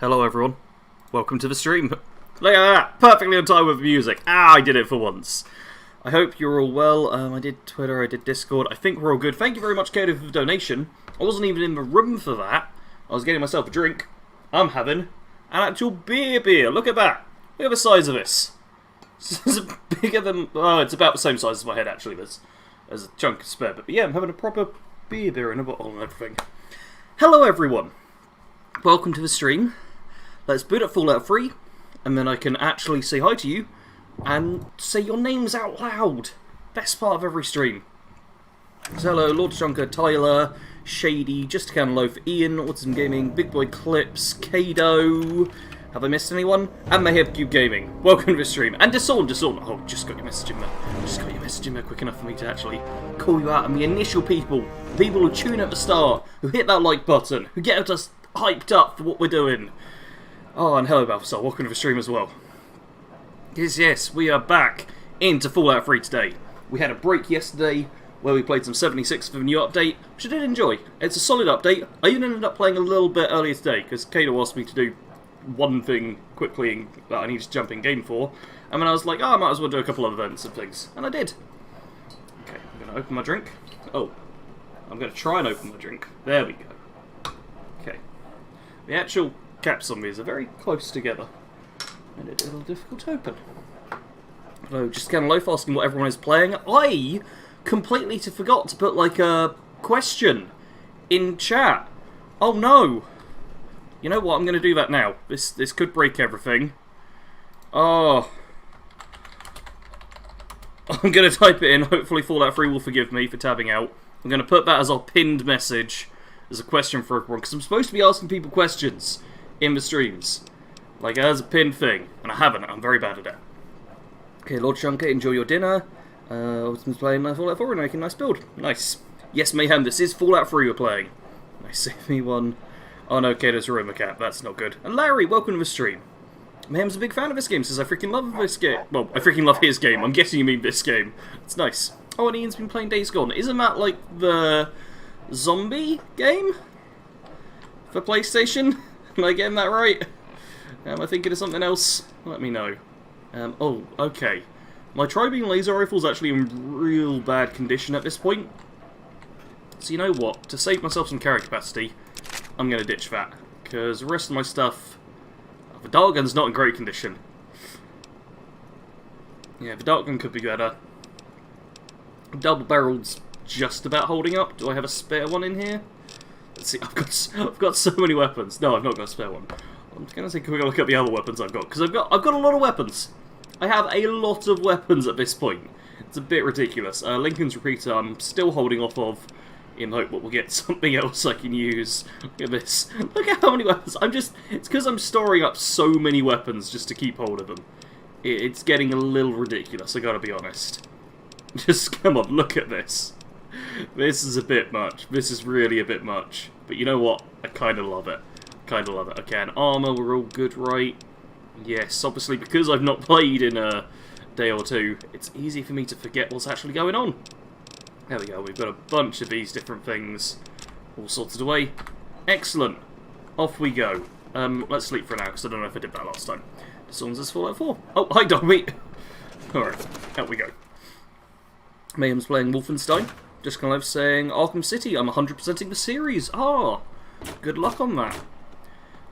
Hello everyone, welcome to the stream. Look at that, perfectly on time with music. I did it for once. I hope you're all well. I did Twitter, I did Discord, I think we're all good. Thank you very much, Kato, for the donation. I wasn't even in the room for that. I was getting myself a drink. I'm having an actual beer. Look at that. Look at the size of this. It's bigger than... Oh, it's about the same size as my head, actually. There's a chunk of spare. But yeah, I'm having a proper beer in a bottle and everything. Hello everyone. Welcome to the stream. Let's boot up Fallout 3, and then I can actually say hi to you and say your names out loud. Best part of every stream. So hello, Lord Shunker, Tyler, Shady, Just a Can Loaf, Ian, Autism Gaming, Big Boy Clips, Kado. Have I missed anyone? And Mayhem Cube Gaming. Welcome to the stream. And Dawn. Oh, just got your message in there. Quick enough for me to actually call you out. And the initial people who tune at the start, who hit that like button, who get us hyped up for what we're doing. Oh, and hello, Balthasar. Welcome to the stream as well. Yes, we are back into Fallout 3 today. We had a break yesterday where we played some 76 for the new update, which I did enjoy. It's a solid update. I even ended up playing a little bit earlier today because Kato asked me to do one thing quickly that I needed to jump in game for. And then I was like, I might as well do a couple of events and things. And I did. Okay, I'm going to open my drink. Oh, I'm going to try and open my drink. There we go. Okay. The actual caps on these are very close together, and it's a little difficult to open. Hello, Just Can Loaf asking what everyone is playing. I completely forgot to put like a question in chat. Oh no! You know what? I'm going to do that now. This could break everything. Oh, I'm going to type it in. Hopefully, Fallout 3 will forgive me for tabbing out. I'm going to put that as our pinned message as a question for everyone because I'm supposed to be asking people questions in the streams, like as a pinned thing, and I haven't. I'm very bad at it. Okay, Lord Shunker, enjoy your dinner. I was playing Fallout 4 and making a nice build. Nice. Yes, Mayhem, this is Fallout 3 we're playing. Nice, save me one. Oh no, Kato's a Roma cat. That's not good. And Larry, welcome to the stream. Mayhem's a big fan of this game, says I freaking love this game. Well, I freaking love his game. I'm guessing you mean this game. It's nice. Oh, and Ian's been playing Days Gone. Isn't that like the zombie game for PlayStation? Am I getting that right? Am I thinking of something else? Let me know. Oh, okay. My tri-beam laser rifle's actually in real bad condition at this point. So you know what? To save myself some carry capacity, I'm going to ditch that. Because the rest of my stuff... The dart gun's not in great condition. Yeah, the dart gun could be better. Double barrel's just about holding up. Do I have a spare one in here? Let's see, I've got so many weapons. No, I've not got a spare one. I'm just gonna say, can we look at the other weapons I've got? Because I've got a lot of weapons. I have a lot of weapons at this point. It's a bit ridiculous. Lincoln's Repeater I'm still holding off of in hope that we'll get something else I can use. Look at this. Look at how many weapons. It's because I'm storing up so many weapons just to keep hold of them. It's getting a little ridiculous, I gotta be honest. Just, come on, look at this. This is a bit much. This is really a bit much. But you know what? I kind of love it. Okay, and armor, we're all good, right? Yes, obviously, because I've not played in a day or two, it's easy for me to forget what's actually going on. There we go, we've got a bunch of these different things all sorted away. Excellent. Off we go. Let's sleep for now, because I don't know if I did that last time. This one's this Fallout 4. Oh, hi, Dogmeat! Alright, out we go. Mayhem's playing Wolfenstein. Just kind of saying Arkham City, I'm 100%ing the series. Ah, good luck on that.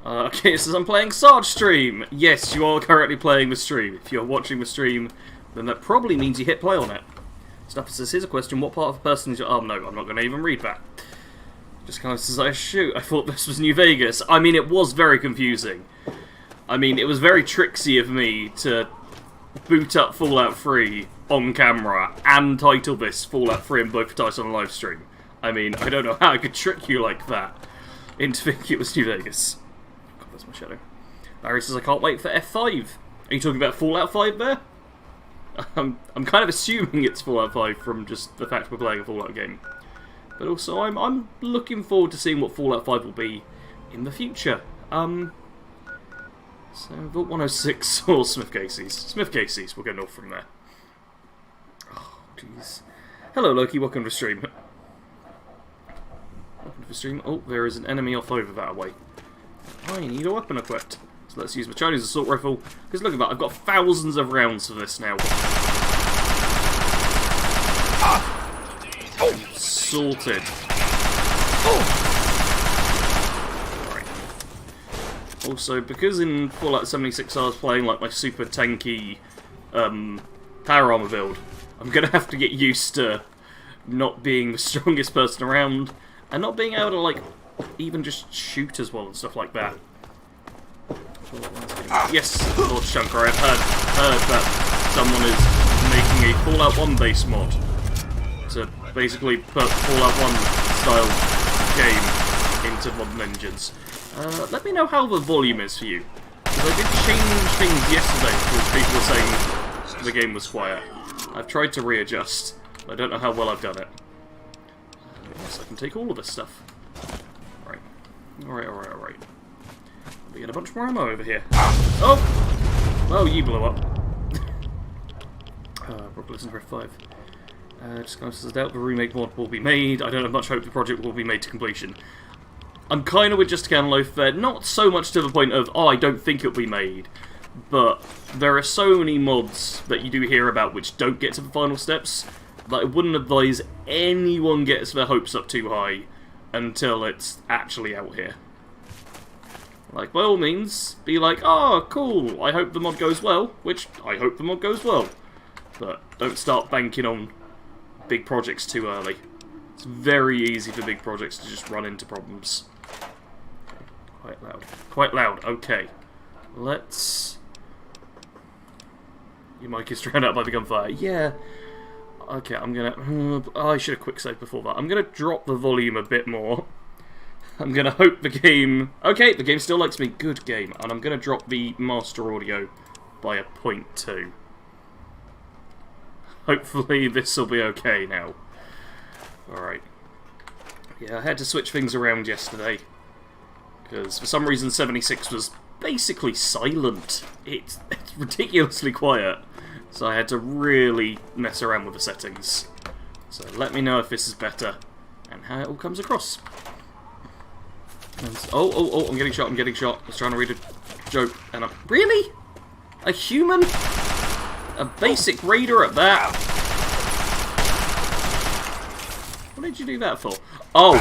Okay, it says I'm playing Sarge stream. Yes, you are currently playing the stream. If you're watching the stream, then that probably means you hit play on it. Stuff says, here's a question, what part of a person is your... Oh no, I'm not going to even read that. Just kind of says, shoot, I thought this was New Vegas. I mean, it was very confusing. I mean, it was very tricksy of me to boot up Fallout 3 on camera and title this Fallout 3 and both title on live stream. I mean, I don't know how I could trick you like that into thinking it was New Vegas. God, that's my shadow. Larry says, I can't wait for F5. Are you talking about Fallout 5 there? I'm kind of assuming it's Fallout 5 from just the fact we're playing a Fallout game. But also, I'm looking forward to seeing what Fallout 5 will be in the future. So, Vault 106 or Smith Casey's. Smith Casey's, we'll go north from there. Oh, jeez. Hello, Loki, welcome to the stream. Welcome to the stream. Oh, there is an enemy off over that way. I need a weapon equipped. So let's use my Chinese assault rifle. Because look at that, I've got thousands of rounds for this now. Sorted. Right. Also, because in Fallout 76 I was playing like my super tanky power armor build, I'm gonna have to get used to not being the strongest person around and not being able to like even just shoot as well and stuff like that. Yes, Lord Shunker, I've heard that someone is making a Fallout 1 base mod to basically put Fallout 1 style game into modern engines. Let me know how the volume is for you. Because I did change things yesterday because people were saying the game was quiet. I've tried to readjust. I don't know how well I've done it. Yes, I can take all of this stuff. Right. Alright. We get a bunch more ammo over here. Oh! Oh, you blew up. Brooklyn's in Rift 5. Just kind of doubt the remake mod will be made. I don't have much hope the project will be made to completion. I'm kind of with Just Canloaf there. Not so much to the point of, oh, I don't think it'll be made. But there are so many mods that you do hear about which don't get to the final steps that I wouldn't advise anyone gets their hopes up too high until it's actually out here. Like, by all means, be like, oh, cool, I hope the mod goes well, which I hope the mod goes well. But don't start banking on big projects too early. It's very easy for big projects to just run into problems. Quite loud. Quite loud, okay. Let's... Your mic is drowned out by the gunfire. Yeah. Okay, I'm gonna... I should have quick saved before that. I'm gonna drop the volume a bit more. I'm gonna hope the game... Okay, the game still likes me. Good game. And I'm gonna drop the master audio by a 0.2. Hopefully this will be okay now. Alright. Yeah, I had to switch things around yesterday. Because for some reason 76 was basically silent. It's ridiculously quiet. So I had to really mess around with the settings. So let me know if this is better. And how it all comes across. And, oh, I'm getting shot, I was trying to read a joke. And I'm... Really? A human? A basic raider at that? What did you do that for? Oh!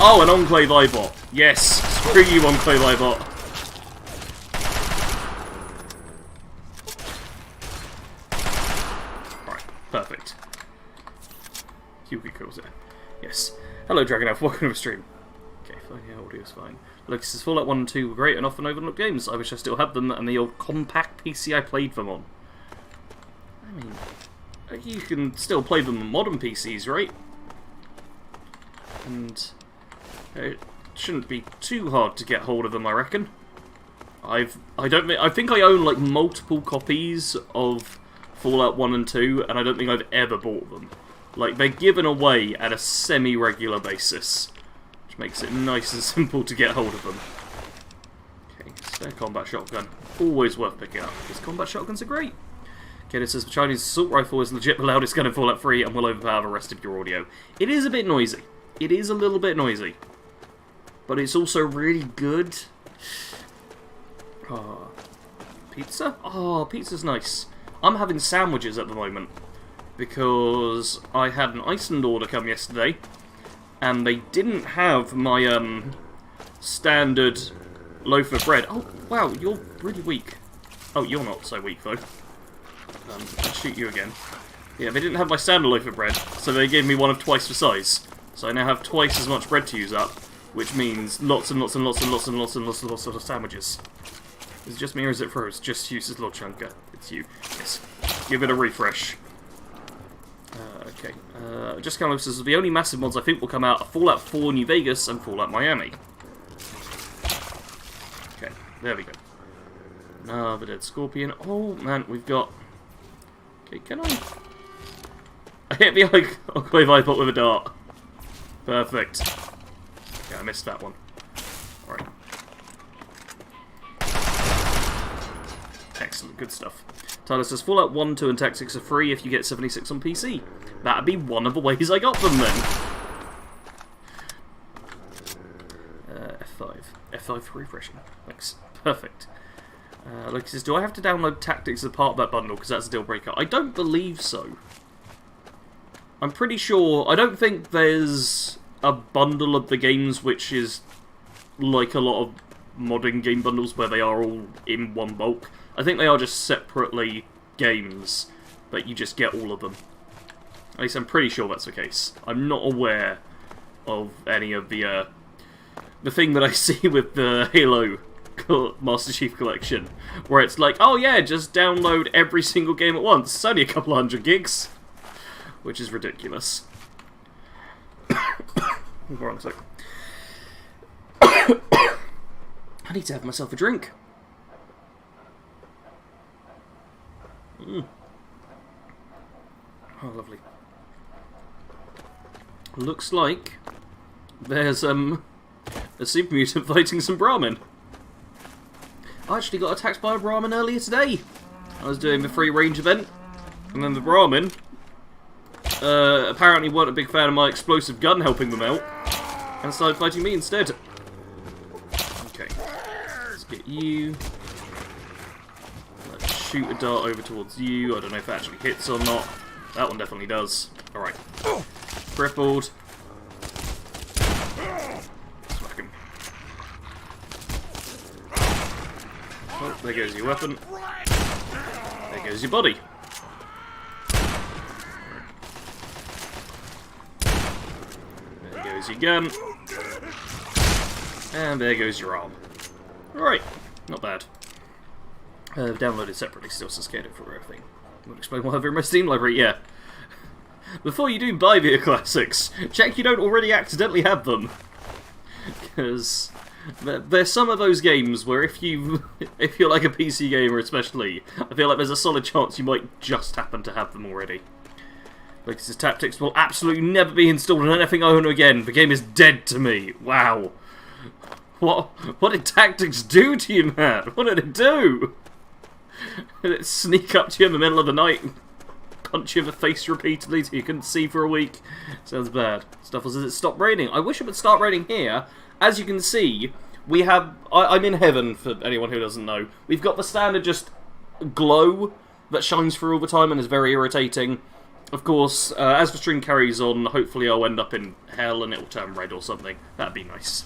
Oh, an Enclave iBot. Yes! Screw you, Enclave iBot. Right, perfect. Hugo kills it. Yes. Hello, Dragonelf, welcome to the stream. Okay, fine, yeah, audio's fine. Look, this is Fallout 1 and 2 were great and often overlooked games. I wish I still had them and the old compact PC I played them on. I mean, you can still play them on modern PCs, right? And it shouldn't be too hard to get hold of them, I reckon. I think I own like multiple copies of Fallout 1 and 2, and I don't think I've ever bought them. Like, they're given away at a semi-regular basis, which makes it nice and simple to get hold of them. Okay, spare combat shotgun. Always worth picking up, because combat shotguns are great. Okay, it says the Chinese assault rifle is legit the loudest gun in Fallout 3 and will overpower the rest of your audio. It is a bit noisy. It is a little bit noisy. But it's also really good. Oh, pizza? Oh, pizza's nice. I'm having sandwiches at the moment. Because I had an Iceland order come yesterday. And they didn't have my standard loaf of bread. Oh, wow, you're really weak. Oh, you're not so weak, though. I'll shoot you again. Yeah, they didn't have my standard loaf of bread, so they gave me one of twice the size. So I now have twice as much bread to use up, which means lots and lots and lots and lots and lots and lots and lots of sandwiches. Is it just me or is it Froze? Just uses Lord Chunker. It's you. Yes. Give it a refresh. Okay. Just kind of says the only massive mods I think will come out are Fallout 4 New Vegas and Fallout Miami. Okay, there we go. Another dead scorpion. Oh man, we've got... Okay, can I hit the Enclave iBot with a dart? Perfect. Yeah, I missed that one. Alright. Excellent, good stuff. Tyler says, Fallout 1, 2 and Tactics are free if you get 76 on PC. That'd be one of the ways I got them then. F5. F5 for refreshing. Thanks. Perfect. Look, he says, do I have to download Tactics as part of that bundle? Because that's a deal breaker. I don't believe so. I'm pretty sure... I don't think there's a bundle of the games which is like a lot of modern game bundles where they are all in one bulk. I think they are just separately games, but you just get all of them. At least I'm pretty sure that's the case. I'm not aware of any of the thing that I see with the Halo Master Chief Collection, where it's like, oh yeah, just download every single game at once. It's only a couple hundred gigs, which is ridiculous. Wrong sec. I need to have myself a drink. Oh, lovely. Looks like there's a super mutant fighting some Brahmin. I actually got attacked by a Brahmin earlier today. I was doing the free range event, and then the Brahmin apparently weren't a big fan of my explosive gun helping them out, and started fighting me instead. Okay, let's get you. Let's shoot a dart over towards you. I don't know if that actually hits or not. That one definitely does. Alright. Crippled. Smack him. Oh, there goes your weapon. There goes your body. There goes your gun. And there goes your arm. Alright, not bad. Downloaded separately, still so scared for everything. I'll explain why I have in my Steam library, yeah. Before you do buy the classics, check you don't already accidentally have them. Because there's some of those games where if you're like a PC gamer especially, I feel like there's a solid chance you might just happen to have them already. Like, this Tactics will absolutely never be installed on anything I own again. The game is dead to me. Wow. What did Tactics do to you, man? What did it do? Did it sneak up to you in the middle of the night and punch you in the face repeatedly till you couldn't see for a week? Sounds bad. Stuffles, does it stop raining? I wish it would start raining here. As you can see, we have... I'm in heaven, for anyone who doesn't know. We've got the standard just glow that shines through all the time and is very irritating. Of course, as the stream carries on, hopefully I'll end up in hell and it'll turn red or something. That'd be nice.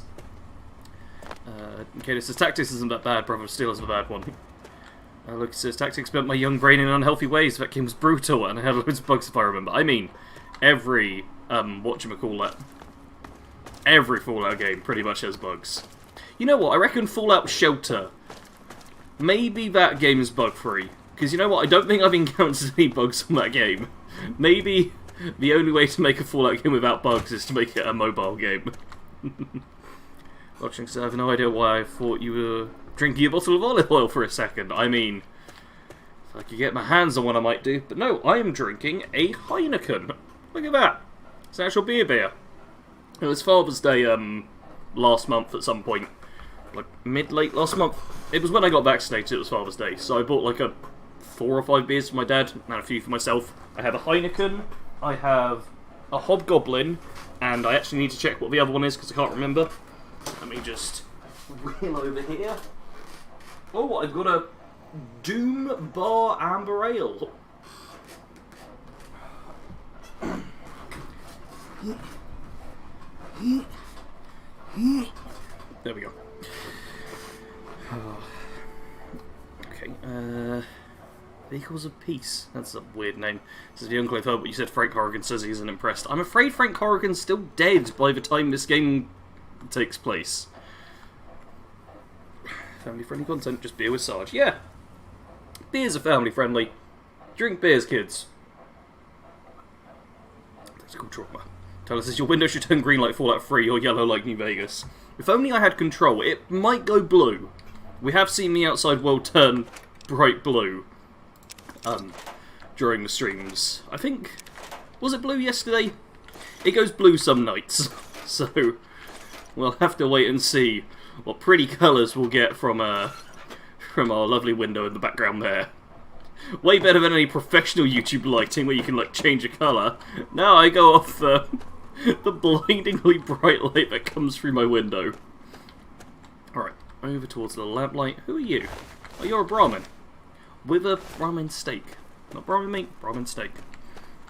Okay, this says Tactics isn't that bad, Brother of Steel is the bad one. Look, it says Tactics spent my young brain in unhealthy ways. That game was brutal and I had loads of bugs if I remember. I mean, every, whatchamacallit, every Fallout game pretty much has bugs. You know what, I reckon Fallout Shelter, maybe that game is bug-free. Because you know what, I don't think I've encountered any bugs on that game. Maybe the only way to make a Fallout game without bugs is to make it a mobile game. Watching, so I have no idea why I thought you were drinking a bottle of olive oil for a second. I mean, if I could get my hands on one I might do. But no, I am drinking a Heineken. Look at that. It's an actual beer. It was Father's Day last month at some point. Like mid-late last month. It was when I got vaccinated, it was Father's Day. So I bought like 4 or 5 beers for my dad and a few for myself. I have a Heineken, I have a Hobgoblin, and I actually need to check what the other one is because I can't remember. Let me just reel over here. Oh, I've got a Doom Bar Amber Ale. There we go. Okay, Vehicles of Peace. That's a weird name. This is the Enclave hub, but you said Frank Corrigan says he isn't impressed. I'm afraid Frank Corrigan's still dead by the time this game takes place. Family-friendly content, just beer with Sarge. Yeah! Beers are family-friendly. Drink beers, kids. That's called trauma. Tell us, your window should turn green like Fallout 3 or yellow like New Vegas. If only I had control, it might go blue. We have seen the outside world turn bright blue during the streams. I think... Was it blue yesterday? It goes blue some nights. So we'll have to wait and see what pretty colours we'll get from our lovely window in the background there. Way better than any professional YouTube lighting where you can like change a colour. Now I go off the blindingly bright light that comes through my window. Alright, over towards the lamplight. Who are you? Oh, you're a Brahmin. With a Brahmin steak. Not Brahmin meat, Brahmin steak.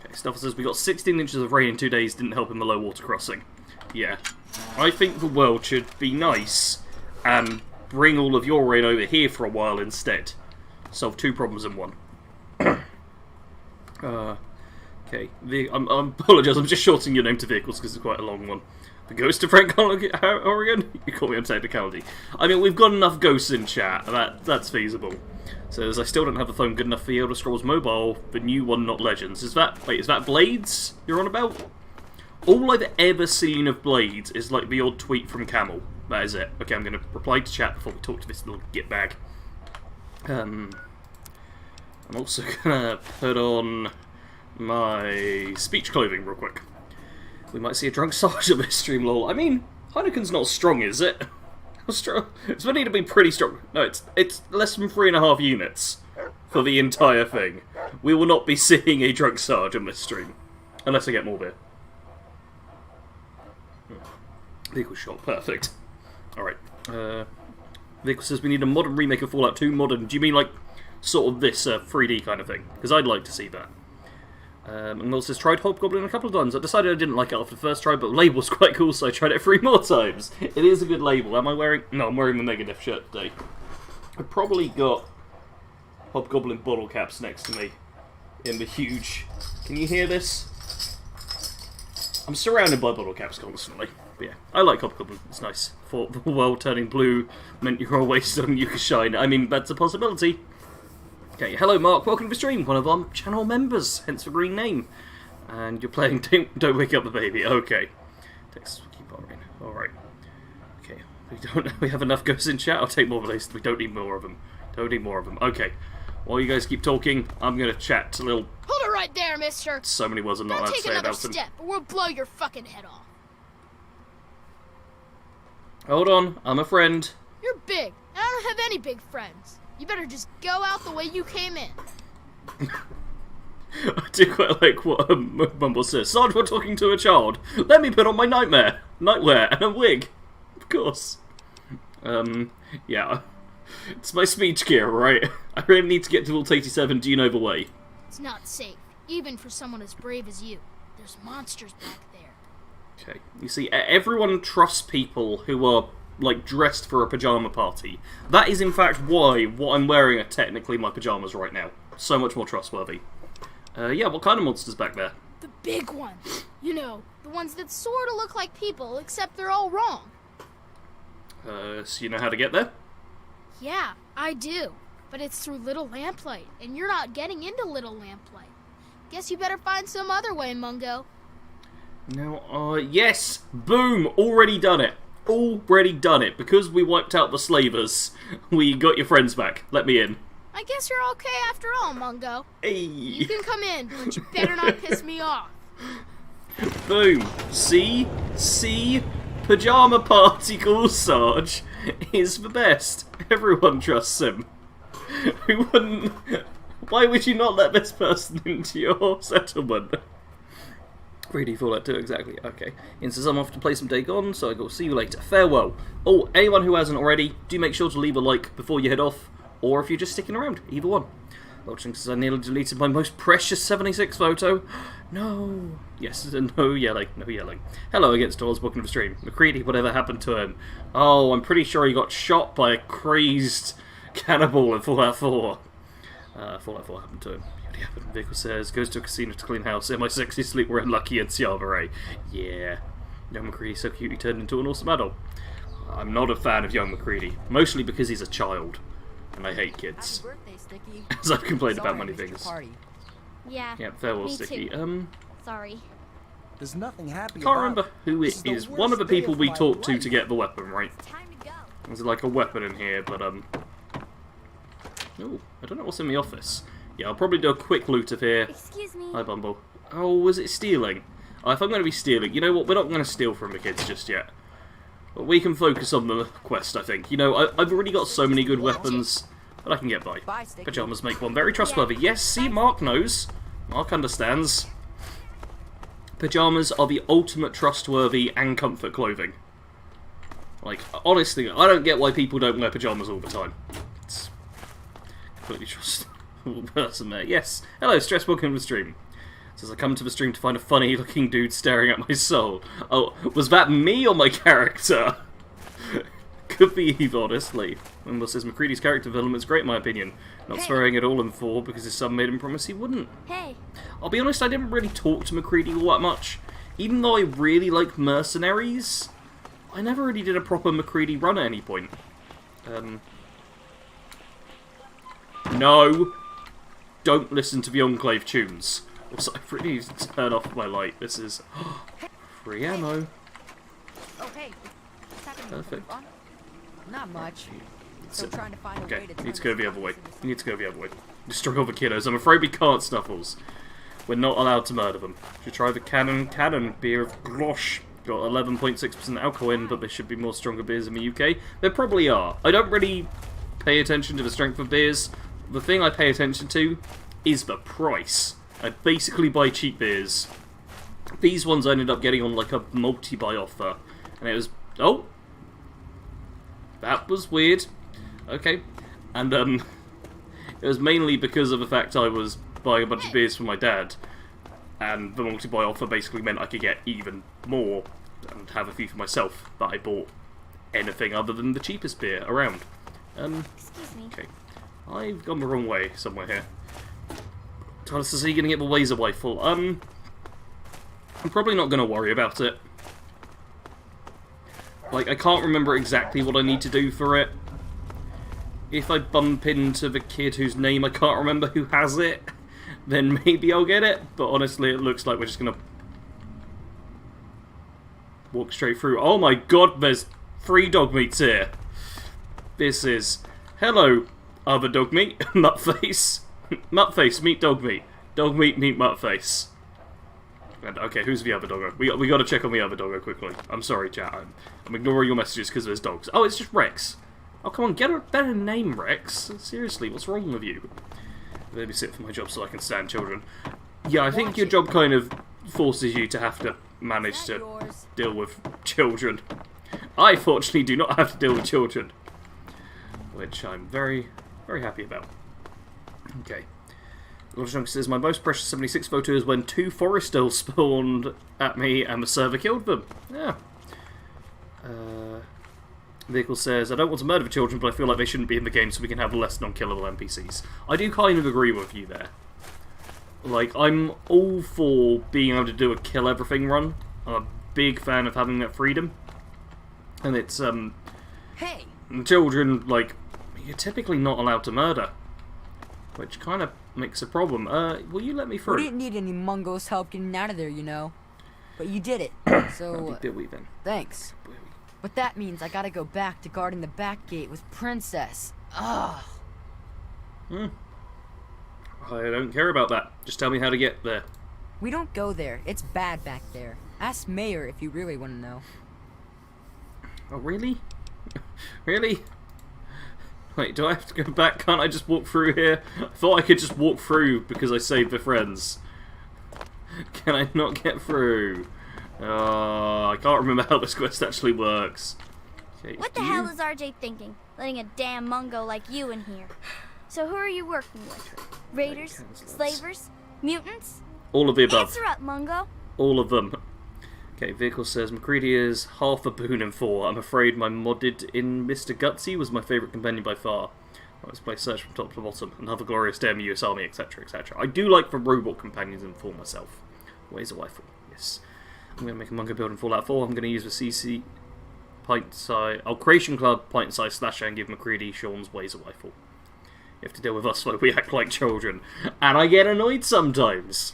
Okay, Stuff says we got 16 inches of rain in 2 days, didn't help in the low water crossing. Yeah. I think the world should be nice and bring all of your rain over here for a while instead. Solve 2 problems in 1. Okay. I apologise, I'm just shortening your name to vehicles because it's quite a long one. The ghost of Frank Oregon? You call me on technicality. I mean, we've got enough ghosts in chat. That's feasible. Says, I still don't have a phone good enough for the Elder Scrolls Mobile, the new one, not Legends. Is that Blades you're on about? All I've ever seen of Blades is like the odd tweet from Camel. That is it. Okay, I'm going to reply to chat before we talk to this little gitbag. I'm also going to put on my speech clothing real quick. We might see a drunk Sarge on this stream, lol. I mean, Heineken's not strong, is it? How strong? It's going to need to be pretty strong. No, it's less than 3.5 units for the entire thing. We will not be seeing a drunk Sarge on this stream. Unless I get more beer. Vehicle shot, perfect. Alright. Vehicle says we need a modern remake of Fallout 2. Modern, do you mean like sort of this 3D kind of thing? Because I'd like to see that. And also says, tried Hobgoblin a couple of times. I decided I didn't like it after the first try, but the label's quite cool, so I tried it 3 more times. It is a good label. Am I wearing... No, I'm wearing the Megadeth shirt today. I've probably got Hobgoblin bottle caps next to me in the huge... Can you hear this? I'm surrounded by bottle caps constantly. But yeah, I like Hobgoblin. It's nice. For the world turning blue meant you're all wasted on Yuka Shine. I mean, that's a possibility. Okay, hello Mark, welcome to the stream, one of our channel members, hence the green name. And you're playing Don't Wake Up the Baby, okay. Text, keep on reading. Alright. Okay, we have enough ghosts in chat, I'll take more of these, we don't need more of them. Don't need more of them, okay. While you guys keep talking, I'm gonna chat a little... Hold it right there, mister! So many words I'm not allowed to say about them. Don't take another step, or we'll blow your fucking head off. Hold on, I'm a friend. You're big, and I don't have any big friends. You better just go out the way you came in. I do quite like what Mumble says. Sarge, we're talking to a child. Let me put on my nightwear and a wig. Of course. Yeah. It's my speech gear, right? I really need to get to Vault 87. Do you know the way? It's not safe, even for someone as brave as you. There's monsters back there. Okay. You see, everyone trusts people who are like dressed for a pajama party. That is in fact why what I'm wearing are technically my pajamas right now. So much more trustworthy. Yeah, what kind of monsters back there? The big ones. You know, the ones that sort of look like people, except they're all wrong. So you know how to get there? Yeah, I do. But it's through Little Lamplight, and you're not getting into Little Lamplight. Guess you better find some other way, Mungo. Now, yes! Boom! Already done it. Already done it. Because we wiped out the slavers, we got your friends back. Let me in. I guess you're okay after all, Mungo. Hey. You can come in, but you better not piss me off. Boom. See? Pajama party call Sarge is the best. Everyone trusts him. Who wouldn't... Why would you not let this person into your settlement? 3D Fallout 2, exactly. Okay. Instance, I'm off to play some Day Gone, so I will see you later. Farewell. Oh, anyone who hasn't already, do make sure to leave a like before you head off, or if you're just sticking around, either one. Watching says I nearly deleted my most precious 76 photo. No. Yes, no yelling, no yelling. Hello against Oz, welcome to the stream. McCready, whatever happened to him? Oh, I'm pretty sure he got shot by a crazed cannibal in Fallout 4. Fallout 4 happened to him. What happened? Vehicle says, goes to a casino to clean house. In my sexy sleep, we're unlucky and Ciavare. Yeah. Young McCready, so cute he turned into an awesome adult. I'm not a fan of young McCready, mostly because he's a child. And I hate kids. Happy birthday, Sticky. As I've complained Sorry, about many I missed your things. party. Yeah. Yeah, farewell, me Sticky. too. Sorry. There's nothing happy Can't about remember who This it is is. the One of the worst day people of we my talked to life. get the weapon, right? Time to go. There's like a weapon in here, but Oh, I don't know what's in the office. Yeah, I'll probably do a quick loot of here. Excuse me. Hi, Bumble. Oh, was it stealing? If I'm going to be stealing, you know what? We're not going to steal from the kids just yet. But we can focus on the quest, I think. You know, I've already got so many good weapons that I can get by. Bye, Sticky. Pajamas make one very trustworthy. Yes, see, Mark knows. Mark understands. Pajamas are the ultimate trustworthy and comfort clothing. Like, honestly, I don't get why people don't wear pajamas all the time. It's completely trustable person there. Yes. Hello, Stress, welcome to the stream. Says, I come to the stream to find a funny-looking dude staring at my soul. Oh, was that me or my character? Could be Eve, honestly. Wimble says, McCready's character development is great in my opinion. Not swearing at all in 4 because his son made him promise he wouldn't. Hey. I'll be honest, I didn't really talk to McCready all that much. Even though I really like mercenaries, I never really did a proper McCready run at any point. No! Don't listen to the Enclave tunes. Also, I really need to turn off my light. This is... free ammo. Oh, hey. Perfect. Not much. Still trying to find a Okay, way to need to turn go the this other way. into Need to go the other way. Destroy all the kiddos. I'm afraid we can't, Snuffles. We're not allowed to murder them. Should try the Cannon beer of Glosh. Got 11.6% alcohol in, but there should be more stronger beers in the UK. There probably are. I don't really pay attention to the strength of beers. The thing I pay attention to is the price. I basically buy cheap beers. These ones I ended up getting on like a multi-buy offer. And it was... Oh! That was weird. Okay. And, it was mainly because of the fact I was buying a bunch of beers for my dad. And the multi-buy offer basically meant I could get even more and have a few for myself. But I bought anything other than the cheapest beer around. Excuse me. Okay. I've gone the wrong way somewhere here. Thomas, is he going to get the laser rifle? I'm probably not going to worry about it. Like, I can't remember exactly what I need to do for it. If I bump into the kid whose name I can't remember who has it, then maybe I'll get it. But honestly, it looks like we're just going to walk straight through. Oh my god, there's 3 dog meats here. This is... Hello, other dog meat. Muttface. Muttface, meet dog meat. Dog meat, meet Muttface. And, okay, who's the other doggo? We got to check on the other doggo quickly. I'm sorry, chat. I'm ignoring your messages because there's dogs. Oh, it's just Rex. Oh, come on, get a better name, Rex. Seriously, what's wrong with you? Maybe sit for my job so I can stand children. Yeah, I think your job kind of forces you to have to manage to deal with children. I, fortunately, do not have to deal with children. Which I'm very, very happy about. Okay. Lord says, my most precious 76 photo is when 2 Forestals spawned at me and the server killed them. Yeah. Vehicle says, I don't want to murder the children, but I feel like they shouldn't be in the game so we can have less non-killable NPCs. I do kind of agree with you there. Like, I'm all for being able to do a kill everything run. I'm a big fan of having that freedom. And it's, Hey! children, like, you're typically not allowed to murder. Which kind of makes a problem. Will you let me through? We didn't need any Mungo's help getting out of there, you know. But you did it, so... Did we then? Thanks. But that means I gotta go back to guarding the back gate with Princess. Ugh. I don't care about that. Just tell me how to get there. We don't go there. It's bad back there. Ask Mayor if you really want to know. Oh, really? Really? Wait, do I have to go back? Can't I just walk through here? I thought I could just walk through because I saved the friends. Can I not get through? I can't remember how this quest actually works. Okay, What the hell is RJ thinking? Letting a damn Mungo like you in here. So who are you working with? Raiders? Slavers? Mutants? All of the above. Answer up, Mungo. All of them. Okay, Vehicle says, McCready is half a boon in 4. I'm afraid my modded in Mr. Gutsy was my favourite companion by far. Let's play Search from top to bottom. Another glorious day in the US Army, etc, etc. I do like the robot companions in 4 myself. Where's a rifle? Yes. I'm going to make a Mungo build in Fallout 4. I'm going to use the CC pint size... Oh, Creation Club pint size slasher and give McCready Sean's Wazer rifle. You have to deal with us while we act like children. And I get annoyed sometimes.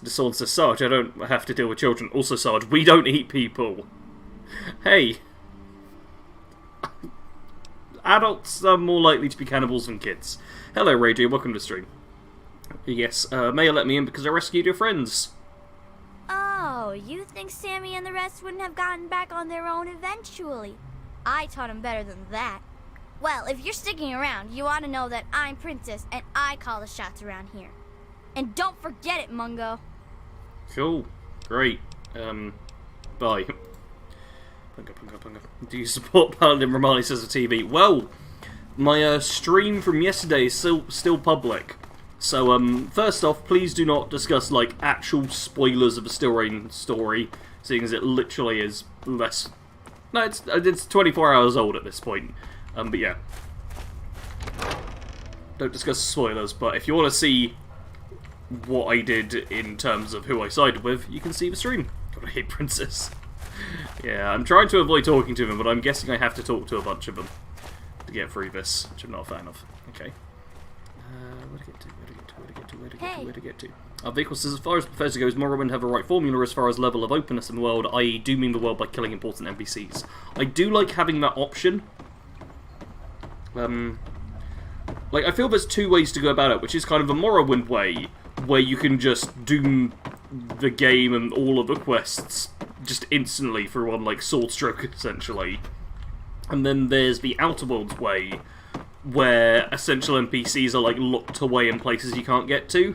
The sword says, Sarge, I don't have to deal with children. Also, Sarge, we don't eat people. Hey. Adults are more likely to be cannibals than kids. Hello, Radio, welcome to the stream. Yes, Maya let me in because I rescued your friends. Oh, you think Sammy and the rest wouldn't have gotten back on their own eventually? I taught them better than that. Well, if you're sticking around, you ought to know that I'm Princess and I call the shots around here. And don't forget it, Mungo. Cool. Great. Bye. Punga. Do you support Paladin Romani, says the TV? Well, my stream from yesterday is still public. So, first off, please do not discuss, like, actual spoilers of a Stilrain story, seeing as it literally is less... No, it's 24 hours old at this point. But yeah. Don't discuss spoilers, but if you want to see what I did in terms of who I sided with, you can see the stream. God, I hate Princess. Yeah, I'm trying to avoid talking to them, but I'm guessing I have to talk to a bunch of them to get through this, which I'm not a fan of. Okay. Where to get to? Our vehicle says, as far as Professor goes, Morrowind have a right formula as far as level of openness in the world, i.e. dooming the world by killing important NPCs. I do like having that option. Like, I feel there's two ways to go about it, which is kind of a Morrowind way, where you can just doom the game and all of the quests just instantly for one, like, sword stroke, essentially. And then there's the Outer Worlds way, where essential NPCs are, like, locked away in places you can't get to.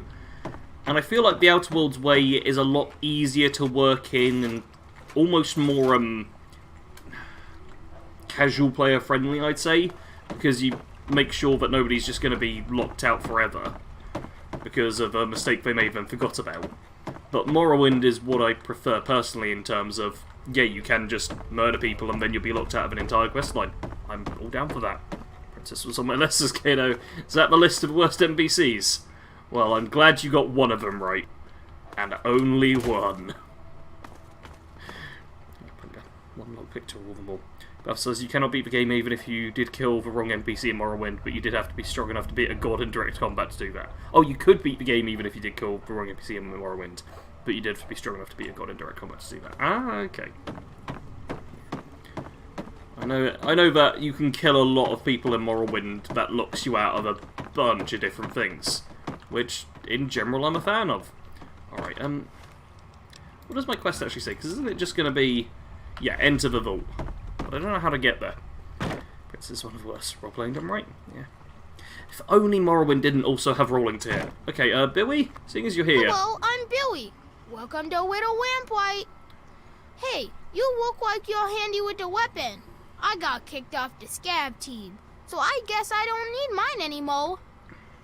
And I feel like the Outer Worlds way is a lot easier to work in, and almost more, casual player friendly, I'd say. Because you make sure that nobody's just going to be locked out forever because of a mistake they made and forgot about. But Morrowind is what I prefer personally in terms of, yeah, you can just murder people and then you'll be locked out of an entire questline. I'm all down for that. Princess was on my list as Kano. Is that the list of worst NPCs? Well, I'm glad you got one of them right. And only one. One long picture of all them all. Buff says you cannot beat the game even if you did kill the wrong NPC in Morrowind, but you did have to be strong enough to beat a god in direct combat to do that. Oh, you could beat the game even if you did kill the wrong NPC in Morrowind, but you did have to be strong enough to beat a god in direct combat to do that. Ah, okay. I know that you can kill a lot of people in Morrowind that locks you out of a bunch of different things, which, in general, I'm a fan of. Alright, what does my quest actually say? Because isn't it just going to be, yeah, enter the vault. But I don't know how to get there. Princess is one of the worst role-playing done right. Yeah. If only Morrowind didn't also have rolling tier. Okay, Billy, seeing as you're here... Hello, I'm Billy. Welcome to Widow Lamplight. Hey, you look like you're handy with the weapon. I got kicked off the scab team, so I guess I don't need mine anymore.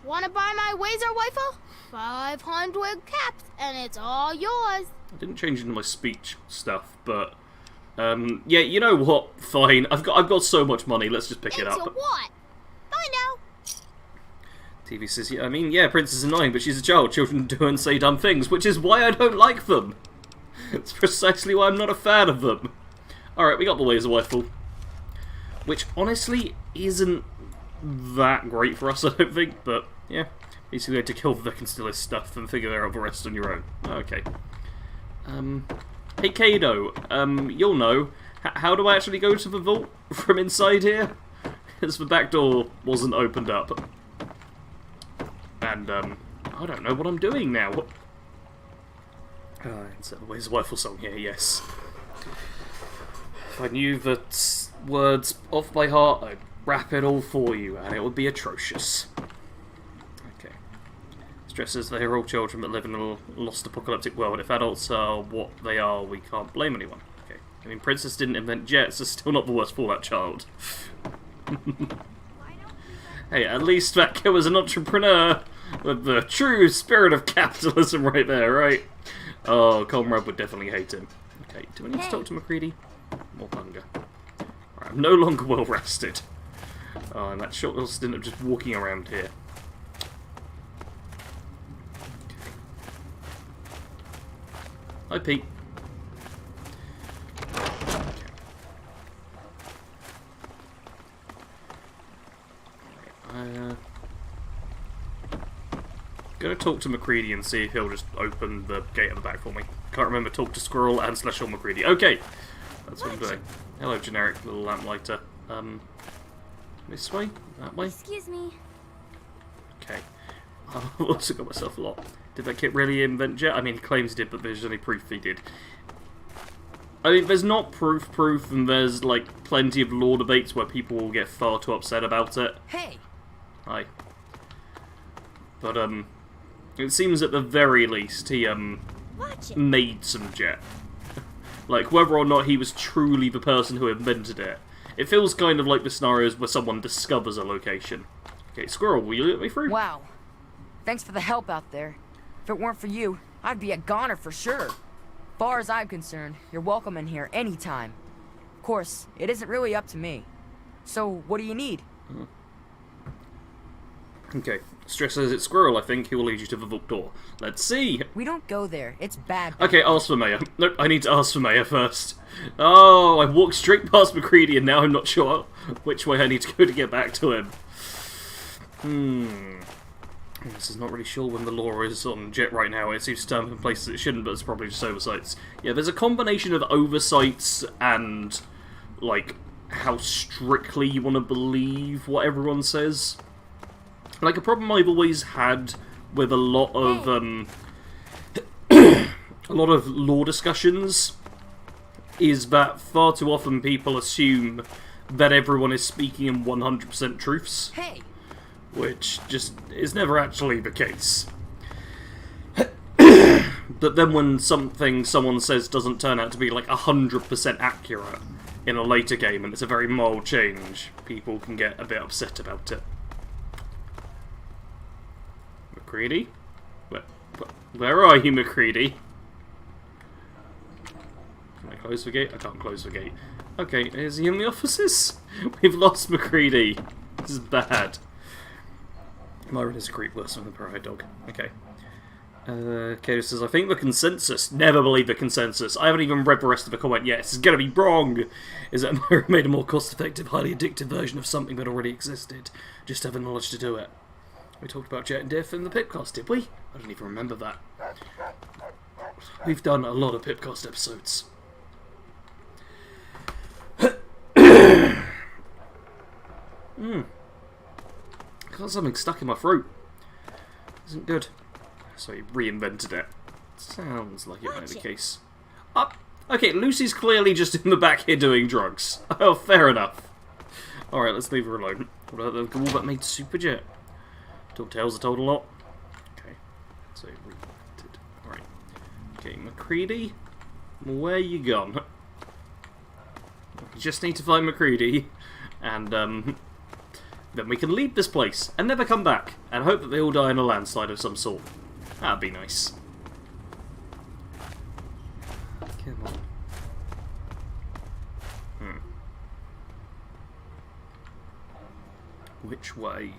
Wanna buy my Wazer rifle? 500 caps, and it's all yours. I didn't change into my speech stuff, but... yeah, you know what? Fine. I've got so much money. Let's just pick it up. Into what? Find out. TV says, yeah, I mean, yeah, Princess is annoying, but she's a child. Children do and say dumb things, which is why I don't like them. It's precisely why I'm not a fan of them. Alright, we got the laser rifle. Which, honestly, isn't that great for us, I don't think, but, yeah. Basically, you had to kill the Vic and steal his stuff and figure out the rest on your own. Okay. Hey Kado, you'll know. How do I actually go to the vault from inside here? Because the back door wasn't opened up. And, I don't know what I'm doing now. Insert the Ways Rifle song here, yes. If I knew the words off by heart, I'd rap it all for you, and it would be atrocious. Okay. Stresses they are all children that live in a lost apocalyptic world. If adults are what they are, we can't blame anyone. Okay. I mean, Princess didn't invent jets, so still not the worst Fallout child. Hey, at least that kid was an entrepreneur with the true spirit of capitalism right there, right? Oh, Comrade would definitely hate him. Okay, do I need to talk to MacReady? More hunger. Right, I'm no longer well rested. Oh, and that short little stint of just walking around here. Hi, Pete. Gonna talk to MacReady and see if he'll just open the gate at the back for me. Can't remember, talk to Squirrel and / or MacReady. Okay! That's what I'm doing. Hello, generic little lamplighter. This way? That way? Excuse me. Okay. I've also got myself a lot. Did that kid really invent jet? I mean, he claims he did, but there's only proof he did. I mean, there's not proof, and there's, like, plenty of lore debates where people will get far too upset about it. Hey! Hi. But, it seems at the very least he, Watch it. made some jet. Like, whether or not he was truly the person who invented it. It feels kind of like the scenarios where someone discovers a location. Okay, Squirrel, will you let me through? Wow. Thanks for the help out there. If it weren't for you, I'd be a goner for sure. Far as I'm concerned, you're welcome in here anytime. Of course, it isn't really up to me. So, what do you need? Okay, Stress says it's Squirrel, I think. He will lead you to the vault door. Let's see! We don't go there. It's bad. Okay, ask for Mayor. Nope, I need to ask for Mayor first. Oh, I walked straight past McCready and now I'm not sure which way I need to go to get back to him. This is not really sure when the law is on Jet right now. It seems to stand in places it shouldn't, but it's probably just oversights. Yeah, there's a combination of oversights and, like, how strictly you want to believe what everyone says. Like, a problem I've always had with a lot of, a lot of law discussions is that far too often people assume that everyone is speaking in 100% truths. Hey! Which just is never actually the case. But then when something someone says doesn't turn out to be like 100% accurate in a later game, and it's a very mild change, people can get a bit upset about it. McCready? Where are you, McCready? Can I close the gate? I can't close the gate. Okay, is he in the offices? We've lost McCready. This is bad. Myron is a creep worse than the pariah dog. Okay. Kato says, I think the consensus. Never believe the consensus. I haven't even read the rest of the comment yet. This is gonna be wrong. Is that Myron made a more cost-effective, highly addictive version of something that already existed? Just have the knowledge to do it. We talked about Jet and Diff in the Pipcast, did we? I don't even remember that. We've done a lot of Pipcast episodes. Got something stuck in my throat. Isn't good. So he reinvented it. Sounds like it might be the case. Okay, Lucy's clearly just in the back here doing drugs. Oh, fair enough. Alright, let's leave her alone. What about the wall that made Superjet? Tall tales are told a lot. Okay, so reinvented. Alright. Okay, McCready, where you gone? We just need to find McCready, and then we can leave this place and never come back, and hope that they all die in a landslide of some sort. That'd be nice. Come on. Which way?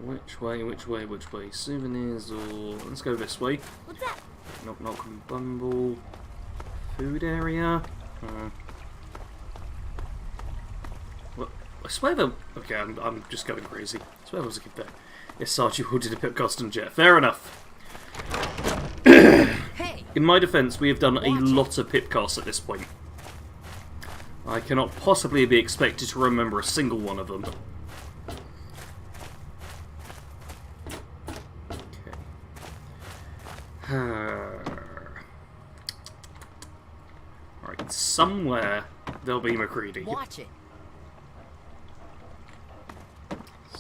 Which way? Souvenirs or... Let's go this way. What's that? Knock knock bumble. Food area. What? I swear that... Okay, I'm just going crazy. I swear there was a kid there. Yes, Sarge, you ordered a Pipcast and Jet. Fair enough. Hey! In my defence, we have done a lot of Pipcasts at this point. I cannot possibly be expected to remember a single one of them. Right, somewhere there'll be McCready. Watch it.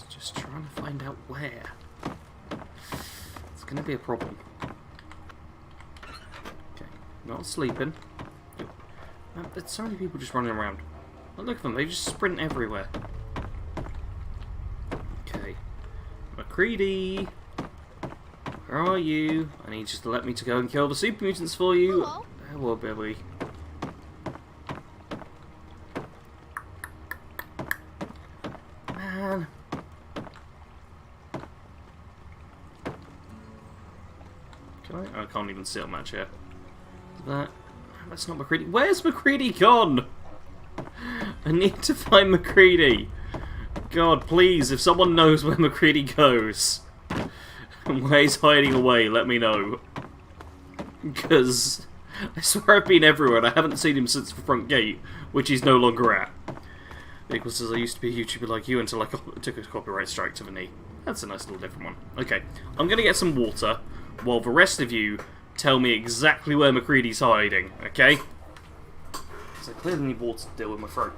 Just trying to find out where. It's gonna be a problem. Okay, not sleeping. Man, there's so many people just running around. Oh, look at them, they just sprint everywhere. Okay. McCready! Where are you? I need you to let me to go and kill the super mutants for you. Hello? Hello, Billy. Man. Can I? I can't even see on that chair. That's not McCready. Where's McCready gone? I need to find McCready. God, please, if someone knows where McCready goes and where he's hiding away, let me know. Because I swear I've been everywhere and I haven't seen him since the front gate, which he's no longer at. Nicholas says, I used to be a YouTuber like you until I took a copyright strike to the knee. That's a nice little different one. Okay, I'm going to get some water while the rest of you tell me exactly where McCready's hiding, okay? Because I clearly need water to deal with my throat.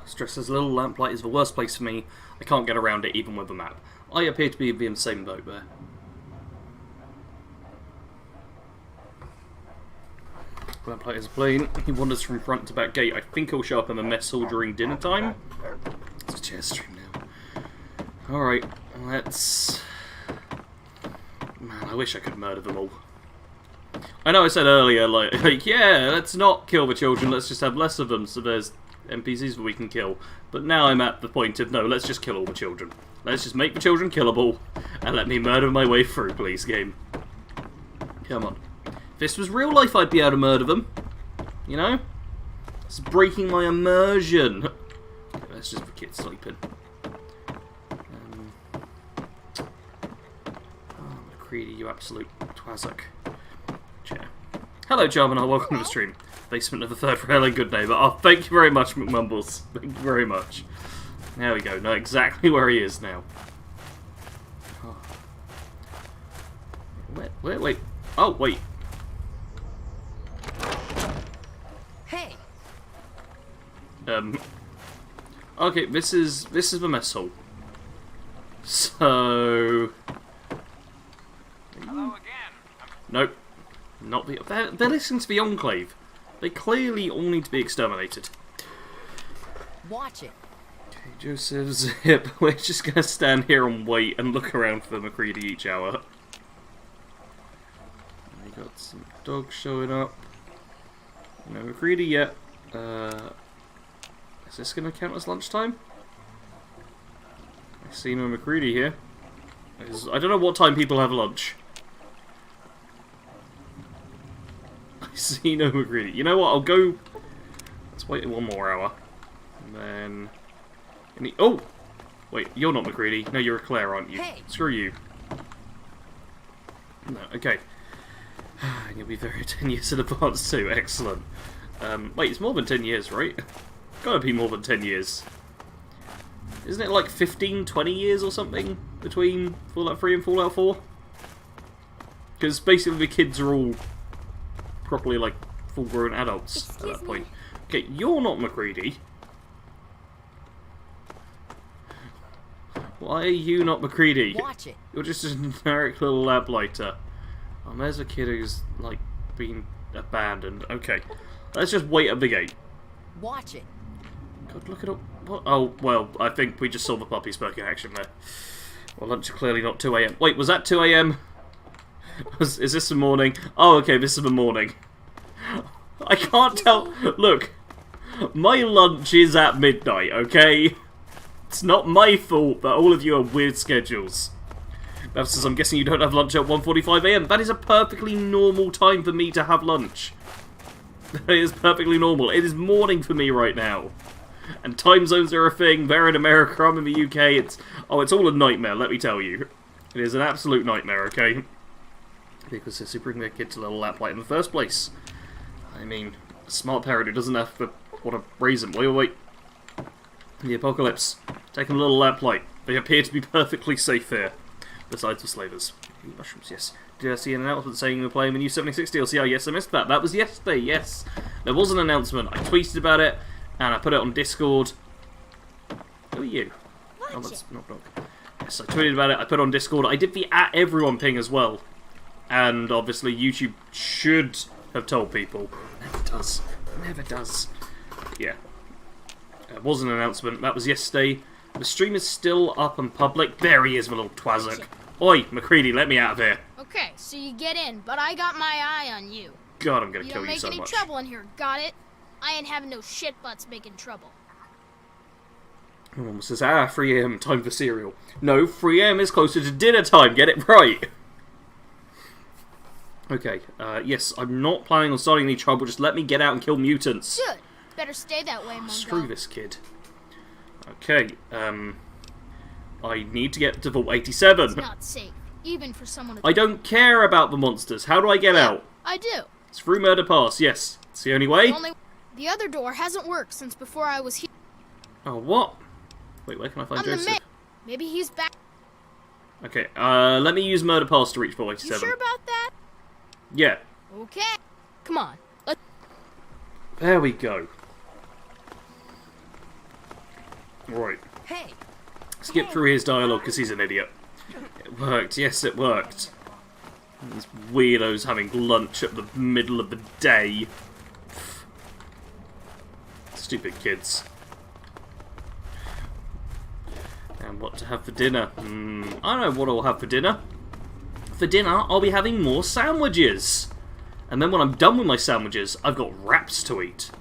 Stress's little lamplight is the worst place for me. I can't get around it even with a map. I appear to be in the same boat there. Lamplight is plain. He wanders from front to back gate. I think he'll show up in the mess hall during dinner time. It's a chair stream now. Alright, let's... Man, I wish I could murder them all. I know I said earlier, like yeah, let's not kill the children, let's just have less of them so there's NPCs that we can kill. But now I'm at the point of, no, let's just kill all the children. Let's just make the children killable, and let me murder my way through, please, game. Come on. If this was real life, I'd be able to murder them. You know? It's breaking my immersion. Okay, that's just the kid sleeping. Oh, McCready, you absolute twazzock. Chair. Hello, Jarman, welcome to the stream. Basement of the third railing, good neighbour. Oh, thank you very much, McMumbles. Thank you very much. There we go. Know exactly where he is now. Oh. Wait. Oh, wait. Hey. Okay, this is the mess hall. So. Hello again. Nope. Not the. They're listening to the Enclave. They clearly all need to be exterminated. Watch it. Okay, Joseph, Zip, we're just gonna stand here and wait and look around for McCready each hour. We got some dogs showing up. No McCready yet. Is this gonna count as lunchtime? I see no McCready here. I don't know what time people have lunch. I see no McCready. You know what? I'll go. Let's wait one more hour. And then. Oh! Wait, you're not McCready. No, you're a Claire, aren't you? Hey. Screw you. No, okay. And you'll be very 10 years in advance too. Excellent. Wait, it's more than 10 years, right? Gotta be more than 10 years. Isn't it like 15, 20 years or something between Fallout 3 and Fallout 4? Because basically the kids are all properly like full-grown adults at that point. Okay, you're not McCready. Why are you not McCready? Watch it. You're just a generic little lamplighter. Oh, there's a kid who's like been abandoned. Okay, let's just wait at the gate. Watch it. God, look at all. What? Oh, well, I think we just saw the puppy spoke in action there. Well, lunch is clearly not 2 AM. Wait, was that 2 AM? Is this the morning? Oh, okay, this is the morning. I can't tell. Look, my lunch is at midnight, okay? It's not my fault that all of you have weird schedules. Beth says, I'm guessing you don't have lunch at 1:45 AM. That is a perfectly normal time for me to have lunch. That is perfectly normal. It is morning for me right now. And time zones are a thing. They're in America, I'm in the UK. It's all a nightmare, let me tell you. It is an absolute nightmare, okay? Because they bring their kid to Little Lamplight in the first place. I mean, a smart parent who doesn't have to want to raise him. Wait. The apocalypse. Taking a Little Lamplight. They appear to be perfectly safe here. Besides the slavers. Mushrooms, yes. Did I see an announcement saying you were playing the new 76 DLC? Oh, yes, I missed that. That was yesterday, yes. There was an announcement. I tweeted about it, and I put it on Discord. Who are you? Oh, that's Knock Knock. Yes, I tweeted about it. I put it on Discord. I did the @everyone ping as well. And obviously YouTube should have told people. Never does. Never does. Yeah. It was an announcement. That was yesterday. The stream is still up and public. There he is, my little twazzock. Oi, McCready, let me out of here. Okay, so you get in, but I got my eye on you. God, I'm gonna kill you so You don't make any much. trouble in here, got it? I ain't having no shit butts making trouble. My mum says, 3 AM, time for cereal. No, 3 AM is closer to dinner time, get it right. Okay, yes, I'm not planning on starting any trouble. Just let me get out and kill mutants. Good. Better stay that way, Mungo. Screw this kid. Okay, I need to get to Vault 87. It's not safe, even for someone who... I don't care about the monsters. How do I get out? I do. It's through Murder Pass, yes. It's the only way. The other door hasn't worked since before I was here. Oh, what? Wait, where can I find Joseph? Maybe he's back. Okay, let me use Murder Pass to reach Vault You 87. sure about that? Yeah. Okay. Come on. Let's... There we go. Right. Hey, Skip through his dialogue because he's an idiot. It worked, yes it worked. These weirdos having lunch at the middle of the day. Stupid kids. And what to have for dinner? I know what I'll have for dinner. For dinner, I'll be having more sandwiches. And then when I'm done with my sandwiches, I've got wraps to eat.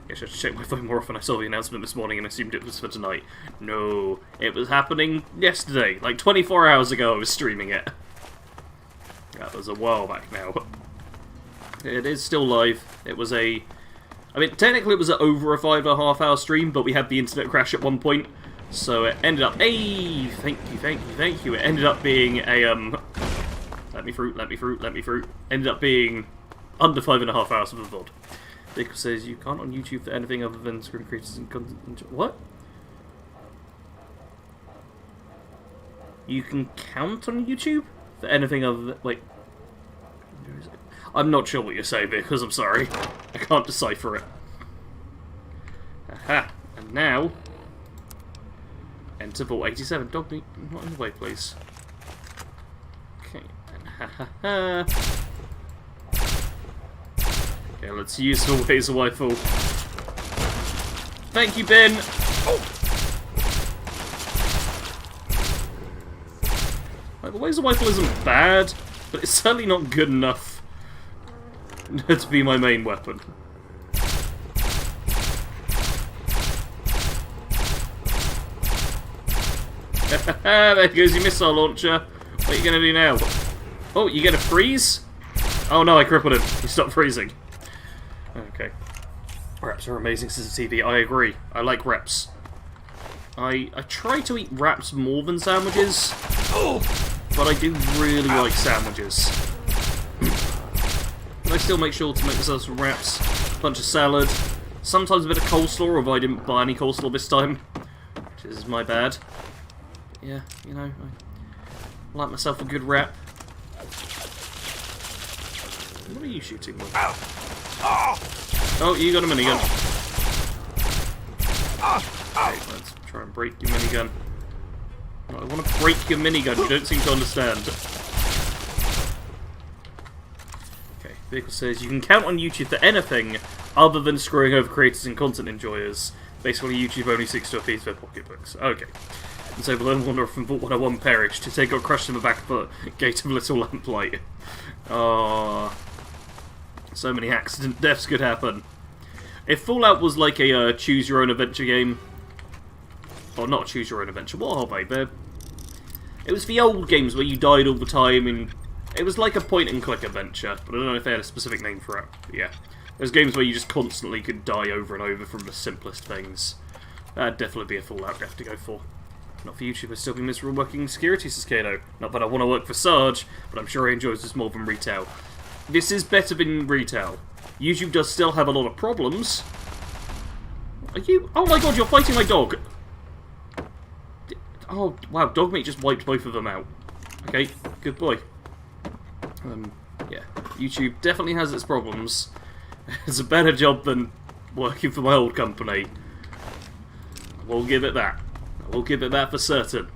I should check my phone more often. I saw the announcement this morning and assumed it was for tonight. No, it was happening yesterday. Like 24 hours ago I was streaming it. That was a while back now. It is still live. It was I mean, technically it was over a 5.5 hour stream, but we had the internet crash at one point. So it ended up... Hey! Thank you. It ended up being a, Let me fruit. Ended up being under 5.5 hours of the VOD. Because says you can't on YouTube for anything other than screen creators and content... What? You can count on YouTube for anything other than... Wait. I'm not sure what you're saying, because I'm sorry. I can't decipher it. Aha. And now... Enter Vault 87. Dog meat, not in the way, please. Okay. And ha. Okay, let's use the ways of rifle. Thank you, Ben! Like, the laser rifle isn't bad, but it's certainly not good enough to be my main weapon. There goes your missile launcher. What are you going to do now? Oh, you get a freeze? Oh no, I crippled him. He stopped freezing. Okay. Wraps are amazing sensitivity. I agree. I like wraps. I try to eat wraps more than sandwiches, but I do really like sandwiches. But I still make sure to make myself some wraps, a bunch of salad, sometimes a bit of coleslaw, although I didn't buy any coleslaw this time, which is my bad. But yeah, you know, I like myself a good wrap. What are you shooting with? Oh, you got a minigun. Okay, let's try and break your minigun. No, I want to break your minigun, you don't seem to understand. Okay, Vehicle says you can count on YouTube for anything other than screwing over creators and content enjoyers. Basically, YouTube only seeks to appease their pocketbooks. Okay. And so the Lone Wanderer from Vault 101 perished. His head got crushed in the back of the gate of Little Lamplight. So many accident deaths could happen. If Fallout was like a choose-your-own-adventure game... Or not choose-your-own-adventure, what are they? It was the old games where you died all the time, and it was like a point-and-click adventure, but I don't know if they had a specific name for it. But yeah. There's games where you just constantly could die over and over from the simplest things. That'd definitely be a Fallout death to go for. Not for YouTube, I'd still be miserable working in security, says Kato. Not that I want to work for Sarge, but I'm sure he enjoys this more than retail. This is better than retail. YouTube does still have a lot of problems. Are you... Oh my god, you're fighting my dog! Oh, wow, dog meat just wiped both of them out. Okay, good boy. Yeah, YouTube definitely has its problems. It's a better job than working for my old company. I will give it that. I will give it that for certain.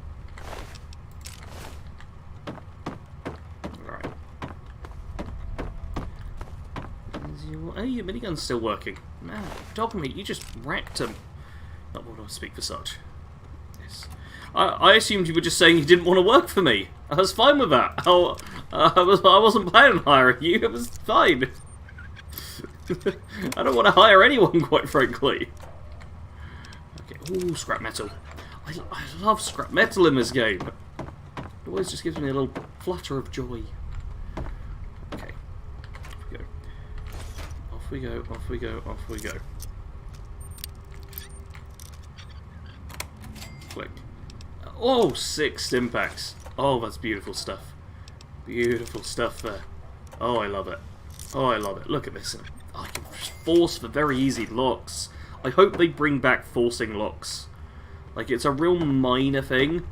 Alright. Oh, your minigun's still working. Man, dog meat, you just wrecked him. Not want to speak for such. Yes. I assumed you were just saying you didn't want to work for me. I was fine with that. I wasn't planning on hiring you. It was fine. I don't want to hire anyone, quite frankly. Okay. Ooh, scrap metal. I love scrap metal in this game. It always just gives me a little flutter of joy. Okay. Off we go, off we go, off we go. Click. Oh, 6 impacts. Oh, that's beautiful stuff. Beautiful stuff there. Oh, I love it. Oh, I love it. Look at this. I can force for very easy locks. I hope they bring back forcing locks. Like, it's a real minor thing,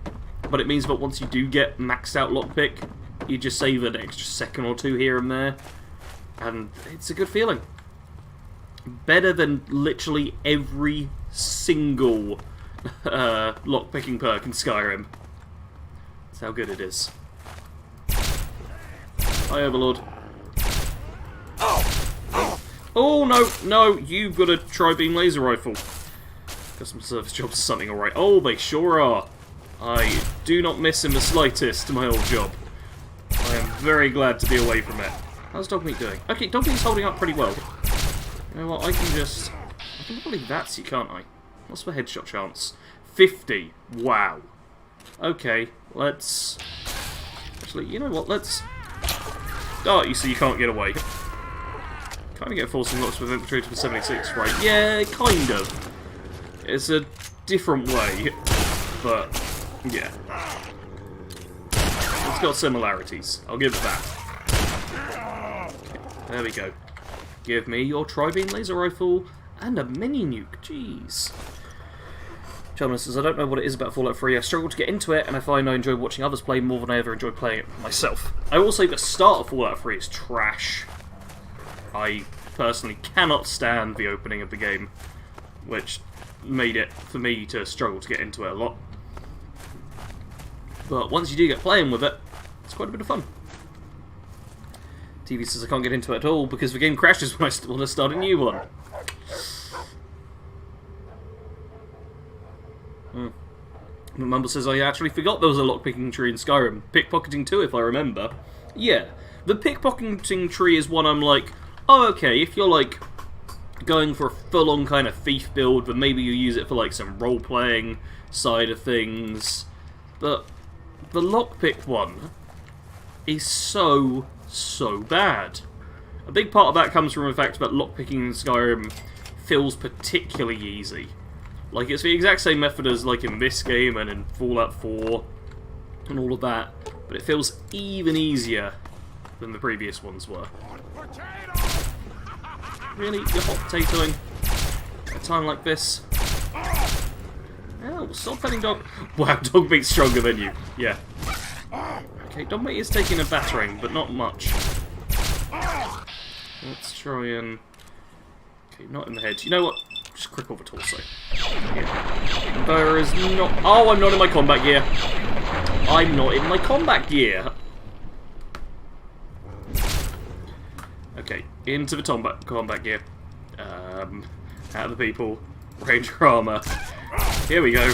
but it means that once you do get maxed out lockpick, you just save an extra second or two here and there, and it's a good feeling. Better than literally every single lockpicking perk in Skyrim. That's how good it is. Hi, Overlord. Oh, no, no, you've got a tri-beam laser rifle. Customer service jobs are something alright. Oh, they sure are. I do not miss in the slightest my old job. I am very glad to be away from it. How's Dogmeat doing? Okay, Dogmeat's holding up pretty well. You know what, I can believe that's you, can't I? What's the headshot chance? 50. Wow. Okay, let's... Actually, you know what, let's... Oh, you see, you can't get away. Kind of get forcing locks with infiltrator for 76, right? Yeah, kind of. It's a different way, but yeah. It's got similarities. I'll give it that. Okay, there we go. Give me your tri-beam laser rifle and a mini nuke. Jeez. Gentlemen, says I don't know what it is about Fallout 3. I struggle to get into it, and I find I enjoy watching others play more than I ever enjoy playing it myself. I will say the start of Fallout 3 is trash. I personally cannot stand the opening of the game, which made it for me to struggle to get into it a lot. But once you do get playing with it, it's quite a bit of fun. TV says I can't get into it at all because the game crashes when I want to start a new one. Mumble says I actually forgot there was a lockpicking tree in Skyrim. Pickpocketing too, if I remember. Yeah, the pickpocketing tree is one I'm like, oh, okay, if you're like going for a full-on kind of thief build, then maybe you use it for like some role-playing side of things. But the lockpick one is so bad. A big part of that comes from the fact that lockpicking in Skyrim feels particularly easy. Like, it's the exact same method as like in this game and in Fallout 4 and all of that, but it feels even easier than the previous ones were. Really? You're hot potatoing at a time like this? Oh, stop petting dog. Wow, Dogmeat's stronger than you. Yeah. Okay, Dogmeat is taking a battering, but not much. Let's try and... Okay, not in the head. You know what? Just cripple the torso. Yeah. There is not... Oh, I'm not in my combat gear. I'm not in my combat gear. Okay, into the combat gear. Out of the people. Ranger armor. Here we go.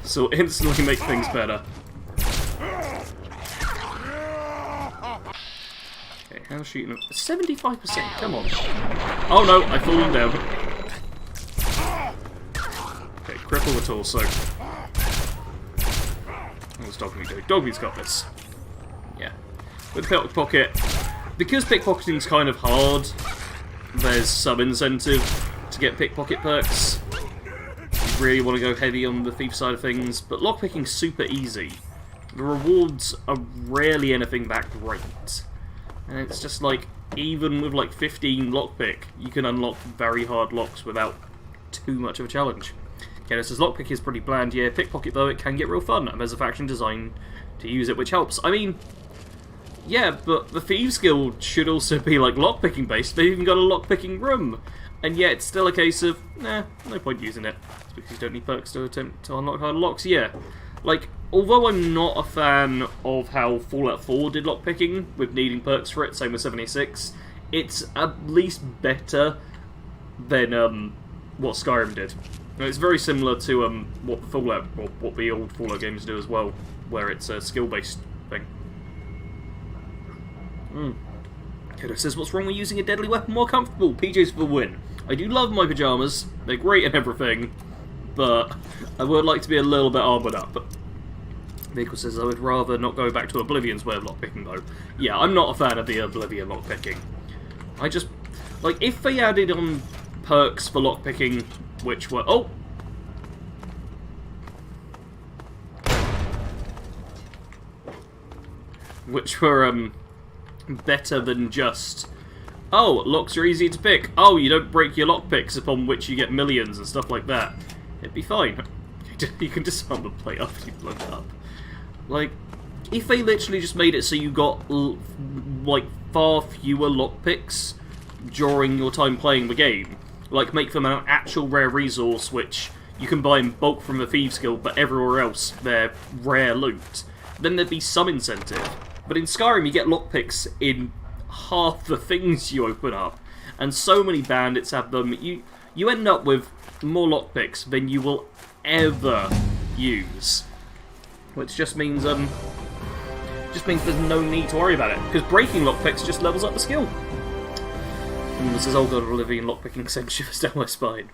So instantly make things better. Okay, how's shooting them? 75%, come on. Oh no, I've fallen down. Okay, cripple the torso. What's Dogmeat doing? Dogmeat's got this. Yeah. With pickpocket, because pickpocketing's kind of hard, there's some incentive to get pickpocket perks. You really want to go heavy on the thief side of things, but lockpicking's super easy. The rewards are rarely anything that great. And it's just like, even with like 15 lockpick, you can unlock very hard locks without too much of a challenge. Okay, this says lockpick is pretty bland, yeah. Pickpocket though, it can get real fun, and there's a faction designed to use it, which helps. I mean, yeah, but the Thieves Guild should also be like lockpicking based. They've even got a lockpicking room, and yet it's still a case of, nah, no point using it. It's because you don't need perks to attempt to unlock hard locks. Yeah, like, although I'm not a fan of how Fallout 4 did lockpicking, with needing perks for it, same with 76, it's at least better than what Skyrim did. And it's very similar to what Fallout, or what the old Fallout games do as well, where it's a skill-based thing. Kodo says, what's wrong with using a deadly weapon more comfortable? PJs for the win. I do love my pyjamas, they're great and everything, but I would like to be a little bit armoured up. Vehicle says, I would rather not go back to Oblivion's way of lockpicking though. Yeah, I'm not a fan of the Oblivion lockpicking. Like, if they added on perks for lockpicking, which were... Oh! Which were, better than just... Oh, locks are easy to pick. Oh, you don't break your lockpicks upon which you get millions and stuff like that. It'd be fine. You can disarm the plate after you blow it up. Like, if they literally just made it so you got, like, far fewer lockpicks during your time playing the game, like, make them an actual rare resource which you can buy in bulk from the Thieves Guild, but everywhere else they're rare loot, then there'd be some incentive. But in Skyrim you get lockpicks in half the things you open up, and so many bandits have them. You end up with more lockpicks than you will ever use, which just means there's no need to worry about it, because breaking lockpicks just levels up the skill. And this is old god of Olivia lockpicking sends shivers down my spine.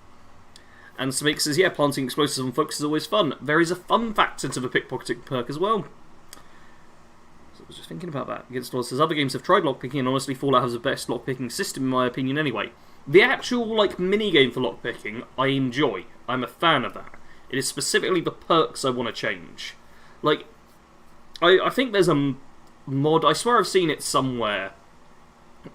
And Samik says, yeah, planting explosives on folks is always fun. There is a fun factor to the pickpocketing perk as well. I was just thinking about that. Against Lord says, other games have tried lockpicking, and honestly Fallout has the best lockpicking system in my opinion anyway. The actual, like, mini-game for lockpicking, I enjoy. I'm a fan of that. It is specifically the perks I want to change. Like, I think there's a mod, I swear I've seen it somewhere,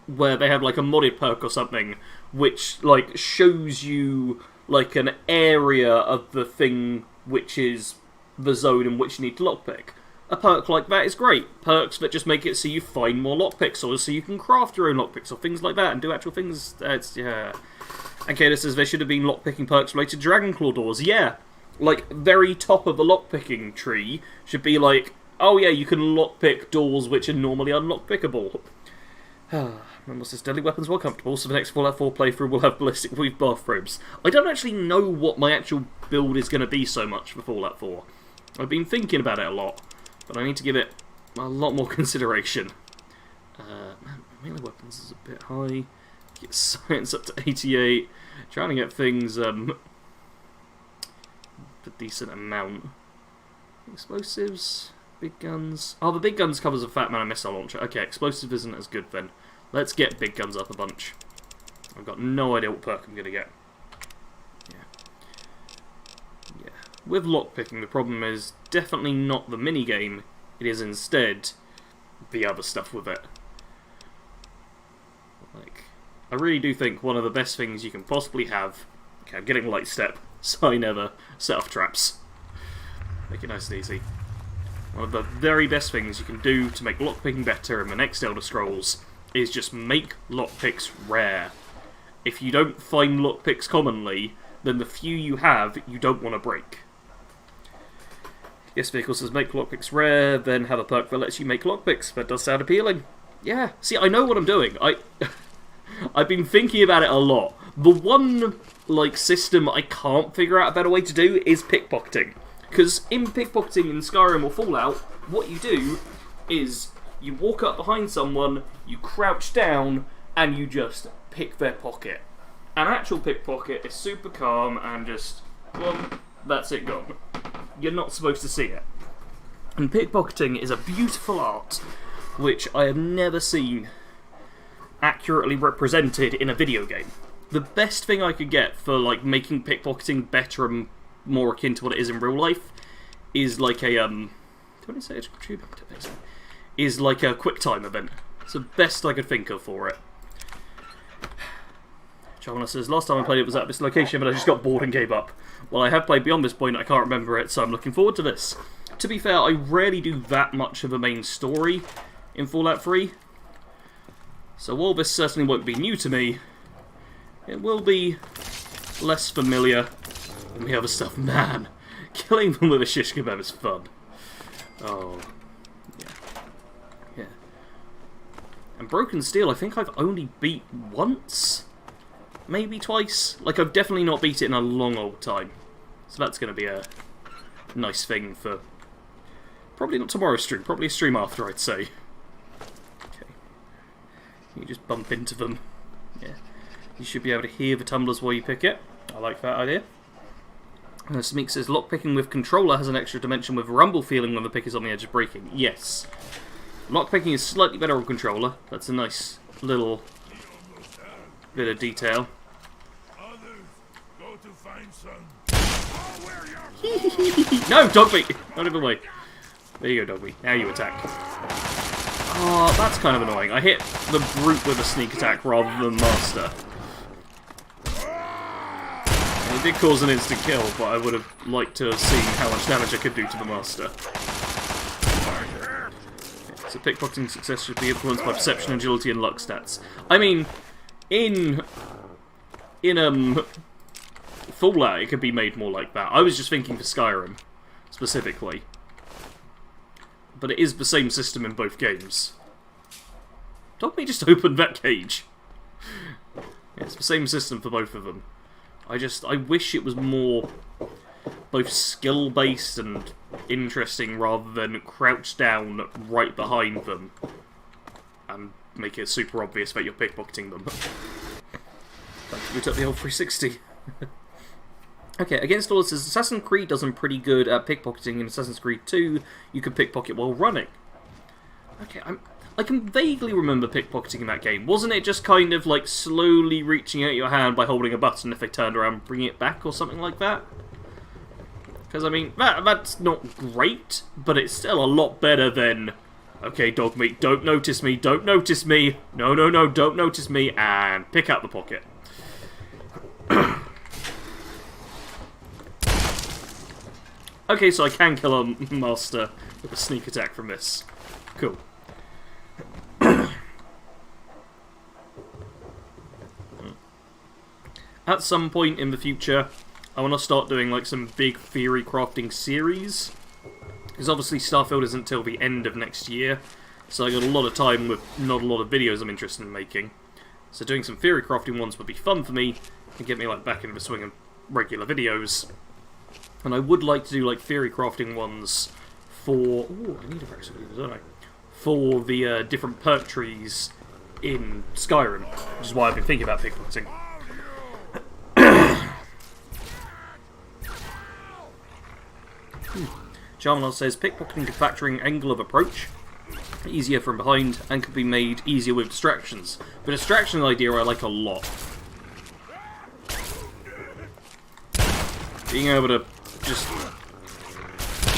where they have, like, a modded perk or something, which, like, shows you, like, an area of the thing which is the zone in which you need to lockpick. A perk like that is great. Perks that just make it so you find more lockpicks, or so you can craft your own lockpicks, or things like that, and do actual things. Yeah. And Kato says there should have been lockpicking perks related to Dragonclaw doors. Yeah. Like, very top of the lockpicking tree should be like, oh yeah, you can lockpick doors which are normally unlockpickable. Remember, says deadly weapons were comfortable, so the next Fallout 4 playthrough will have ballistic weave bathrobes. I don't actually know what my actual build is going to be so much for Fallout 4. I've been thinking about it a lot, but I need to give it a lot more consideration. Man, melee weapons is a bit high. Get science up to 88. Trying to get things a decent amount. Explosives, big guns. Oh, the big guns covers a fat man and missile launcher. Okay, explosive isn't as good then. Let's get big guns up a bunch. I've got no idea what perk I'm going to get. Yeah. With lockpicking, the problem is definitely not the minigame. It is instead the other stuff with it. Like, I really do think one of the best things you can possibly have... Okay, I'm getting light step, so I never set off traps. Make it nice and easy. One of the very best things you can do to make lockpicking better in the next Elder Scrolls is just make lockpicks rare. If you don't find lockpicks commonly, then the few you have, you don't want to break. Yes, Vehicle says make lockpicks rare, then have a perk that lets you make lockpicks. That does sound appealing. Yeah, see, I know what I'm doing. I've been thinking about it a lot. The one, like, system I can't figure out a better way to do is pickpocketing. Because in pickpocketing in Skyrim or Fallout, what you do is you walk up behind someone, you crouch down, and you just pick their pocket. An actual pickpocket is super calm and just, well, that's it gone. You're not supposed to see it. And pickpocketing is a beautiful art, which I have never seen accurately represented in a video game. The best thing I could get for, like, making pickpocketing better and more akin to what it is in real life is like a, do I say it's YouTube? I don't think so. Is like a QuickTime event. It's the best I could think of for it. Chavana says, last time I played it was at this location, but I just got bored and gave up. Well, I have played beyond this point, I can't remember it, so I'm looking forward to this. To be fair, I rarely do that much of a main story in Fallout 3. So while this certainly won't be new to me, it will be less familiar than the other stuff. Man, killing them with a shish kebab is fun. Oh, yeah. And Broken Steel, I think I've only beat once? Maybe twice? Like, I've definitely not beat it in a long old time. So that's going to be a nice thing for... Probably not tomorrow's stream, probably a stream after, I'd say. Okay. You just bump into them. Yeah. You should be able to hear the tumblers while you pick it. I like that idea. Smeek says, lockpicking with controller has an extra dimension with rumble feeling when the pick is on the edge of breaking. Yes. Lockpicking is slightly better on controller. That's a nice little bit of detail. Go to find some. No, Dogmeat! Not even way. There you go, Dogmeat. Now you attack. Oh, that's kind of annoying. I hit the brute with a sneak attack rather than Master. And it did cause an instant kill, but I would have liked to have seen how much damage I could do to the Master. So pickpocketing success should be influenced by perception, agility, and luck stats. I mean, in Fallout, it could be made more like that. I was just thinking for Skyrim, specifically. But it is the same system in both games. Don't me just open that cage. Yeah, it's the same system for both of them. I wish it was more both skill-based and interesting rather than crouch down right behind them and make it super obvious that you're pickpocketing them. Time to boot up the old 360. Okay, against all this, Assassin's Creed does them pretty good at pickpocketing. In Assassin's Creed 2, you could pickpocket while running. Okay, I can vaguely remember pickpocketing in that game. Wasn't it just kind of like slowly reaching out your hand by holding a button if they turned around and bring it back or something like that? Because, I mean, that's not great, but it's still a lot better than... Okay, Dogmeat, don't notice me, don't notice me, no, no, no, don't notice me, and pick out the pocket. Okay, so I can kill a Master with a sneak attack from this. Cool. At some point in the future, I want to start doing like some big theory crafting series. Because obviously Starfield isn't until the end of next year, so I got a lot of time with not a lot of videos I'm interested in making. So doing some theory crafting ones would be fun for me, and get me like back into the swing of regular videos. And I would like to do like theory crafting ones for... Ooh, I need a practice videos, don't I? For the different perk trees in Skyrim, which is why I've been thinking about pickpocketing. Jarmanov says, pickpocketing to factoring angle of approach, easier from behind, and can be made easier with distractions. The distraction idea I like a lot. Being able to just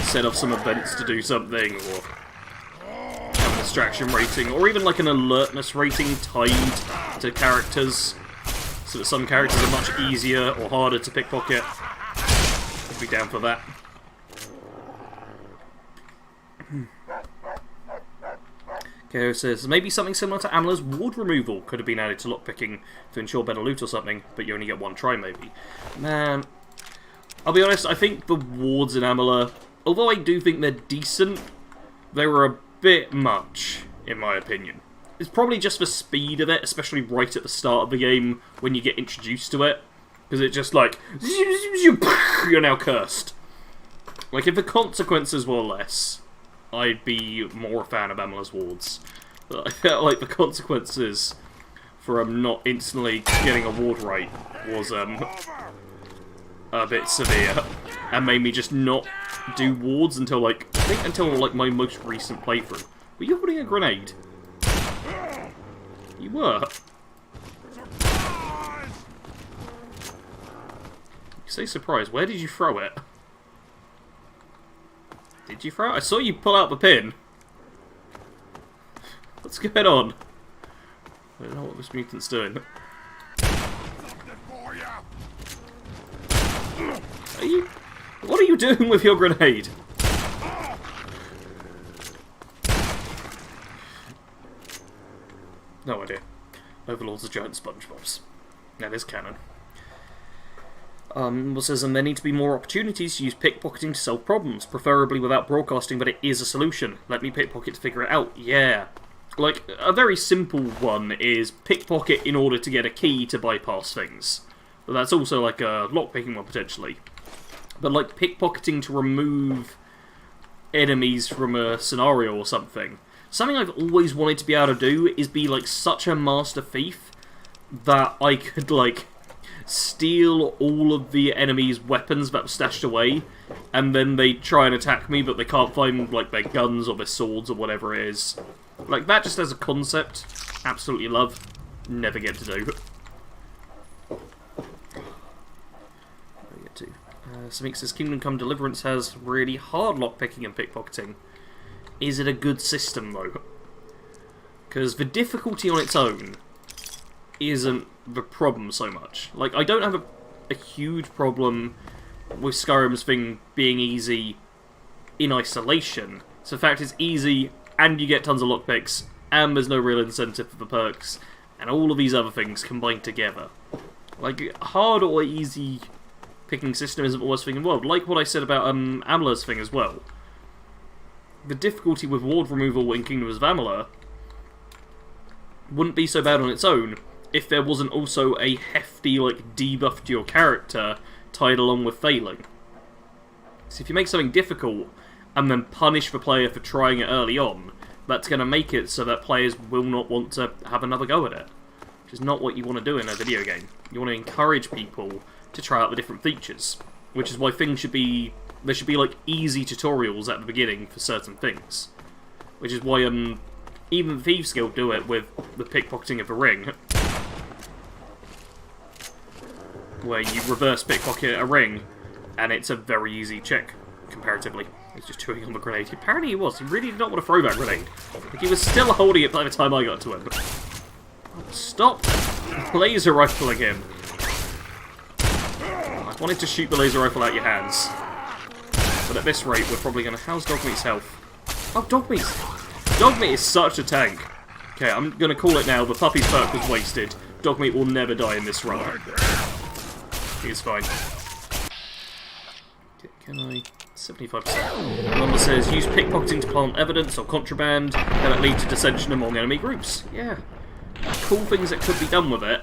set off some events to do something, or have a distraction rating, or even like an alertness rating tied to characters, so that some characters are much easier or harder to pickpocket. I'd be down for that. Keo says, maybe something similar to Amela's ward removal could have been added to lockpicking to ensure better loot or something, but you only get one try maybe. Man, I'll be honest, I think the wards in Amela, although I do think they're decent, they were a bit much, in my opinion. It's probably just the speed of it, especially right at the start of the game, when you get introduced to it. Because it's just like, you're now cursed. Like, if the consequences were less, I'd be more a fan of Amela's wards. But I felt like the consequences for not instantly getting a ward right was a bit severe, and made me just not do wards until like, I think until like my most recent playthrough. Were you holding a grenade? You were. You say surprise, where did you throw it? Did you throw it? I saw you pull out the pin. What's going on? I don't know what this mutant's doing. Are you... What are you doing with your grenade? No idea. Overlords are giant SpongeBobs. That is canon. Well, says, and there need to be more opportunities to use pickpocketing to solve problems, preferably without broadcasting, but it is a solution. Let me pickpocket to figure it out. Yeah. Like, a very simple one is pickpocket in order to get a key to bypass things. But that's also like a lockpicking one, potentially. But like pickpocketing to remove enemies from a scenario or something. Something I've always wanted to be able to do is be like such a master thief that I could like steal all of the enemies' weapons that were stashed away, and then they try and attack me, but they can't find like their guns or their swords or whatever it is. Like that just as a concept, absolutely love, never get to do. Something says Kingdom Come Deliverance has really hard lockpicking and pickpocketing. Is it a good system, though? Because the difficulty on its own isn't the problem so much. Like, I don't have a huge problem with Skyrim's thing being easy in isolation. So the fact it's easy, and you get tons of lockpicks, and there's no real incentive for the perks, and all of these other things combined together. Like, hard or easy picking system isn't the worst thing in the world. Like what I said about Amela's thing as well. The difficulty with ward removal in Kingdoms of Amalur wouldn't be so bad on its own if there wasn't also a hefty, like, debuff to your character tied along with failing. So if you make something difficult and then punish the player for trying it early on, that's going to make it so that players will not want to have another go at it. Which is not what you want to do in a video game. You want to encourage people to try out the different features. Which is why things should be... there should be, like, easy tutorials at the beginning for certain things. Which is why, even the Thieves Guild do it with the pickpocketing of the ring. Where you reverse pickpocket a ring, and it's a very easy check, comparatively. He's just chewing on the grenade. Apparently he was. He really did not want to throw that grenade. Like, he was still holding it by the time I got to him. Stop laser rifling him. I wanted to shoot the laser rifle out your hands. But at this rate, we're probably going to... How's Dogmeat's health? Oh, Dogmeat! Dogmeat is such a tank. Okay, I'm going to call it now. The puppy's perk was wasted. Dogmeat will never die in this run. He's fine. Can I... 75%. Number says, use pickpocketing to plant evidence or contraband, and it leads to dissension among enemy groups. Yeah. Cool things that could be done with it.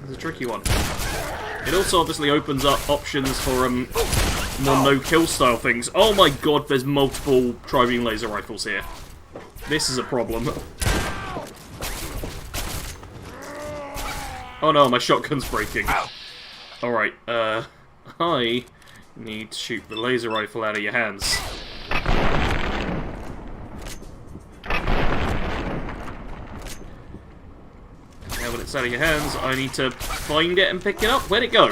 It's a tricky one. It also obviously opens up options for more no-kill style things. Oh my god, there's multiple tri-beam laser rifles here. This is a problem. Oh no, my shotgun's breaking. Alright, I need to shoot the laser rifle out of your hands. Now when it's out of your hands, I need to find it and pick it up. Where'd it go?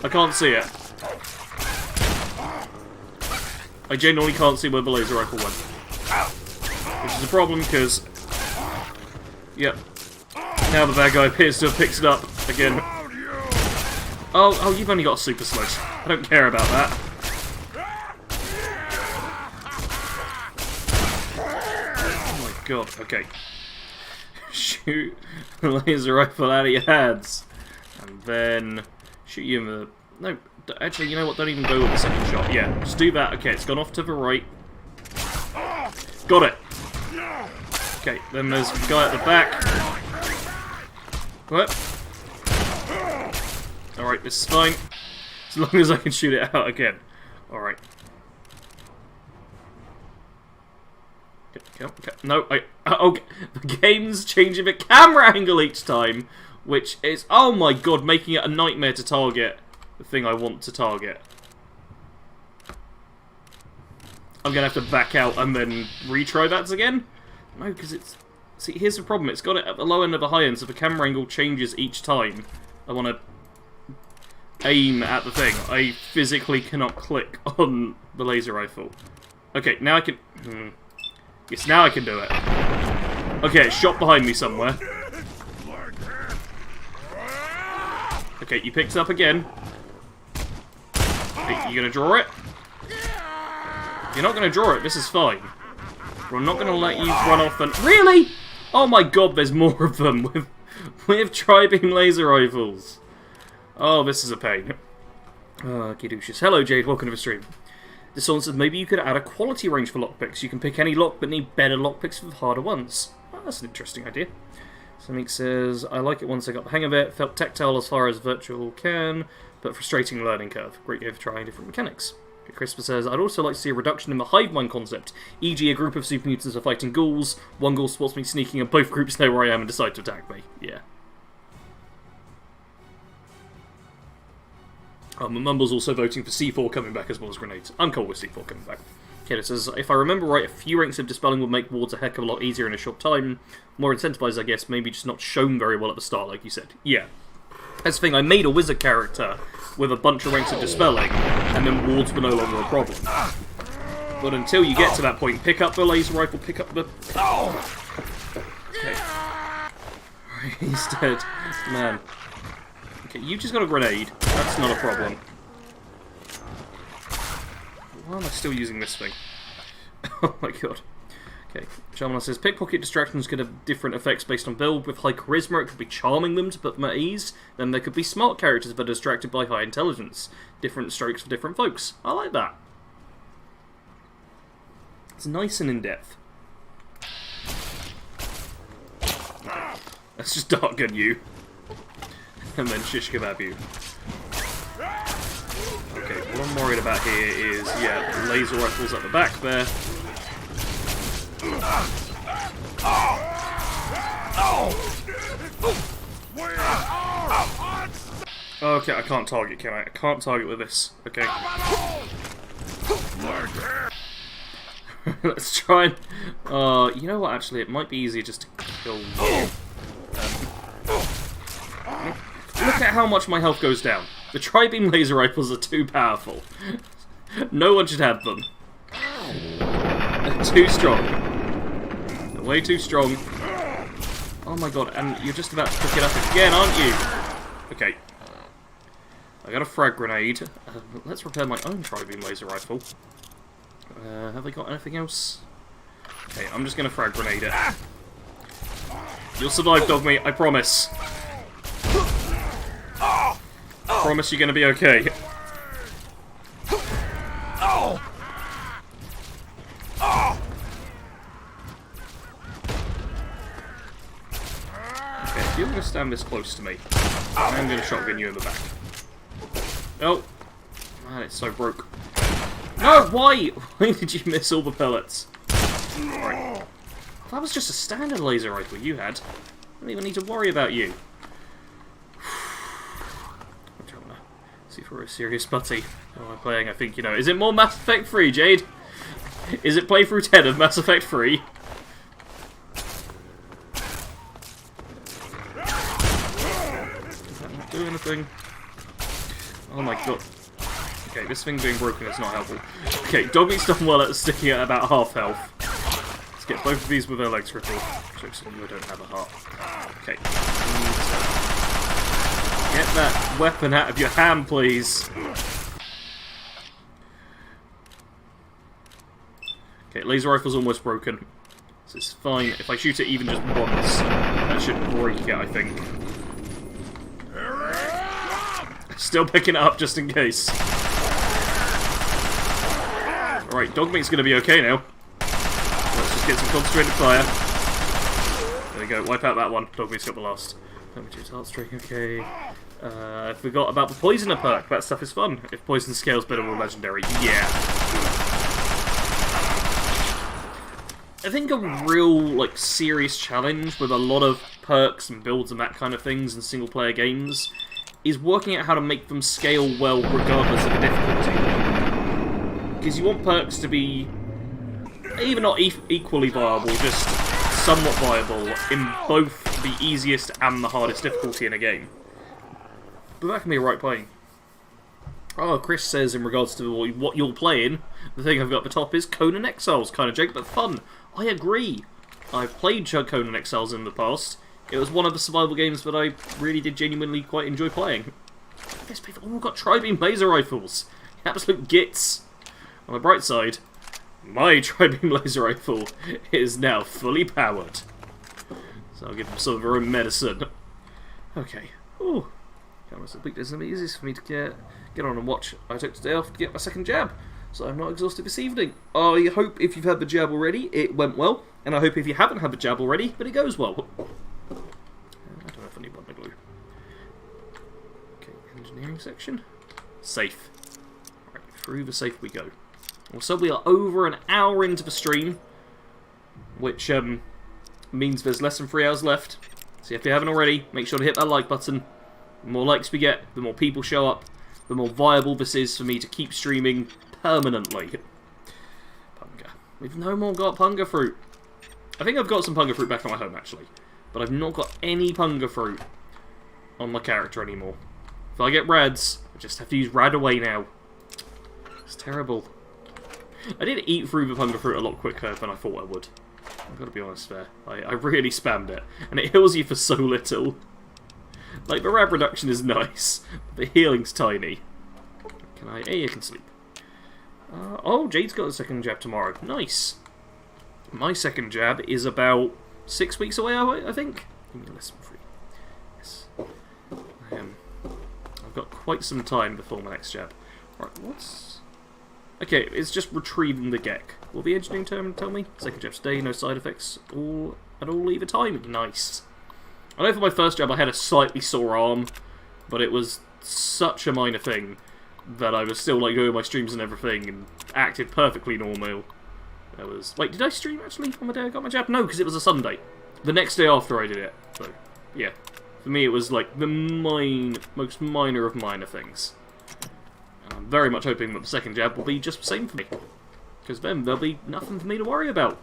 I can't see it. I genuinely can't see where the laser rifle went. Which is a problem, because... Yep. Now the bad guy appears to have picked it up again. Oh, you've only got a super sledge. I don't care about that. Oh my god, okay. Shoot the laser rifle out of your hands. And then shoot you in the... No, actually, you know what? Don't even go with the second shot. Yeah, just do that. Okay, it's gone off to the right. Got it. Okay, then there's the guy at the back. What? Alright, this is fine. As long as I can shoot it out again. Alright. Okay. No, okay. The game's changing the camera angle each time, which is, oh my god, making it a nightmare to target the thing I want to target. I'm gonna have to back out and then retry that again? No, because it's... See, here's the problem. It's got it at the low end of the high end, so the camera angle changes each time I want to aim at the thing. I physically cannot click on the laser rifle. Okay, now I can... Yes, now I can do it. Okay, it's shot behind me somewhere. Okay, you picked it up again. Hey, you gonna draw it? You're not gonna draw it, this is fine. We're not gonna let you run off and... Really?! Oh my god, there's more of them with tri-beam laser rifles. Oh, this is a pain. Kidushis. Hello, Jade. Welcome to the stream. This one says, maybe you could add a quality range for lockpicks. You can pick any lock, but need better lockpicks for the harder ones. Oh, that's an interesting idea. Something says, I like it once I got the hang of it. Felt tactile as far as virtual can, but frustrating learning curve. Great game for trying different mechanics. Crispr says, I'd also like to see a reduction in the hive mind concept, e.g. a group of super mutants are fighting ghouls, one ghoul spots me sneaking and both groups know where I am and decide to attack me. Yeah. Mumble's also voting for C4 coming back as well as grenades. I'm cool with C4 coming back. Okay, it says, if I remember right, a few ranks of dispelling would make wards a heck of a lot easier in a short time. More incentivized, I guess, maybe just not shown very well at the start, like you said. Yeah. That's the thing, I made a wizard character with a bunch of ranks of dispelling, and then wards were no longer a problem. But until you get to that point, pick up the laser rifle, pick up the... Okay. He's dead. Man. Okay, you just got a grenade. That's not a problem. Why am I still using this thing? Oh my god. Okay, Charmander says, pickpocket distractions could have different effects based on build. With high charisma, it could be charming them to put them at ease. Then there could be smart characters that are distracted by high intelligence. Different strokes for different folks. I like that. It's nice and in-depth. Let's just dartgun you. And then shish kebab you. Okay, what I'm worried about here is, yeah, the laser rifles at the back there. Okay, I can't target, can I? I can't target with this. Okay. Let's try and... you know what, actually, it might be easier just to kill you. Look at how much my health goes down. The tri-beam laser rifles are too powerful. No one should have them. They're too strong. They're way too strong. Oh my god, and you're just about to pick it up again, aren't you? Okay. I got a frag grenade. Let's repair my own tri-beam laser rifle. Have they got anything else? Okay, I'm just gonna frag grenade it. You'll survive, Dogmeat, I promise. Promise you're gonna be okay. Okay, if you're gonna stand this close to me, I'm gonna shotgun you in the back. Oh! Man, it's so broke. No, why? Why did you miss all the pellets? Right. That was just a standard laser rifle you had. I don't even need to worry about you. I'm trying to see if we're a serious buddy. How am I playing? I think you know. Is it more Mass Effect 3, Jade? Is it playthrough 10 of Mass Effect 3? Does that not do anything? Oh my god. Okay, this thing being broken is not helpful. Okay, Dogmeat's done well at sticking at about half health. Let's get both of these with their legs crippled. Jokes on you, I don't have a heart. Okay. Get that weapon out of your hand, please. Okay, laser rifle's almost broken. So it's fine. If I shoot it even just once, that should break it, I think. Still picking it up just in case. Alright, Dogmeat's gonna be okay now. Let's just get some concentrated fire. There we go, wipe out that one. Dogmeat's got the last. Let me do heartstring, okay. I forgot about the poisoner perk. That stuff is fun. If poison scales better or legendary, yeah. I think a real, like, serious challenge with a lot of perks and builds and that kind of things in single player games is working out how to make them scale well regardless of the difficulty. Because you want perks to be, even not equally viable, just somewhat viable in both the easiest and the hardest difficulty in a game. But that can be a right play. Oh, Chris says in regards to what you're playing, the thing I've got at the top is Conan Exiles, kind of joke, but fun. I agree. I've played Conan Exiles in the past. It was one of the survival games that I really did genuinely quite enjoy playing. I guess people all got tri-beam laser rifles. Absolute gits. On the bright side, my tri-beam laser rifle is now fully powered. So I'll give them some of their own medicine. Okay. Ooh. Camera's a bit easy. Easiest for me to get on and watch. I took today off to get my second jab, so I'm not exhausted this evening. I hope if you've had the jab already, it went well, and I hope if you haven't had the jab already, that it goes well. I don't know if I need bundle glue. Okay, engineering section. Safe. Right, through the safe we go. Also, we are over an hour into the stream, which means there's less than 3 hours left. So if you haven't already, make sure to hit that like button. The more likes we get, the more people show up, the more viable this is for me to keep streaming permanently. Punga. We've no more got punga fruit. I think I've got some punga fruit back at my home, actually. But I've not got any punga fruit on my character anymore. If I get rads, I just have to use rad away now. It's terrible. I did eat through the hunger fruit a lot quicker than I thought I would. I've got to be honest there. I really spammed it. And it heals you for so little. Like, the rad reduction is nice, but the healing's tiny. Can I... Hey, you can sleep. Oh, Jade's got a second jab tomorrow. Nice. My second jab is about 6 weeks away, I think. Give me a lesson free. Yes. I've got quite some time before my next jab. Right, what's... Okay, it's just retrieving the Gek. Will the engineering term tell me? Second jab today, no side effects at all either time. Nice. I know for my first jab I had a slightly sore arm, but it was such a minor thing that I was still like doing my streams and everything and acted perfectly normal. There was... Wait, did I stream actually on the day I got my jab? No, because it was a Sunday. The next day after I did it. So, yeah. For me it was like the most minor of minor things. And I'm very much hoping that the second jab will be just the same for me. Because then there'll be nothing for me to worry about.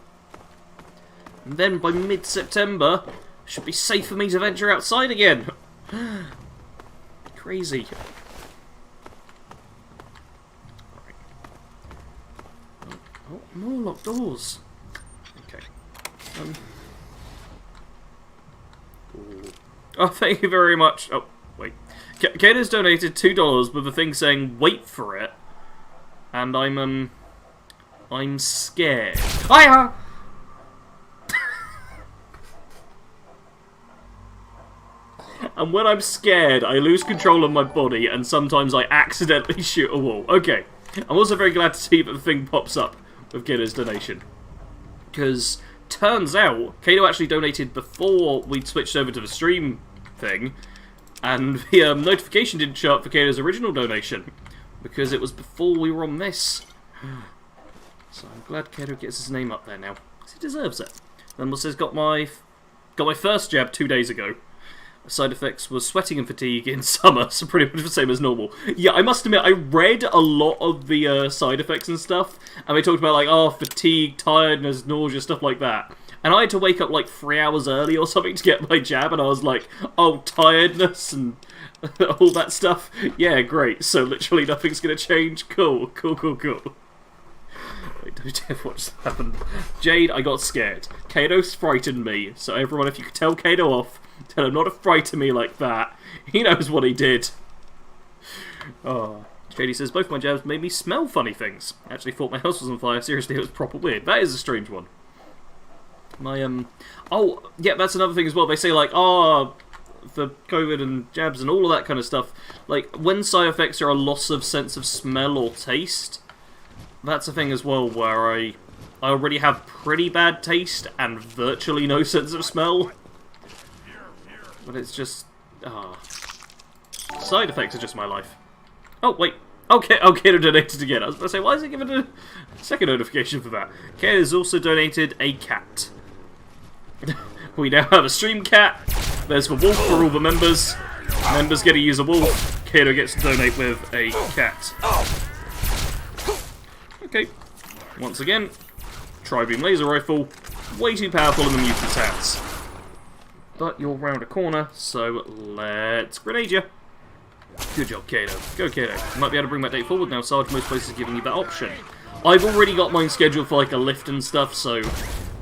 And then by mid-September, it should be safe for me to venture outside again. Crazy. Oh, more locked doors. Okay. Oh, thank you very much. Oh, wait. Kata's donated $2 with a thing saying, wait for it. And I'm scared. Hiya! And when I'm scared, I lose control of my body, and sometimes I accidentally shoot a wall. Okay. I'm also very glad to see that the thing pops up with Kata's donation. Because, turns out, Kato actually donated before we'd switched over to the stream thing, and the notification didn't show up for Kato's original donation, because it was before we were on this. So I'm glad Kato gets his name up there now, because he deserves it. Then was says got my first jab 2 days ago. Side effects was sweating and fatigue in summer, so pretty much the same as normal. Yeah, I must admit, I read a lot of the side effects and stuff, and they talked about, like, oh, fatigue, tiredness, nausea, stuff like that. And I had to wake up, like, 3 hours early or something to get my jab, and I was like, oh, tiredness and all that stuff. Yeah, great, so literally nothing's gonna change. Cool. Wait, don't ever watch that happen. Jade, I got scared. Kato frightened me, so everyone, if you could tell Kato off, tell him not to frighten me like that. He knows what he did. Oh. JD says, both my jabs made me smell funny things. I actually thought my house was on fire. Seriously, it was proper weird. That is a strange one. My, Oh, yeah, that's another thing as well. They say, like, oh, for COVID and jabs and all of that kind of stuff, like, when side effects are a loss of sense of smell or taste, that's a thing as well where I already have pretty bad taste and virtually no sense of smell. But it's just... Side effects are just my life. Oh, wait. Okay, Kato donated again. I was going to say, why is it giving a second notification for that? Kato has also donated a cat. We now have a stream cat. There's the wolf for all the members. Members get to use a wolf. Kato gets to donate with a cat. Okay. Once again, Tri-beam laser rifle. Way too powerful in the mutant's hands. But you're round a corner, so let's grenade you. Good job, Kato. Go, Kato. You might be able to bring that date forward now, Sarge. Most places are giving you that option. I've already got mine scheduled for, like, a lift and stuff, so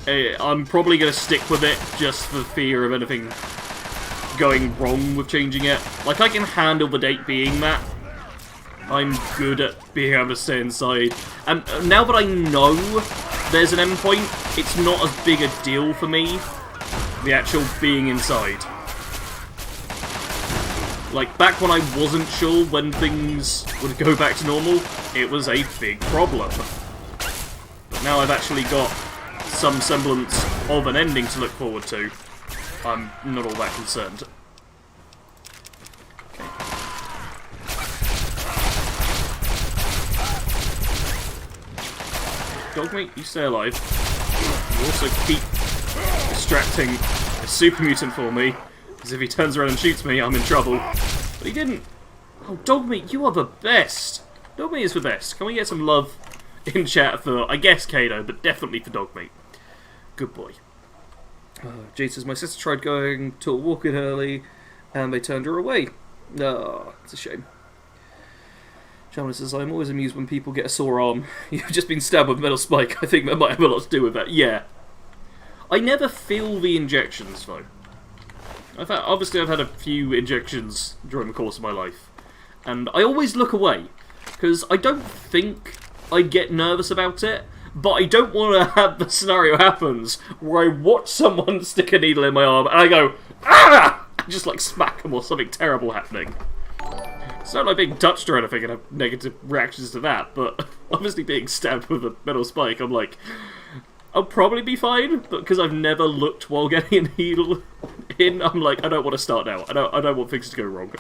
I'm probably going to stick with it just for fear of anything going wrong with changing it. Like, I can handle the date being that. I'm good at being able to stay inside. And now that I know there's an endpoint, it's not as big a deal for me. The actual being inside. Like, back when I wasn't sure when things would go back to normal, it was a big problem. But now I've actually got some semblance of an ending to look forward to. I'm not all that concerned. Okay. Dogmeat, you stay alive. You also keep distracting a super mutant for me, because if he turns around and shoots me, I'm in trouble. But he didn't. Oh, Dogmeat, you are the best. Dogmeat is the best. Can we get some love in chat for, I guess, Kato, but definitely for Dogmeat. Good boy. Jade says, my sister tried going to a walk-in early, And they turned her away. Oh, it's a shame. Chandler says, I'm always amused when people get a sore arm. You've just been stabbed with a metal spike. I think that might have a lot to do with that. Yeah. I never feel the injections, though. Obviously, I've had a few injections during the course of my life. And I always look away. Because I don't think I get nervous about it. But I don't want to have the scenario happens where I watch someone stick a needle in my arm and I go, ah! Just like smack them or something terrible happening. It's not like being touched or anything and have negative reactions to that, but obviously being stabbed with a metal spike, I'm like, I'll probably be fine, but because I've never looked while getting a needle in, I'm like, I don't want to start now. I don't want things to go wrong.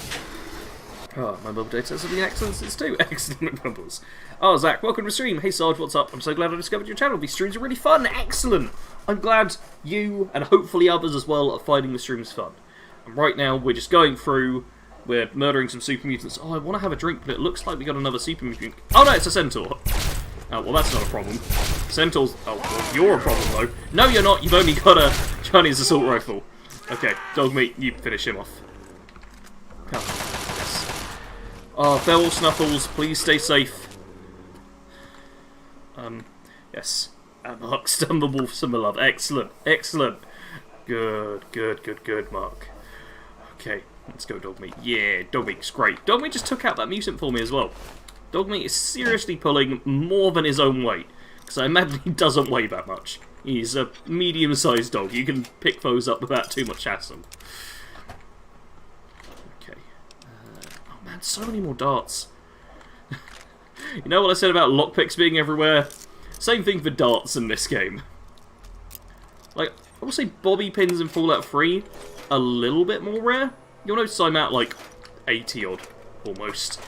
Oh, my mum data has been excellent since too. Excellent numbers. Oh, Zach, welcome to the stream. Hey, Sarge, what's up? I'm so glad I discovered your channel. These streams are really fun. Excellent. I'm glad you, and hopefully others as well, are finding the streams fun. And right now, we're just going through... We're murdering some super mutants. Oh, I want to have a drink, but it looks like we got another super mutant. Oh, no, it's a centaur. Oh, well, that's not a problem. Centaurs... Oh, well, you're a problem, though. No, you're not. You've only got a Chinese assault rifle. Okay, dog meat, you finish him off. Oh, yes. Oh, farewell, Snuffles. Please stay safe. Yes. Mark, stun the wolf, some love. Excellent, excellent. Good, good, good, good, Mark. Okay. Let's go, Dogmeat. Yeah, Dogmeat's great. Dogmeat just took out that mutant for me as well. Dogmeat is seriously pulling more than his own weight. Because I imagine he doesn't weigh that much. He's a medium-sized dog. You can pick those up without too much hassle. Okay. Oh man, so many more darts. You know what I said about lockpicks being everywhere? Same thing for darts in this game. Like, I will say bobby pins in Fallout 3 a little bit more rare. You'll notice I'm at like 80 odd, almost.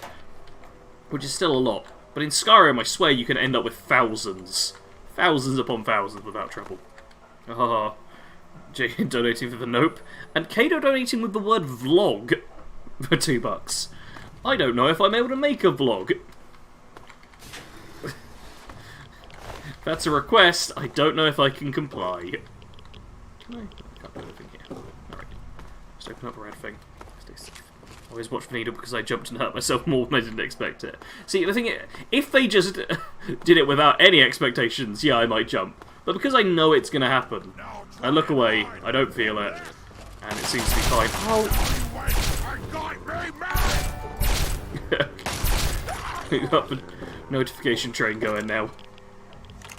Which is still a lot. But in Skyrim, I swear you can end up with thousands. Thousands upon thousands without trouble. Ah, Jay donating for the nope. And Kato donating with the word vlog for $2. I don't know if I'm able to make a vlog. If that's a request, I don't know if I can comply. Can I can't do anything here. Alright. Just open up the red thing. Stay safe. I always watch the needle because I jumped and hurt myself more than I didn't expect it. See, the thing is, if they just did it without any expectations, yeah, I might jump. But because I know it's going to happen, I look away, I don't feel it, and it seems to be fine. We got the notification train going now.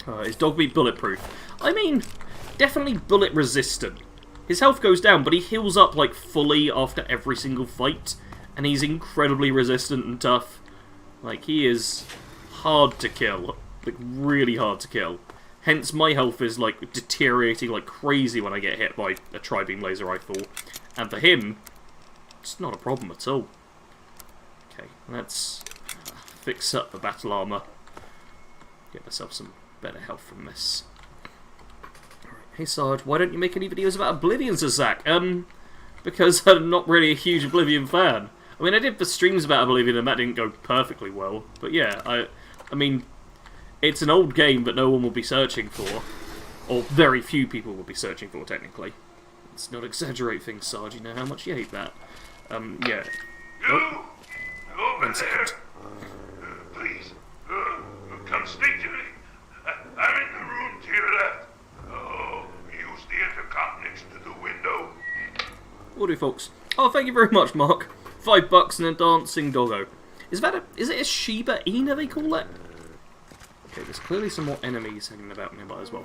Is Dogmeat bulletproof? I mean, definitely bullet resistant. His health goes down, but he heals up like fully after every single fight, and he's incredibly resistant and tough. Like, he is hard to kill. Like, really hard to kill. Hence, my health is like deteriorating like crazy when I get hit by a tri-beam laser rifle. And for him, it's not a problem at all. Okay, let's fix up the battle armor. Get myself some better health from this. Alright, hey Sarge, why don't you make any videos about Oblivion, says Zach? Because I'm not really a huge Oblivion fan. I mean, I did the streams about Oblivion and that didn't go perfectly well. But yeah, I mean, it's an old game that no one will be searching for. Or very few people will be searching for, technically. Let's not exaggerate things, Sarge. You know how much you hate that. Yeah. Oh, over 1 second. there. Please, come speak to me. I'm in the room to your left. Oh, use the intercom next to the window. Will do, folks. Oh, thank you very much, Mark. $5 and a dancing doggo. Is it a Shiba Inu they call it? Okay, there's clearly some more enemies hanging about nearby as well.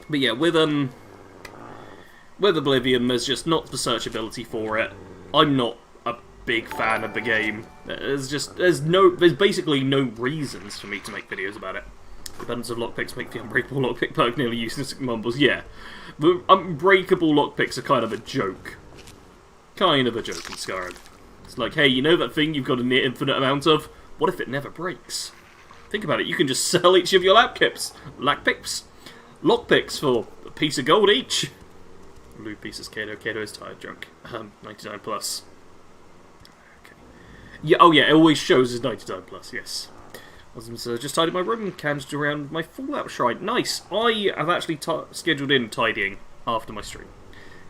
But yeah, with Oblivion, there's just not the searchability for it. I'm not a big fan of the game. There's basically no reasons for me to make videos about it. Abundance of lockpicks make the unbreakable lockpick perk nearly useless. Mumbles, yeah. The unbreakable lockpicks are kind of a joke. Kind of a joke in Skyrim. It's like, hey, you know that thing you've got a near infinite amount of? What if it never breaks? Think about it, you can just sell each of your lockpicks for a piece of gold each. Blue pieces, Kato. Kato is tired drunk. 99 plus. Okay. Yeah, oh yeah, it always shows as 99 plus, yes. Just tidied my room and canged around my Fallout shrine. Nice! I have actually scheduled in tidying after my stream.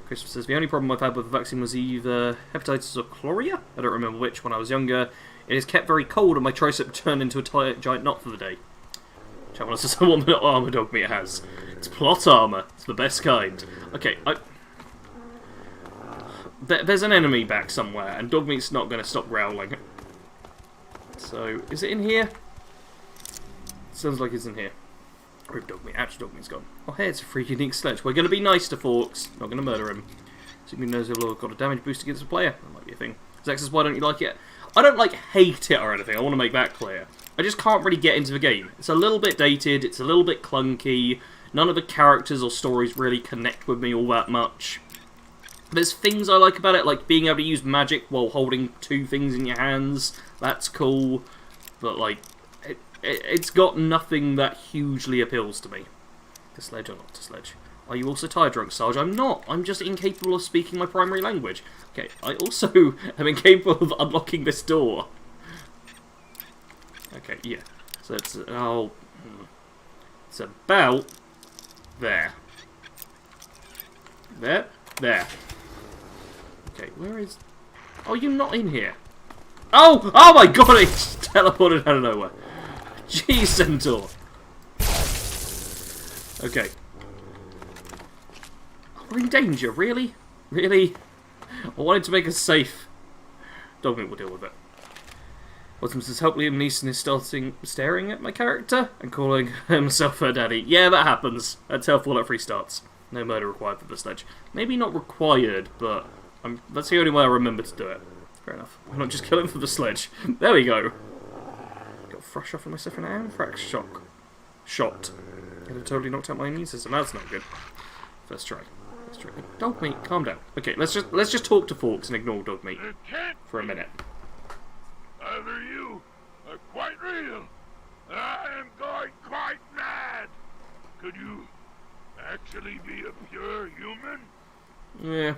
Christopher says, the only problem I've had with the vaccine was either hepatitis or chloria. I don't remember which when I was younger. It is kept very cold and my tricep turned into a giant knot for the day. Chapman says, what armour dog meat has. It's plot armour. It's the best kind. Okay, there's an enemy back somewhere, and dog meat's not going to stop growling. So, is it in here? Sounds like it's in here. Rip dog meat. Actual dog meat's gone. Oh, hey, it's a free unique sledge. We're going to be nice to Forks. Not going to murder him. So he knows he'll have got a damage boost against the player. That might be a thing. Zexus, why don't you like it? I don't, like, hate it or anything. I want to make that clear. I just can't really get into the game. It's a little bit dated. It's a little bit clunky. None of the characters or stories really connect with me all that much. There's things I like about it, like being able to use magic while holding two things in your hands. That's cool. But, like, it's got nothing that hugely appeals to me. To sledge or not to sledge? Are you also tired drunk, Sarge? I'm not. I'm just incapable of speaking my primary language. Okay, I also am incapable of unlocking this door. Okay, yeah. So it's... oh... it's about... there. There. There. Okay, where is... oh, you're not in here. Oh! Oh my god, it just teleported out of nowhere. Jeez, Centaur. Okay. We're in danger, really? Really? I wanted to make us safe. Dogmeat will deal with it. Watson says, help Liam Neeson is staring at my character and calling himself her daddy. Yeah, that happens. That's how Fallout 3 starts. No murder required for the sledge. Maybe not required, but that's the only way I remember to do it. Fair enough. Why not just kill him for the sledge? There we go. Got fresh off of myself an anthrax shock. Shot. It had totally knocked out my immune system. That's not good. First try. Let's try. Dogmeat, calm down. Okay, let's just talk to Forks and ignore Dogmeat for a minute. Either you are quite real, and I am going quite mad. Could you actually be a pure human? Yeah.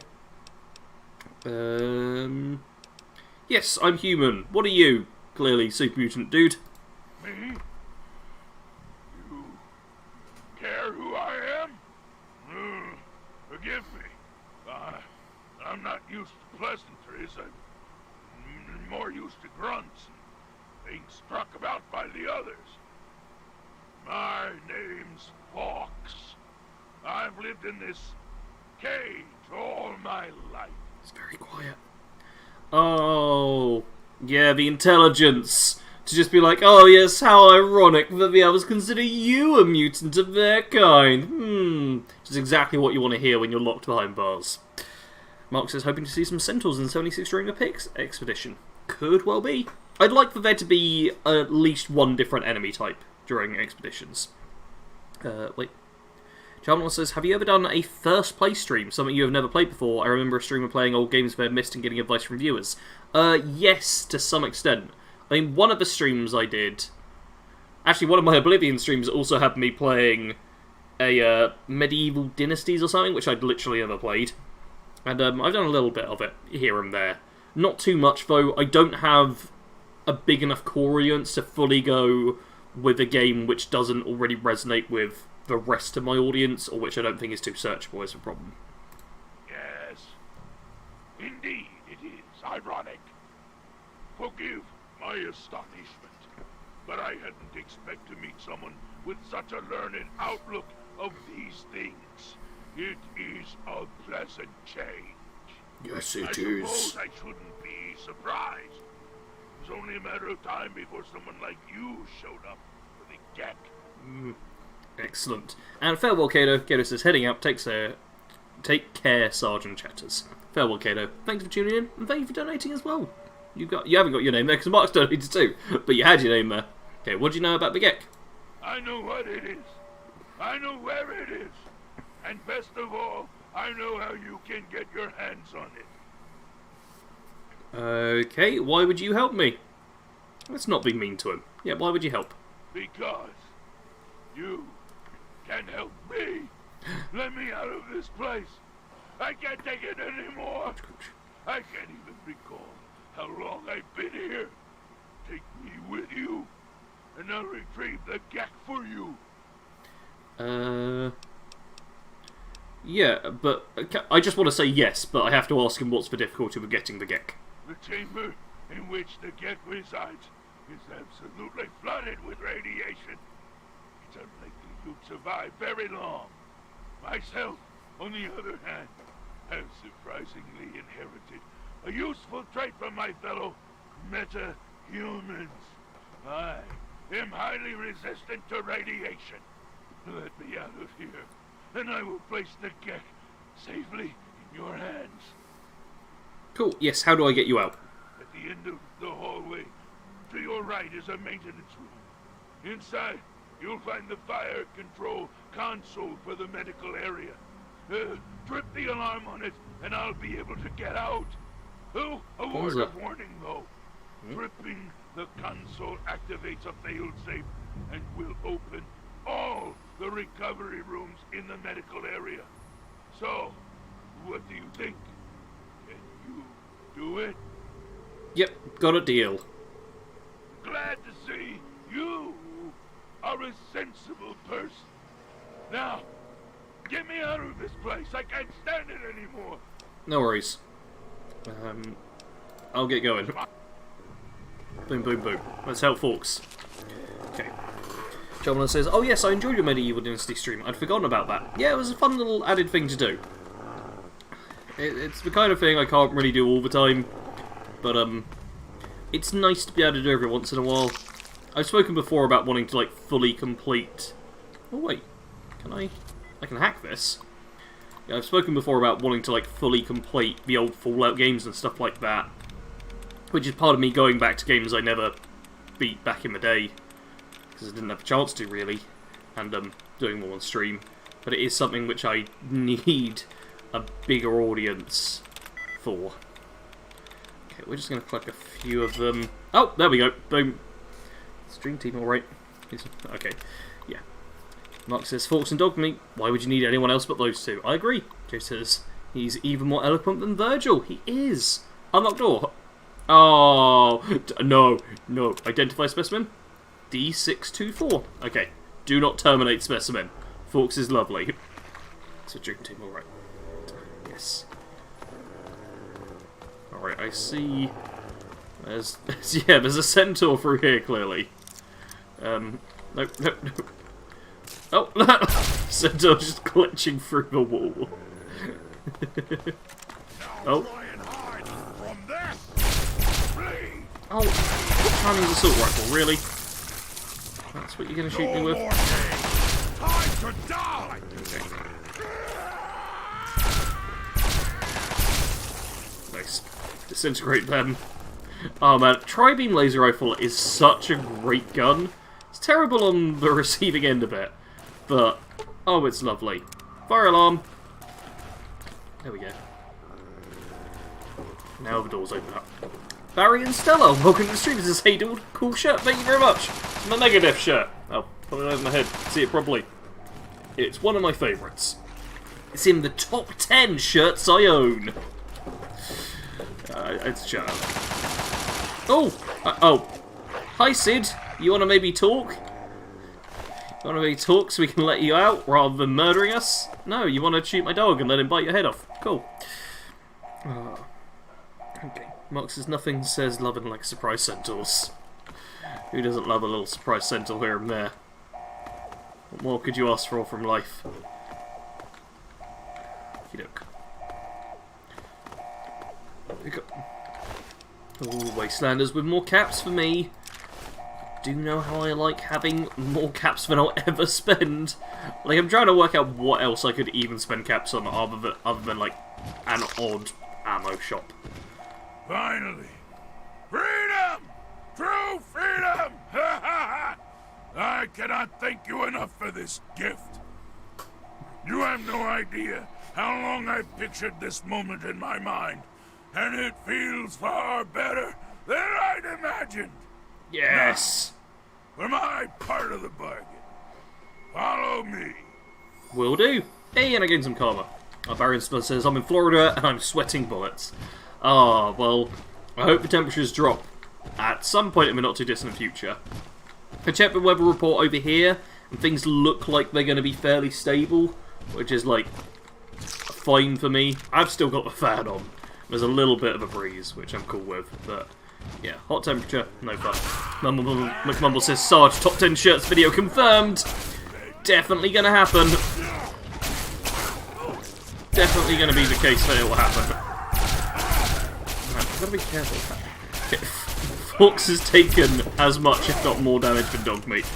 Yes, I'm human. What are you? Clearly, super mutant dude. Me? You care who I am? Forgive me. I'm not used to pleasantries. I'm more used to grunts and being struck about by the others. My name's Fox. I've lived in this cage all my life. It's very quiet. Oh, yeah, the intelligence. To just be like, oh yes, how ironic that the others consider you a mutant of their kind. Which is exactly what you want to hear when you're locked behind bars. Mark says, hoping to see some centaurs in the 76 during the Pix expedition. Could well be. I'd like for there to be at least one different enemy type during expeditions. Wait. Charmlon says, have you ever done a first play stream? Something you have never played before. I remember a streamer playing old games they've missed and getting advice from viewers. Yes, to some extent. I mean, one of the streams I did... actually, one of my Oblivion streams also had me playing a Medieval Dynasties or something, which I'd literally never played. And I've done a little bit of it here and there. Not too much, though. I don't have a big enough core audience to fully go with a game which doesn't already resonate with the rest of my audience, or which I don't think is too searchable is a problem. Yes, indeed it is ironic. Forgive my astonishment, but I hadn't expected to meet someone with such a learned outlook of these things. It is a pleasant change. Yes, I suppose I shouldn't be surprised. It was only a matter of time before someone like you showed up with a gek. Excellent. And farewell, Kato. Kato says, heading out. Take care, Sergeant Chatters. Farewell, Kato. Thanks for tuning in, and thank you for donating as well. You haven't got your name there, because Mark's donated too, but you had your name there. Okay, what do you know about the Gek? I know what it is. I know where it is. And best of all, I know how you can get your hands on it. Okay, why would you help me? Let's not be mean to him. Yeah, why would you help? Because you can help me. Let me out of this place. I can't take it anymore. I can't even recall how long I've been here. Take me with you, and I'll retrieve the Gek for you. Yeah, but I just want to say yes, but I have to ask him what's the difficulty with getting the Gek. The chamber in which the Gek resides is absolutely flooded with radiation. It's unlikely you'd survive very long. Myself, on the other hand, have surprisingly inherited a useful trait from my fellow meta-humans. I am highly resistant to radiation. Let me out of here, and I will place the Gek safely in your hands. Cool, yes, how do I get you out? At the end of the hallway, to your right is a maintenance room. Inside, you'll find the fire control console for the medical area. Trip the alarm on it, and I'll be able to get out. Oh, a word of warning, though. Tripping the console activates a failsafe and will open all the recovery rooms in the medical area. So, what do you think? Can you do it? Yep, got a deal. Glad to see you are a sensible person. Now, get me out of this place. I can't stand it anymore. No worries. I'll get going. Boom, boom, boom. Let's help folks. Okay. John says, oh yes, I enjoyed your Medieval Dynasty stream. I'd forgotten about that. Yeah, it was a fun little added thing to do. It's the kind of thing I can't really do all the time. But, it's nice to be able to do every once in a while. I've spoken before about wanting to, like, fully complete... Oh, wait. I can hack this. Yeah, I've spoken before about wanting to, like, fully complete the old Fallout games and stuff like that. Which is part of me going back to games I never beat back in the day. Because I didn't have a chance to, really. And, doing more on stream. But it is something which I need a bigger audience for. Okay, we're just going to collect a few of them. Oh, there we go. Boom. Stream team alright. Okay, yeah. Mark says, Forks and dog meat. Why would you need anyone else but those two? I agree. Joe says, he's even more eloquent than Virgil. He is. Unlock door. Oh, no. Identify specimen. D624. Okay. Do not terminate specimen. Forks is lovely. So dream team, alright. Yes. Alright, I see. There's a centaur through here, clearly. No. Oh, centaur just glitching through the wall. Oh. Oh, Chinese assault rifle, really? That's what you're going to shoot me with? Time to die! Nice. Disintegrate them. Oh man, Tri-Beam Laser Rifle is such a great gun. It's terrible on the receiving end of it, but, oh, it's lovely. Fire alarm! There we go. Now the doors open up. Barry and Stella, welcome to the stream. This is Hey Dude. Cool shirt, thank you very much. It's my Megadeth shirt. Oh, put it over my head. See it properly. It's one of my favourites. It's in the top 10 shirts I own. It's a shirt. Oh! Hi Sid, you want to maybe talk? You want to maybe talk so we can let you out rather than murdering us? No, you want to shoot my dog and let him bite your head off. Cool. Okay. Mark says nothing says loving like surprise centaurs. Who doesn't love a little surprise centaur here and there? What more could you ask for from life? Okey-doke. Oh, Wastelanders with more caps for me. Do you know how I like having more caps than I'll ever spend? Like, I'm trying to work out what else I could even spend caps on other than like, an odd ammo shop. Finally! Freedom! True freedom! Ha ha ha! I cannot thank you enough for this gift. You have no idea how long I've pictured this moment in my mind, and it feels far better than I'd imagined. Yes! Now, for my part of the bargain, follow me. Will do. Hey, and I gained some karma. Barry says, I'm in Florida and I'm sweating bullets. Ah, well, I hope the temperatures drop at some point in the not too distant future. I checked the weather report over here, and things look like they're going to be fairly stable, which is like fine for me. I've still got the fan on. There's a little bit of a breeze, which I'm cool with, but yeah, hot temperature, no fun. McMumble says, Sarge, top 10 shirts video confirmed. Definitely gonna happen. Definitely gonna be the case that it will happen. Man, I've gotta be careful. Okay. Fox has taken as much, if not more, damage than dog meat.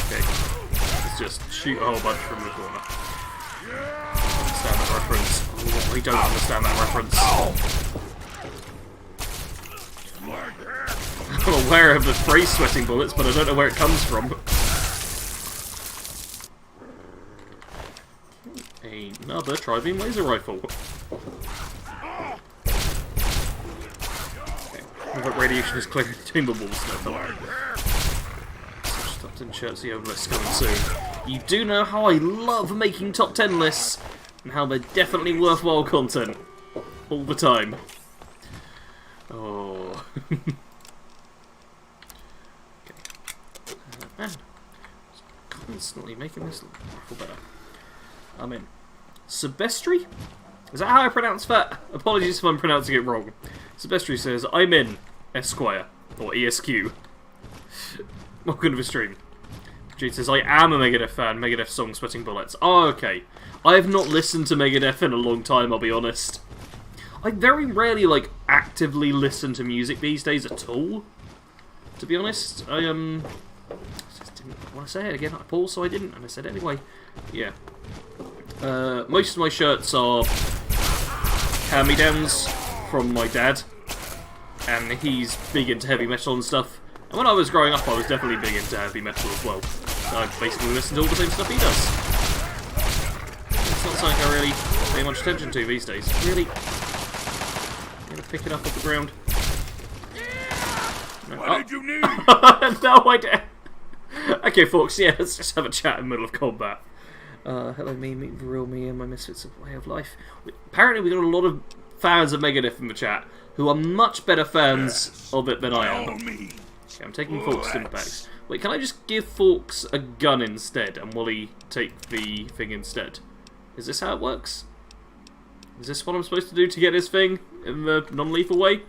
Okay, let's just shoot a whole bunch from the corner. Understand that reference. Oh, I don't understand that reference. I'm aware of the phrase sweating bullets, but I don't know where it comes from. Another tri-beam laser rifle. Okay. But radiation is clearing the chamber walls now. Top 10 shirts, the overlist coming soon. You do know how I love making top 10 lists, and how they're definitely worthwhile content. All the time. Oh. Man. Constantly making this rifle better. I'm in. Sebestri? Is that how I pronounce that? Apologies if I'm pronouncing it wrong. Sebestri says, I'm in, Esquire. Or ESQ. Welcome to the stream. Jude says, I am a Megadeth fan. Megadeth song, Sweating Bullets. Oh, okay. I have not listened to Megadeth in a long time, I'll be honest. I very rarely, like, actively listen to music these days at all. To be honest, I just didn't want to say it again. I paused, so I didn't, and I said it anyway. Yeah. Most of my shirts are hand-me-downs from my dad, and he's big into heavy metal and stuff. And when I was growing up, I was definitely big into heavy metal as well. I basically listen to all the same stuff he does. It's not something I really pay much attention to these days. Really? I'm gonna pick it up off the ground. What did you need? No idea. Okay, folks, yeah, let's just have a chat in the middle of combat. Hello, me, meet the real me and my misfits of way of life. Apparently, we got a lot of fans of Megadeth in the chat who are much better fans of it than I am. Okay, I'm taking Fork's impacts. Wait, can I just give Forks a gun instead, and will he take the thing instead? Is this how it works? Is this what I'm supposed to do to get his thing in the non-lethal way?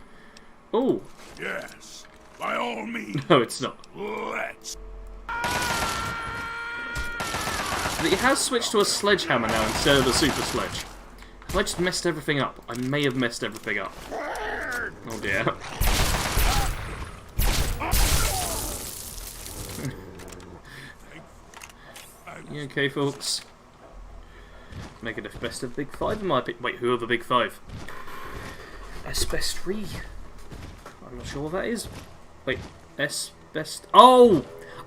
Oh. Yes, by all means. No, it's not. Let's. He has switched to a sledgehammer now instead of a super sledge. Have I just messed everything up? I may have messed everything up. Oh dear. You okay, folks? Megadeth best of Big Five in my opinion. Wait, who are the Big Five? S-Best-3. I'm not sure what that is. Wait, S-Best... Oh!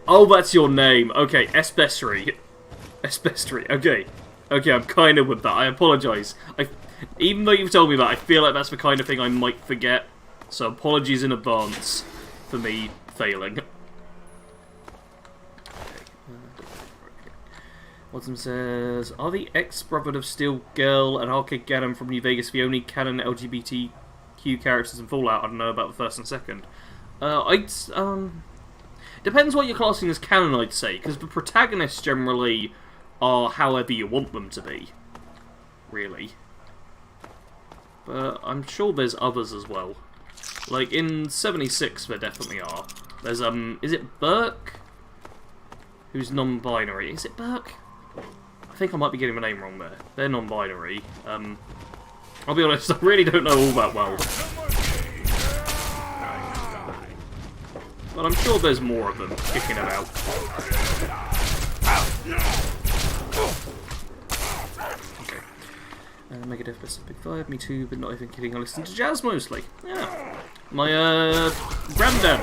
Oh, that's your name. Okay, S-Best-3. S-Best-3. Okay. Okay, I'm kind of with that. I apologise. Even though you've told me that, I feel like that's the kind of thing I might forget. So apologies in advance for me failing. Watson says, are the ex-Brotherhood of Steel Girl and Arcade Ganon from New Vegas the only canon LGBTQ characters in Fallout? I don't know about the first and second. Depends what you're classing as canon, I'd say, because the protagonists generally are however you want them to be. Really. But I'm sure there's others as well. Like, in 76 there definitely are. There's, is it Burke? Who's non-binary. Is it Burke? I think I might be getting my name wrong there. They're non-binary. I'll be honest, I really don't know all that well. But I'm sure there's more of them kicking about. Okay. Megadeth best of Big Five, me too, but not even kidding, I listen to jazz mostly. Yeah. My, granddad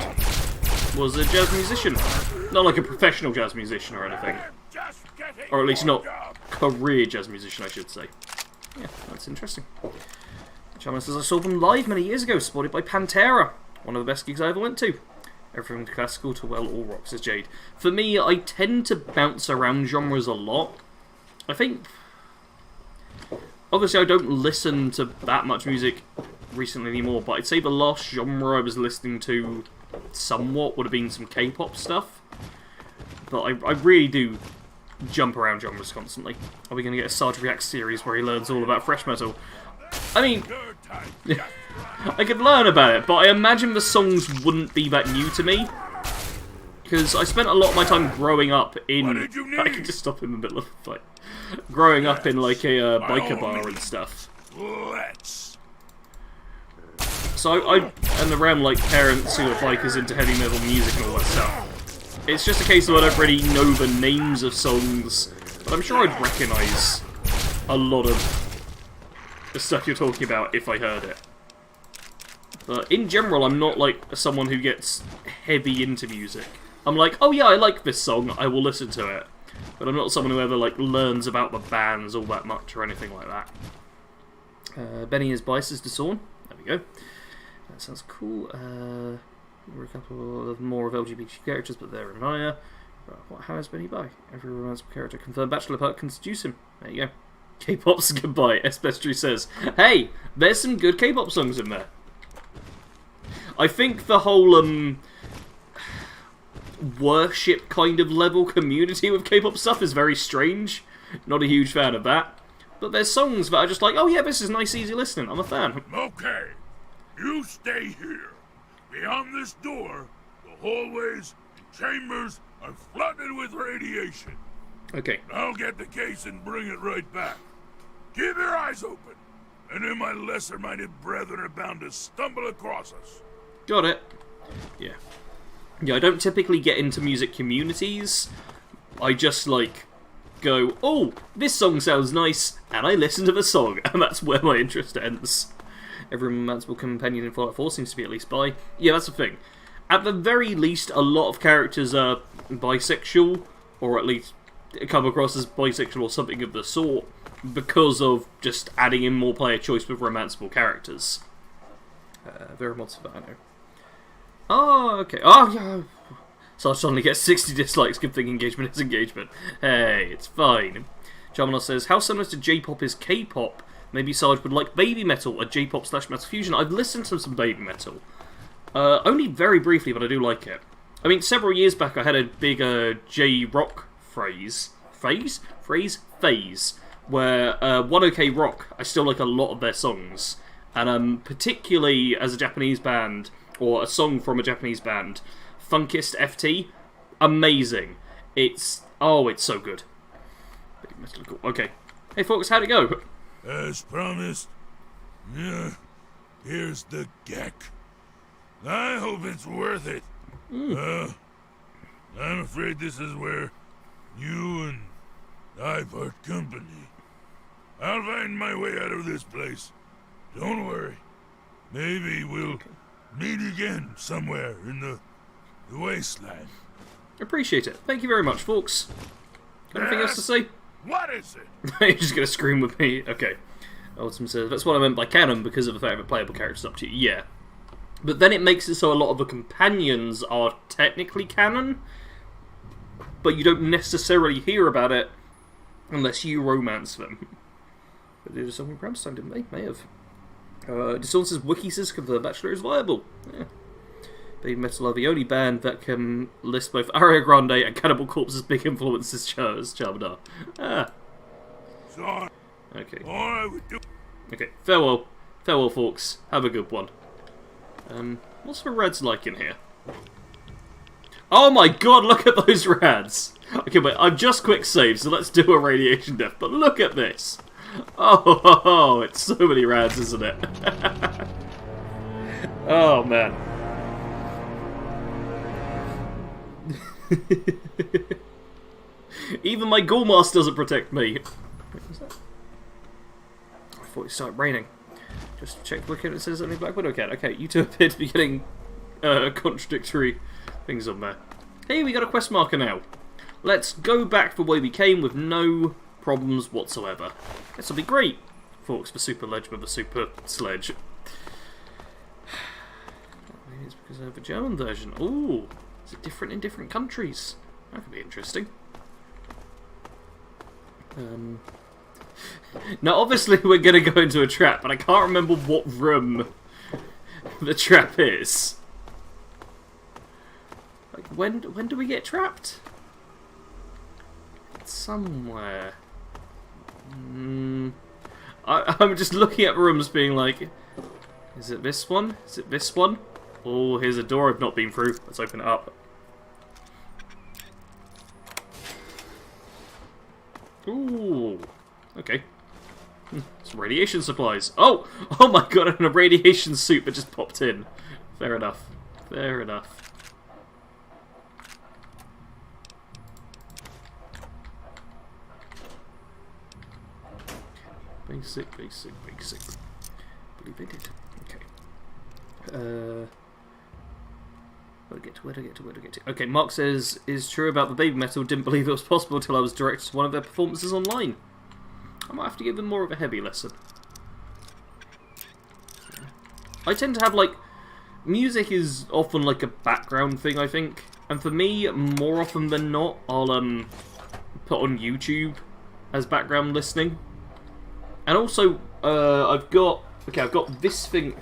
was a jazz musician. Not like a professional jazz musician or anything. Or at least not career jazz musician, I should say. Yeah, that's interesting. Chalmers says, I saw them live many years ago, supported by Pantera. One of the best gigs I ever went to. Everything from classical to, well, all rock, says Jade. For me, I tend to bounce around genres a lot. I think... Obviously, I don't listen to that much music recently anymore, but I'd say the last genre I was listening to somewhat would have been some K-pop stuff. but I really do jump around genres constantly. Are we going to get a Sarge Reacts series where he learns all about thrash metal? I mean, I could learn about it, but I imagine the songs wouldn't be that new to me. Because I spent a lot of my time growing up in... I can just stop in the middle of a fight. Growing up in like a biker bar and stuff. Let's. So I am around like parents who are bikers into heavy metal music and all that stuff. It's just a case of I don't really know the names of songs, but I'm sure I'd recognise a lot of the stuff you're talking about if I heard it. But in general, I'm not like someone who gets heavy into music. I'm like, oh yeah, I like this song, I will listen to it. But I'm not someone who ever like learns about the bands all that much or anything like that. Benny is biases to Sawn. There we go. That sounds cool. There were a couple of more of LGBT characters, but they're in Maya. How is Benny bi? Every romantic character confirmed bachelor part can seduce him. There you go. K-pop's goodbye, Espestry says. Hey, there's some good K-pop songs in there. I think the whole, worship kind of level community with K-pop stuff is very strange. Not a huge fan of that. But there's songs that are just like, oh yeah, this is nice, easy listening. I'm a fan. Okay, you stay here. Beyond this door, the hallways and chambers are flooded with radiation. Okay. I'll get the case and bring it right back. Keep your eyes open, and then my lesser-minded brethren are bound to stumble across us. Got it. Yeah. Yeah, I don't typically get into music communities. I just, like, go, oh, this song sounds nice, and I listen to the song, and that's where my interest ends. Every romantic companion in Fallout 4 seems to be at least bi. Yeah, that's the thing. At the very least, a lot of characters are bisexual, or at least come across as bisexual or something of the sort, because of just adding in more player choice with romanceable characters. Very much of that, I know. Oh, okay. Oh, yeah. So I suddenly get 60 dislikes. Good thing engagement is engagement. Hey, it's fine. Jamanos says, how similar to J-pop is K-pop? Maybe Sarge would like baby metal, a J-pop / metal fusion. I've listened to some baby metal. Only very briefly, but I do like it. I mean, several years back I had a big J-rock phase, where 1OK Rock, I still like a lot of their songs. And particularly as a Japanese band, or a song from a Japanese band, Funkist FT, amazing. It's so good. Okay. Hey folks, how'd it go? As promised, yeah, here's the geck. I hope it's worth it. I'm afraid this is where you and I part company. I'll find my way out of this place. Don't worry. Maybe we'll meet again somewhere in the wasteland. Appreciate it. Thank you very much, folks. Anything else to say? What is it? You're just going to scream with me? Okay. Ultim says, that's what I meant by canon, because of the fact that playable characters up to you. Yeah. But then it makes it so a lot of the companions are technically canon, but you don't necessarily hear about it unless you romance them. But they did something with Ramstein, didn't they? May have. Distortion says, Wiki says The Bachelor is viable. Yeah. Baby Metal are the only band that can list both Ariana Grande and Cannibal Corpse's big influences as Charmadar. Ah. Sorry. Okay. Alright, Okay, farewell. Farewell, folks. Have a good one. What's the reds like in here? Oh my god, look at those rads! Okay, wait, I've just quick saved, so let's do a radiation death, but look at this! Oh, it's so many rads, isn't it? Oh, man. Even my Ghoul Mask doesn't protect me. Wait, what's that? I thought it started raining. Just check the it says only Black Widow Cat. Okay, you two appear to be getting contradictory things on there. Hey, we got a quest marker now. Let's go back the way we came with no problems whatsoever. This will be great. Forks for Super Ledge with a Super Sledge. Maybe it's because I have a German version. Ooh, is it different in different countries? That could be interesting. Now, obviously, we're going to go into a trap, but I can't remember what room the trap is. Like, when do we get trapped? somewhere. I'm just looking at rooms being like, is it this one? Is it this one? Oh, here's a door I've not been through. Let's open it up. Ooh. Okay. Some radiation supplies. Oh! Oh my god, and a radiation suit that just popped in. Fair enough. Fair enough. Basic. Believe I did. Okay. Where to get to? Okay, Mark says, is true about the baby metal. Didn't believe it was possible until I was directed to one of their performances online. I might have to give them more of a heavy lesson. I tend to have, like, music is often like a background thing, I think. And for me, more often than not, I'll put on YouTube as background listening. And also, I've got this thing.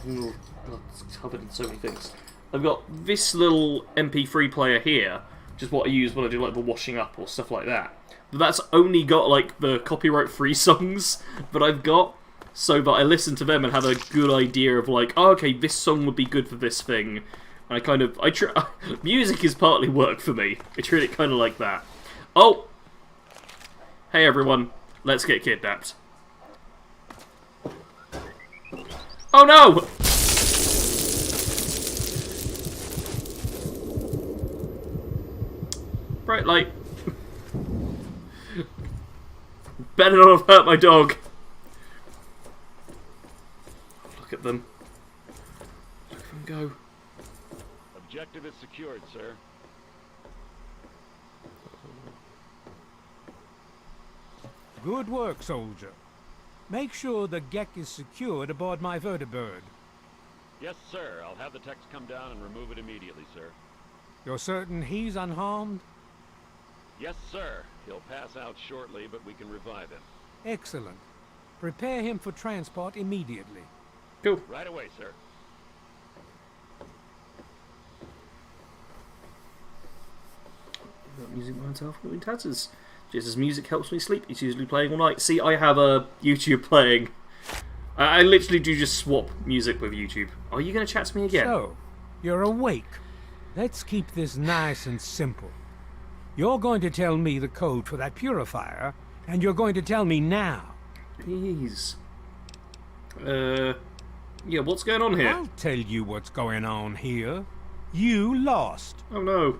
Oh, it's covered in so many things. I've got this little MP3 player here, which is what I use when I do like the washing up or stuff like that. But that's only got like the copyright-free songs that I've got, so that I listen to them and have a good idea of like, oh, okay, this song would be good for this thing. And music is partly work for me. I treat it kind of like that. Oh, hey everyone, let's get kidnapped. Oh no! Bright light. Better not have hurt my dog. Look at them. Look at them go. Objective is secured, sir. Good work, soldier. Make sure the Gek is secured aboard my vertibird. Yes, sir. I'll have the techs come down and remove it immediately, sir. You're certain he's unharmed? Yes, sir. He'll pass out shortly, but we can revive him. Excellent. Prepare him for transport immediately. Cool. Right away, sir. Music myself in tatters. Just as music helps me sleep, it's usually playing all night. See, I have a YouTube playing. I literally do just swap music with YouTube. Are you going to chat to me again? So, you're awake. Let's keep this nice and simple. You're going to tell me the code for that purifier, and you're going to tell me now. Please. Yeah, what's going on here? I'll tell you what's going on here. You lost. Oh no.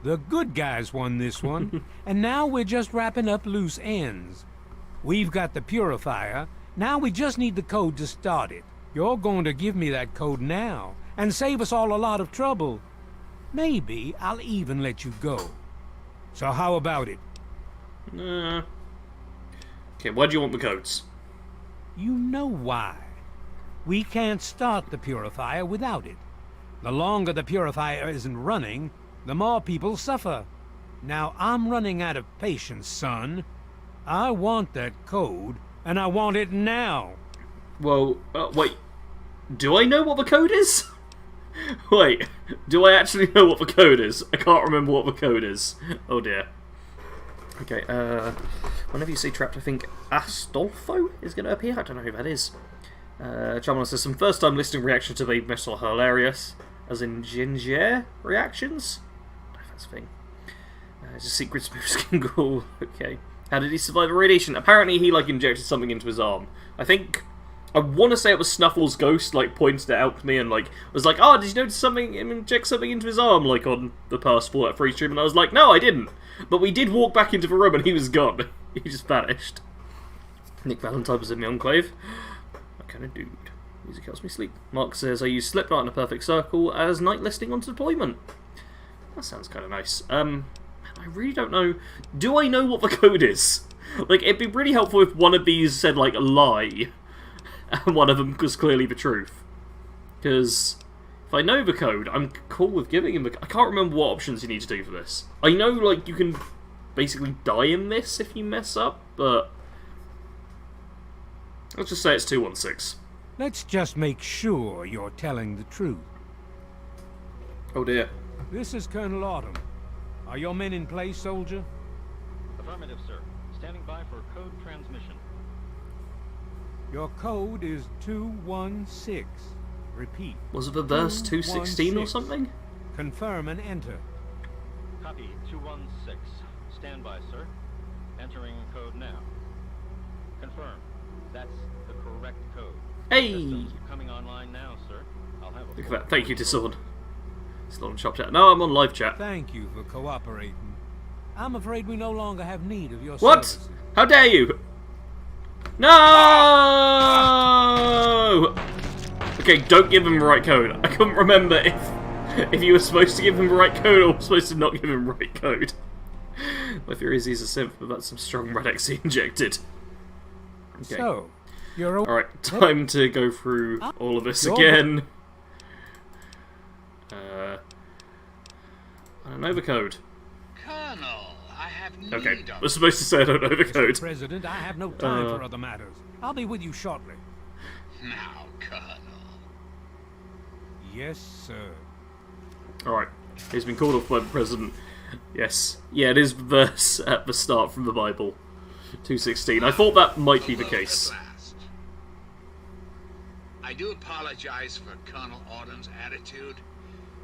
The good guys won this one, and now we're just wrapping up loose ends. We've got the purifier, now we just need the code to start it. You're going to give me that code now, and save us all a lot of trouble. Maybe I'll even let you go. So how about it? Okay, why do you want the codes? You know why. We can't start the purifier without it. The longer the purifier isn't running, the more people suffer. Now, I'm running out of patience, son. I want that code, and I want it now. Well, wait. Do I know what the code is? Wait, do I actually know what the code is? I can't remember what the code is. Oh dear. Okay, whenever you say trapped, I think Astolfo is going to appear. I don't know who that is. Charmander says, some first time listening reactions to Baby Metal are hilarious. As in ginger reactions? I don't know if that's a thing. It's a secret smooth skin ghoul. Okay. How did he survive the radiation? Apparently he, like, injected something into his arm. I want to say it was Snuffle's ghost, like, pointed it out to me and, like, was like, oh, did you notice him inject something into his arm, like, on the passport at free stream? And I was like, no, I didn't. But we did walk back into the room and he was gone. He just vanished. Nick Valentine was in the Enclave. That kind of dude. Music helps me sleep. Mark says, I use Slipknot in a perfect circle as night listing on deployment. That sounds kind of nice. I really don't know. Do I know what the code is? Like, it'd be really helpful if one of these said, like, a lie, and one of them was clearly the truth. Because if I know the code, I'm cool with giving him the... I can't remember what options you need to do for this. I know, like, you can basically die in this if you mess up, but... let's just say it's 216. Let's just make sure you're telling the truth. Oh dear. This is Colonel Autumn. Are your men in place, soldier? Affirmative, sir. Standing by for code transmission. Your code is 216. Repeat. Was it the verse 216 or 216. something? Confirm and enter. Copy 216. Stand by, sir. Entering code now. Confirm. That's the correct code. Hey! Systems coming online now, sir. I'll have a Look at full that. Thank you, control. Discord. Still on shop chat. No, I'm on live chat. Thank you for cooperating. I'm afraid we no longer have need of your What? services. How dare you? No! Okay, don't give him the right code. I couldn't remember if you were supposed to give him the right code or supposed to not give him the right code. My theory is he's a synth, but that's some strong red XC injected. Okay. So, you're Alright, time to go through all of this You're- again. I don't know the code. Colonel, I have need Okay, of I was supposed to say I don't know the code. President, I have no time for other matters. I'll be with you shortly. now, Colonel. Yes, sir. Alright, he's been called off by the president. Yes. Yeah, it is the verse at the start from the Bible. 216. I thought that might be the Alone case. at last. I do apologize for Colonel Auden's attitude.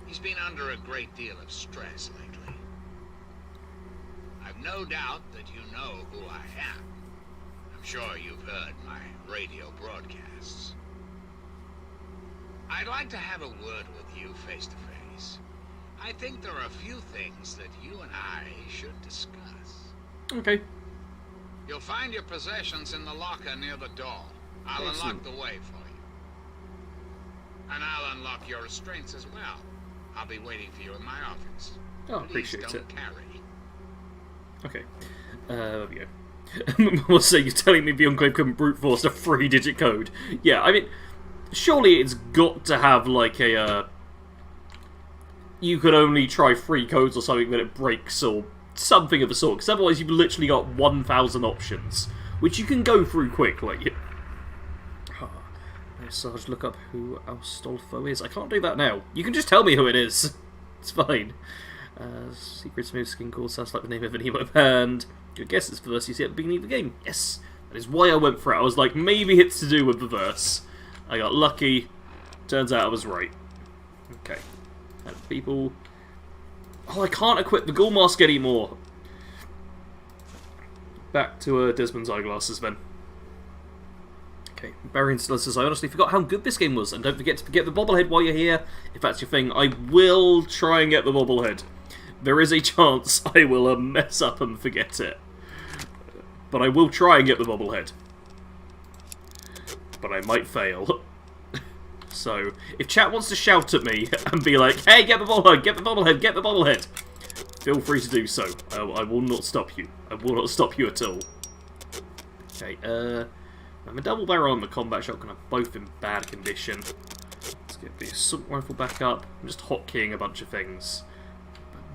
He's been under a great deal of stress lately. I've no doubt that you know who I am. I'm sure you've heard my radio broadcasts. I'd like to have a word with you face to face. I think there are a few things that you and I should discuss. Okay. You'll find your possessions in the locker near the door. I'll Excellent. unlock the way for you. And I'll unlock your restraints as well. I'll be waiting for you in my office. Oh, Please appreciate don't it. carry. Okay. There we go. We'll say you're telling me the Enclave couldn't brute force a 3-digit code. Yeah, I mean, surely it's got to have like a, you could only try 3 codes or something that it breaks or something of the sort, because otherwise you've literally got 1,000 options, which you can go through quickly. Sarge, look up who Astolfo is. I can't do that now. You can just tell me who it is. It's fine. Secret Smooth Skin Core sounds like the name of an emo band. Good guess, it's the verse you see at the beginning of the game. Yes, that is why I went for it. I was like, maybe it's to do with the verse. I got lucky. Turns out I was right. Okay. And people... Oh, I can't equip the Ghoul Mask anymore. Back to Desmond's eyeglasses then. Okay, Barry still says, I honestly forgot how good this game was, and don't forget to get the bobblehead while you're here, if that's your thing. I will try and get the bobblehead. There is a chance I will mess up and forget it. But I will try and get the bobblehead. But I might fail. So, if chat wants to shout at me and be like, hey, get the bobblehead, get the bobblehead, get the bobblehead, feel free to do so. I will not stop you. I will not stop you at all. Okay, I'm a double barrel and the combat shotgun are both in bad condition. Let's get the assault rifle back up. I'm just hotkeying a bunch of things.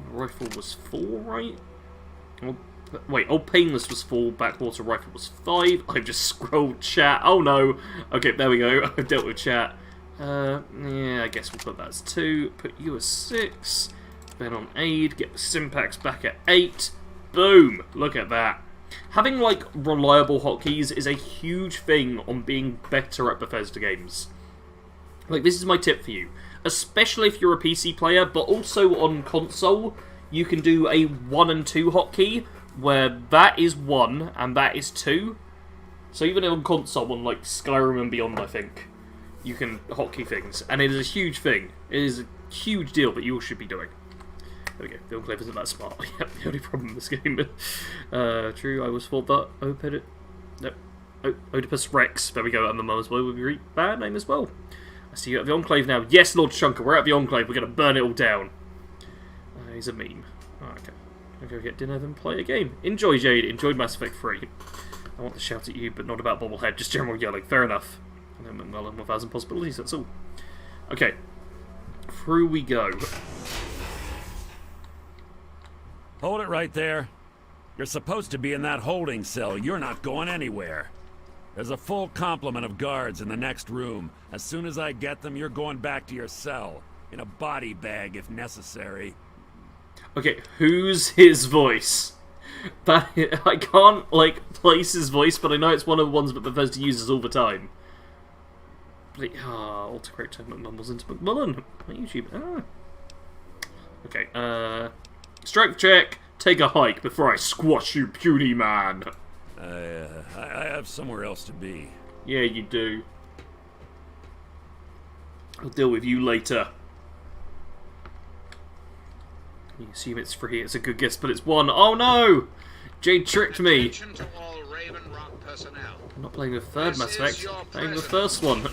The rifle was 4, right? Oh, wait, Old Painless was 4, Backwater Rifle was 5. I've just scrolled chat. Oh no! Okay, there we go. I've dealt with chat. Yeah, I guess we'll put that as 2. Put you as 6. Then on aid, get the Simpax back at 8. Boom! Look at that. Having, like, reliable hotkeys is a huge thing on being better at Bethesda games. Like, this is my tip for you. Especially if you're a PC player, but also on console, you can do a 1 and 2 hotkey, where that is 1 and that is 2. So even on console, on, like, Skyrim and Beyond, I think, you can hotkey things. And it is a huge thing. It is a huge deal that you all should be doing. There we go. The Enclave isn't that smart. Yep, the only problem in this game. True, I was thought that Oedipus Rex. There we go. And the Mum's Boy would be a bad name as well. I see you at the Enclave now. Yes, Lord Shunker, we're at the Enclave. We're going to burn it all down. He's a meme. Oh, okay. I'll go get dinner then play a game. Enjoy, Jade. Enjoy Mass Effect 3. I want to shout at you, but not about Bobblehead. Just general yelling. Fair enough. And then, well, 1,000 possibilities. That's all. Okay. Through we go. Hold it right there. You're supposed to be in that holding cell. You're not going anywhere. There's a full complement of guards in the next room. As soon as I get them, you're going back to your cell. In a body bag, if necessary. Okay, who's his voice? But I can't, like, place his voice, but I know it's one of the ones that Bethesda uses all the time. Autocorrect turned McMumbles into McMullen. My YouTube. Okay, strength check. Take a hike before I squash you, puny man. I have somewhere else to be. Yeah, you do. I'll deal with you later. You assume it's free. It's a good guess, but it's 1. Oh no! Jade tricked me. Attention to all Raven Rock personnel. I'm not playing the third Mass This is Effect. your I'm playing the president. first one.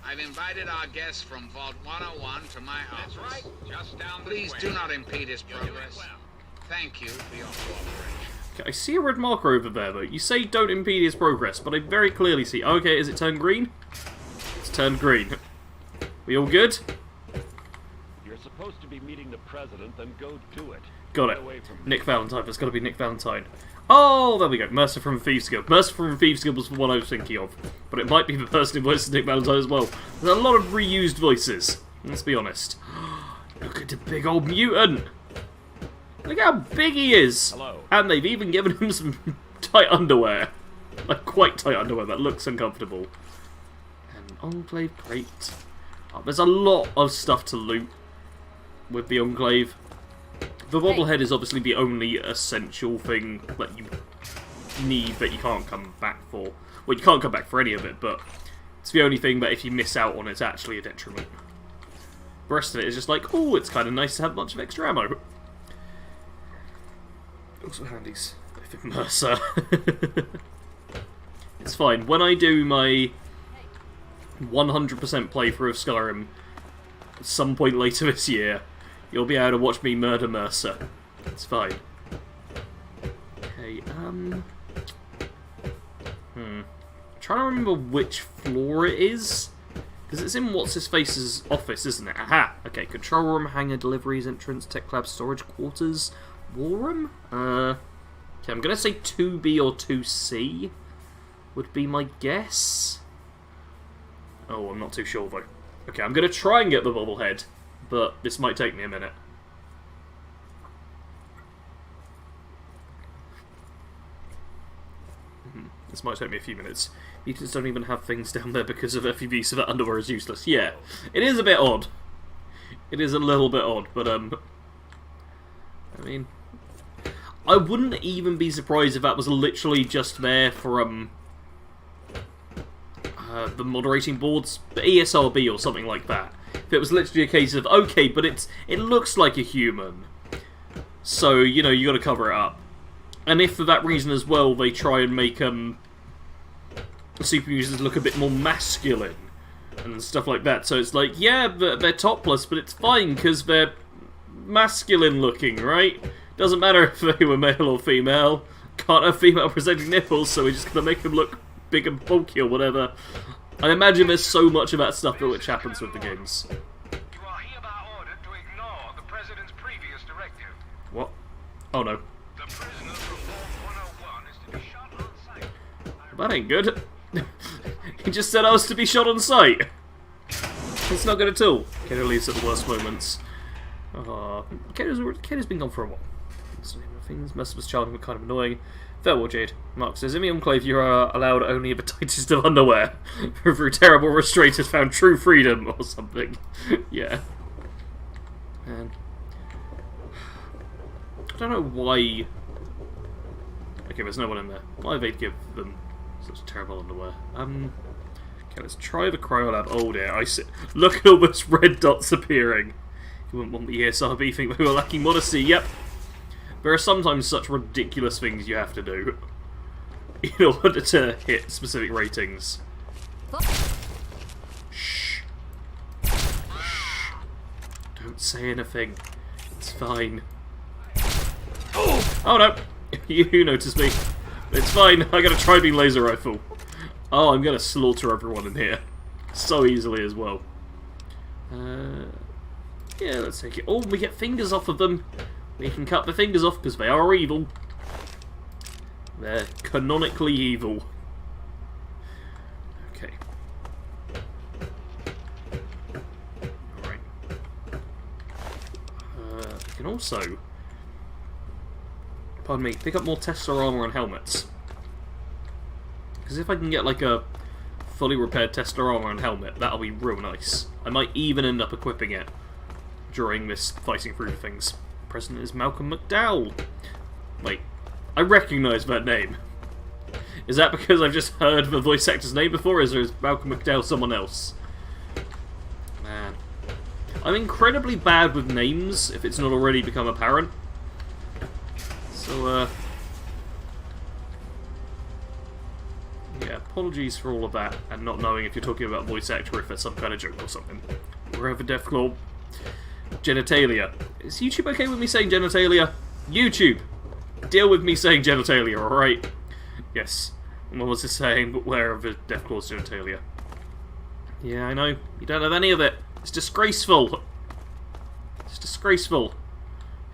I've invited our guest from Vault 101 to my office. That's right. Just down the Please way. do not impede his You're doing progress. well. Thank you for your cooperation. Okay, I see a red marker over there, though. You say don't impede his progress, but I very clearly see... Okay, is it turned green? It's turned green. We all good? You're supposed to be meeting the president, then go do it. Got Get it. away from me. Nick Valentine. There's got to be Nick Valentine. Oh, there we go. Mercer from Thieves Guild. Mercer from Thieves Guild was the one I was thinking of. But it might be the person who voices Nick Valentine as well. There's a lot of reused voices. Let's be honest. Look at the big old mutant. Look how big he is. Hello. And they've even given him some tight underwear. Like, quite tight underwear that looks uncomfortable. And Enclave crate. Oh, there's a lot of stuff to loot with the Enclave. The bobblehead is obviously the only essential thing that you need that you can't come back for. Well, you can't come back for any of it, but it's the only thing that if you miss out on, it's actually a detriment. The rest of it is just like, oh, it's kind of nice to have a bunch of extra ammo. Also handies. I think Mercer. It's fine. When I do my 100% playthrough of Skyrim at some point later this year, you'll be able to watch me murder Mercer. It's fine. Okay, trying to remember which floor it is. Because it's in What's-His-Face's office, isn't it? Aha! Okay, control room, hangar, deliveries, entrance, tech lab, storage quarters, war room? Okay, I'm going to say 2B or 2C would be my guess. Oh, I'm not too sure, though. Okay, I'm going to try and get the bobblehead, but this might take me a minute. This might take me a few minutes. Mutants don't even have things down there because of FEV, so that underwear is useless. Yeah, it is a bit odd. It is a little bit odd, but, I mean... I wouldn't even be surprised if that was literally just there for, the moderating boards, the ESRB or something like that. If it was literally a case of, okay, but it looks like a human, so, you know, you gotta cover it up. And if for that reason as well, they try and make, super users look a bit more masculine and stuff like that. So it's like, yeah, they're topless, but it's fine because they're masculine looking, right? Doesn't matter if they were male or female. Can't have female presenting nipples, so we're just gonna make them look big and bulky or whatever. I imagine there's so much of that stuff that which happens with the games. You are hereby ordered to ignore the President's previous directive. What? Oh no. The prisoner from Vault 101 is to be shot on sight. That ain't good. He just said I was to be shot on sight. It's not good at all. Kato leaves at the worst moments. Kato's been gone for a while. Things. Most of us childhood were kind of annoying. Farewell, Jade. Mark says, in the Enclave you are allowed only the tightest of underwear. Through terrible restraint has found true freedom, or something. Yeah. Man. I don't know why... Okay, there's no one in there. Why they'd give them such terrible underwear. Okay, let's try the cryolab. Oh dear, I see. Look at all those red dots appearing. You wouldn't want the ESRB think they were lacking modesty. Yep. There are sometimes such ridiculous things you have to do in order to hit specific ratings. Shh. Shh. Don't say anything. It's fine. Oh no! You noticed me. It's fine, I got a tri-beam laser rifle. Oh, I'm gonna slaughter everyone in here. So easily as well. Yeah, let's take it. Oh, we get fingers off of them. We can cut the fingers off because they are evil. They're canonically evil. Okay. Alright. We can also... pardon me, pick up more Tesla armor and helmets. Because if I can get like a fully repaired Tesla armor and helmet, that'll be real nice. I might even end up equipping it during this fighting through things. The president is Malcolm McDowell. Wait, I recognise that name. Is that because I've just heard the voice actor's name before, or is Malcolm McDowell someone else? Man. I'm incredibly bad with names, if it's not already become apparent. So, yeah, apologies for all of that, and not knowing if you're talking about voice actor or if it's some kind of joke or something. Wherever Deathclaw... Genitalia. Is YouTube okay with me saying genitalia? YouTube! Deal with me saying genitalia, alright? Yes. What was it saying? But where of the Deathclaw's genitalia? Yeah, I know. You don't have any of it. It's disgraceful. It's disgraceful.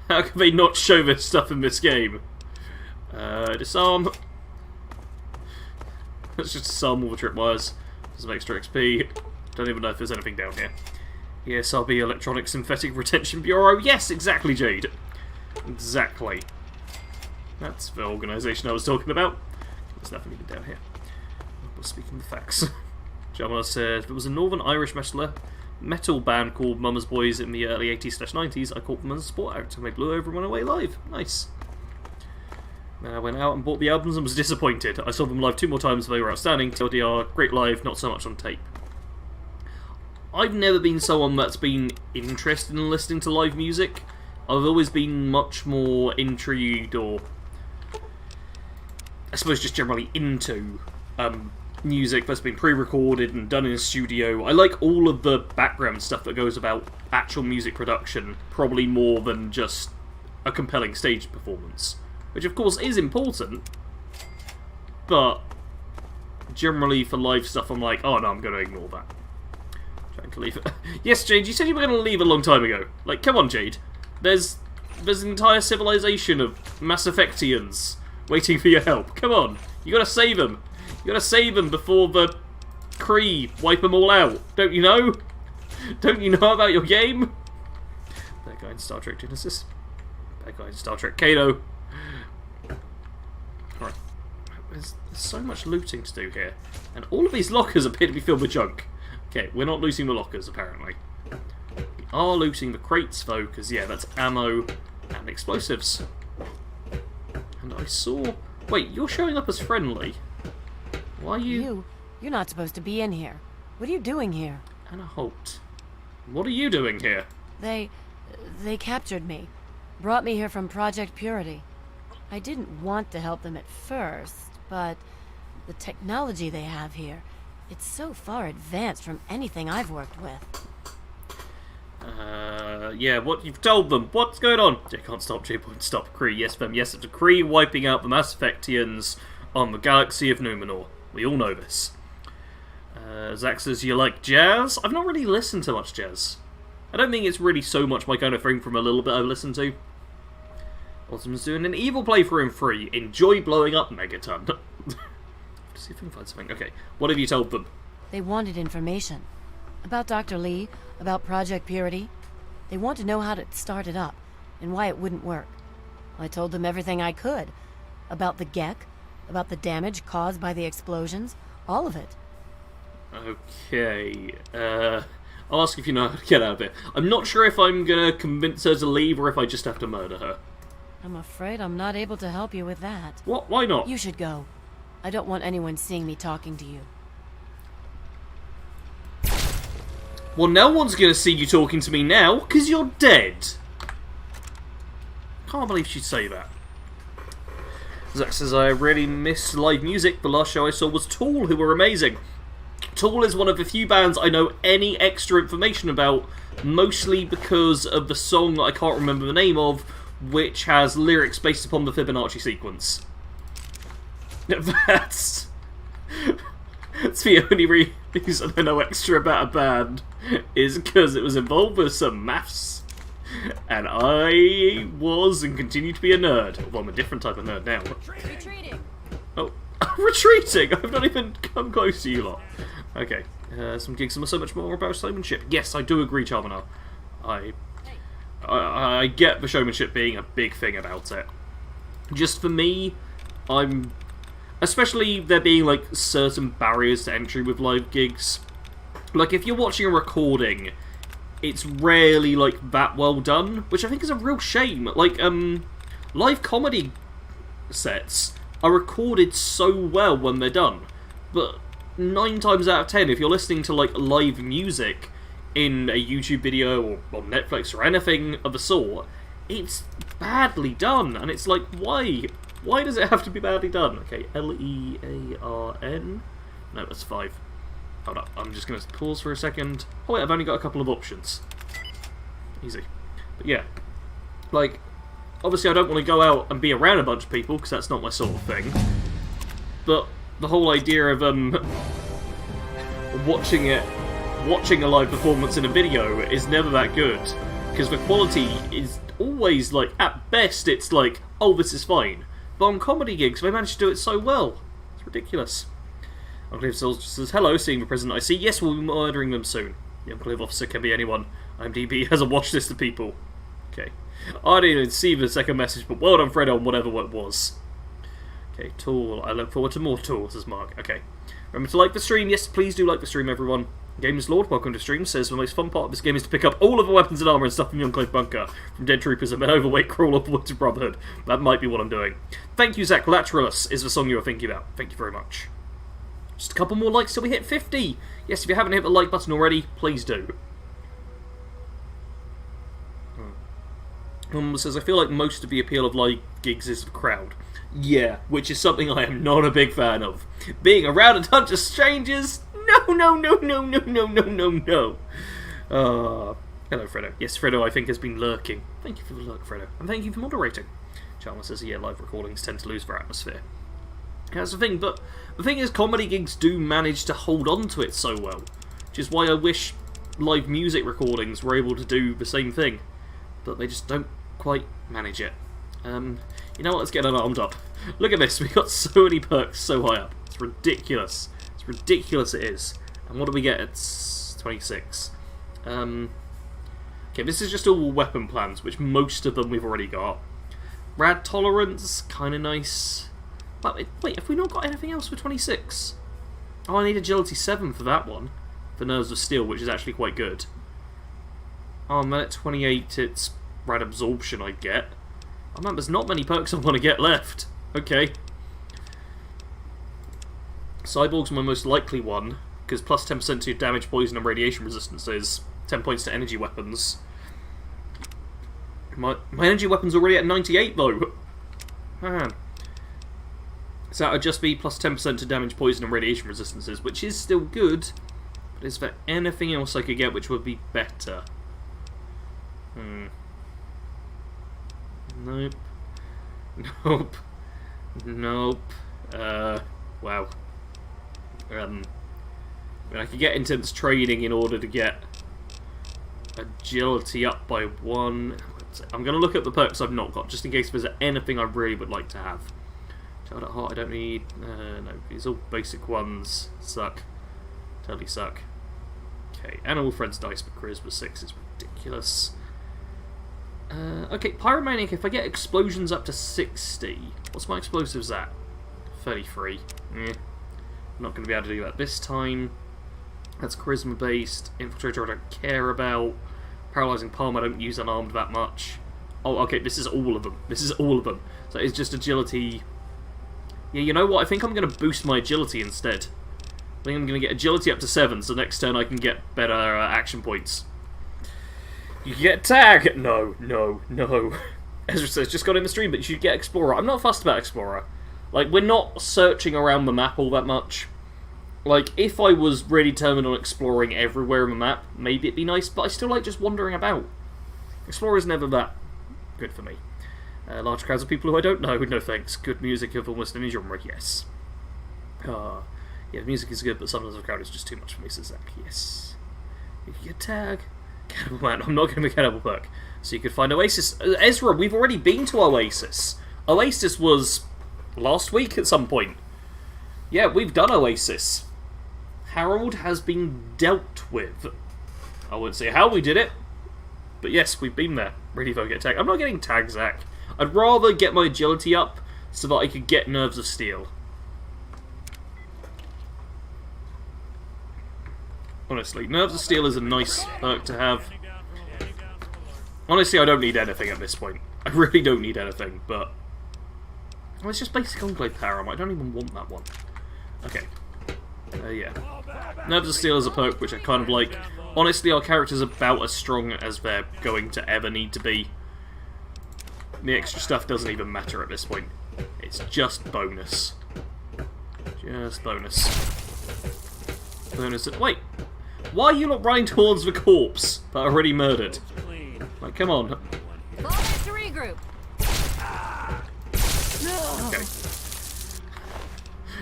How can they not show this stuff in this game? Disarm. Let's just disarm all the tripwires. Some extra XP. Don't even know if there's anything down here. ESRB Electronic Synthetic Retention Bureau. Yes, exactly, Jade. Exactly. That's the organisation I was talking about. There's nothing even down here. We're speaking the facts. Jamala said, there was a Northern Irish metal band called Mama's Boys in the early 80s/90s. I caught them as a sport act and they blew over and went away live. Nice. Then I went out and bought the albums and was disappointed. I saw them live 2 more times and they were outstanding. TLDR, great live, not so much on tape. I've never been someone that's been interested in listening to live music. I've always been much more intrigued, or I suppose just generally into music that's been pre-recorded and done in a studio. I like all of the background stuff that goes about actual music production, probably more than just a compelling stage performance, which of course is important, but generally for live stuff I'm like, oh no, I'm going to ignore that. Trying to leave it. Yes, Jade, you said you were going to leave a long time ago. Like, come on, Jade. There's an entire civilization of Mass Effectians waiting for your help. Come on, you gotta save them. You gotta save them before the Kree wipe them all out. Don't you know? Don't you know about your game? That guy in Star Trek Genesis. That guy in Star Trek Kato. Alright. There's so much looting to do here. And all of these lockers appear to be filled with junk. Okay, we're not looting the lockers, apparently. We are looting the crates, though, because, yeah, that's ammo and explosives. And I saw... Wait, you're showing up as friendly. Why are you... You're not supposed to be in here. What are you doing here? Anna Holt. What are you doing here? They captured me. Brought me here from Project Purity. I didn't want to help them at first, but the technology they have here, it's so far advanced from anything I've worked with. Yeah, what you've told them. What's going on? J can't stop, J point stop. Kree, yes, fem, yes, it's a Kree wiping out the Mass Effectians on the galaxy of Numenor. We all know this. Zach says, you like jazz? I've not really listened to much jazz. I don't think it's really so much my kind of thing from a little bit I've listened to. Autumn's doing an evil playthrough in 3. Enjoy blowing up Megaton. Let's see if we can find something. Okay, what have you told them? They wanted information. About Dr. Lee, about Project Purity. They want to know how to start it up, and why it wouldn't work. I told them everything I could. About the Gek, about the damage caused by the explosions, all of it. Okay, I'll ask if you know how to get out of it. I'm not sure if I'm gonna convince her to leave or if I just have to murder her. I'm afraid I'm not able to help you with that. What? Why not? You should go. I don't want anyone seeing me talking to you. Well, no one's gonna see you talking to me now, because you're dead. Can't believe she'd say that. Zach says, I really miss live music. The last show I saw was Tool, who were amazing. Tool is one of the few bands I know any extra information about, mostly because of the song that I can't remember the name of, which has lyrics based upon the Fibonacci sequence. That's the only reason I know extra about a band, is because it was involved with some maths, and I was and continue to be a nerd. Well, I'm a different type of nerd now. Retreating! Oh, retreating! I've not even come close to you lot. Okay, some gigs are so much more about showmanship. Yes, I do agree, Charmander. I get the showmanship being a big thing about it. Just for me, especially there being, like, certain barriers to entry with live gigs. Like, if you're watching a recording, it's rarely, like, that well done, which I think is a real shame. Like, live comedy sets are recorded so well when they're done, but 9 times out of 10, if you're listening to, like, live music in a YouTube video or on Netflix or anything of the sort, it's badly done, and it's like, why? Why does it have to be badly done? Okay, Learn. No, that's 5. Hold up, I'm just going to pause for a second. Oh wait, I've only got a couple of options. Easy. But yeah, like, obviously I don't want to go out and be around a bunch of people, because that's not my sort of thing. But the whole idea of watching a live performance in a video is never that good, because the quality is always, like, at best it's like, oh, this is fine. But on comedy gigs, they manage to do it so well. It's ridiculous. Enclave Soldier says, hello, seeing the president I see. Yes, we'll be murdering them soon. The Enclave officer can be anyone. IMDb has a watch list of people. Okay. I didn't even see the second message, but well done, Fred, on whatever it was. Okay, Tool. I look forward to more tools, says Mark. Okay. Remember to like the stream. Yes, please do like the stream, everyone. Games Lord, welcome to stream, says the most fun part of this game is to pick up all of the weapons and armour and stuff from the Enclave bunker, from dead troopers and men overweight crawl all the way to Brotherhood. That might be what I'm doing. Thank you, Zach. Lateralus is the song you were thinking about. Thank you very much. Just a couple more likes till we hit 50. Yes, if you haven't hit the like button already, please do. Says, I feel like most of the appeal of live gigs is the crowd. Yeah, which is something I am not a big fan of. Being around a bunch of strangers? No, no, no, no, no, no, no, no, no. Hello, Fredo. Yes, Fredo, I think, has been lurking. Thank you for the lurk, Fredo. And thank you for moderating. Chalmers says, yeah, live recordings tend to lose their atmosphere. That's the thing, but the thing is, comedy gigs do manage to hold on to it so well. Which is why I wish live music recordings were able to do the same thing. But they just don't quite manage it. You know what, let's get unarmed up. Look at this, we got so many perks so high up. It's ridiculous. It's ridiculous it is. And what do we get? It's 26. Okay, this is just all weapon plans, which most of them we've already got. Rad tolerance, kinda nice. But wait, have we not got anything else for 26? Oh, I need agility 7 for that one. For Nerves of Steel, which is actually quite good. Oh, and then at 28 it's rad absorption I get. Oh man, there's not many perks I want to get left. Okay. Cyborg's my most likely one, because plus 10% to damage, poison and radiation resistances, 10 points to energy weapons. My energy weapon's already at 98 though. Man. So that would just be plus 10% to damage, poison and radiation resistances, which is still good, but is there anything else I could get which would be better? Nope. Nope. Nope. Wow. I mean, I could get intense training in order to get agility up by 1. I'm going to look at the perks I've not got, just in case there's anything I really would like to have. Child at heart I don't need. No, these are all basic ones. Suck. Totally suck. Okay, Animal Friends dice, but Charisma 6 is ridiculous. Okay, Pyromaniac, if I get explosions up to 60, what's my explosives at? 33. I'm not going to be able to do that this time. That's Charisma based. Infiltrator I don't care about. Paralyzing Palm I don't use unarmed that much. Oh, okay, this is all of them. This is all of them. So it's just agility. Yeah, you know what? I think I'm going to boost my agility instead. I think I'm going to get agility up to 7, so next turn I can get better action points. You get tag! No, no, no. Ezra says, just got in the stream, but you should get Explorer. I'm not fussed about Explorer. Like, we're not searching around the map all that much. Like, if I was really determined on exploring everywhere on the map, maybe it'd be nice, but I still like just wandering about. Explorer's never that good for me. Large crowds of people who I don't know, no thanks. Good music of almost any genre, yes. Yeah, the music is good, but sometimes the crowd is just too much for me, says Zach. Yes. You can get tag. Cannibal Man, I'm not going to be Cannibal Perk. So you could find Oasis. Ezra, we've already been to Oasis. Oasis was last week at some point. Yeah, we've done Oasis. Harold has been dealt with. I wouldn't say how we did it, but yes, we've been there. Ready to get tagged. I'm not getting tagged, Zach. I'd rather get my agility up so that I could get Nerves of Steel. Honestly, Nerves of Steel is a nice perk to have. Honestly, I don't need anything at this point. I really don't need anything, but... Well, it's just basic Enclave power armor. I don't even want that one. Okay. Yeah. Nerves of Steel is a perk which I kind of like. Honestly, our character's about as strong as they're going to ever need to be. The extra stuff doesn't even matter at this point. It's just bonus. Just bonus. Bonus. Wait! Why are you not running towards the corpse that I already murdered? Like, come on. Fall back to regroup. Okay.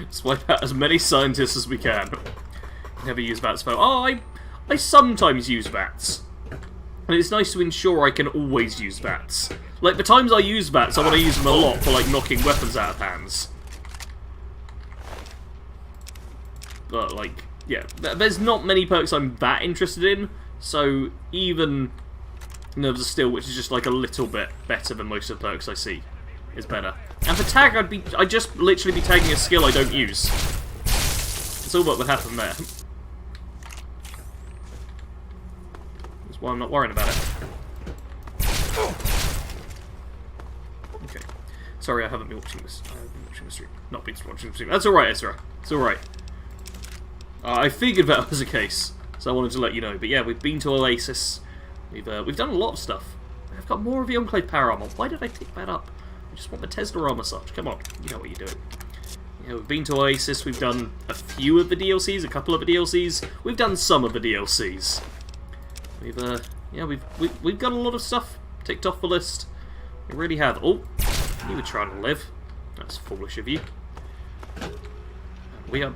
Swipe out as many scientists as we can. Never use VATS for... Oh, I sometimes use VATS. And it's nice to ensure I can always use VATS. Like, the times I use VATS, I want to use them a lot for, like, knocking weapons out of hands. But, like, yeah. There's not many perks I'm that interested in, so even Nerves of Steel, which is just, like, a little bit better than most of the perks I see, is better. And for tag, I'd just literally be tagging a skill I don't use. That's all what would happen there. That's why I'm not worrying about it. Okay. Sorry, I haven't been watching this. I haven't been watching the stream. Not been watching the stream. That's alright, Ezra. It's alright. I figured that was the case, so I wanted to let you know. But yeah, we've been to Oasis. We've done a lot of stuff. I've got more of the Enclave power armor. Why did I pick that up? I just want the Tesla armor Sarge. Come on, you know what you're doing. Yeah, we've been to Oasis. We've done a few of the DLCs, a couple of the DLCs. We've done some of the DLCs. We've got a lot of stuff ticked off the list. We really have. Oh, you were trying to live. That's foolish of you. We are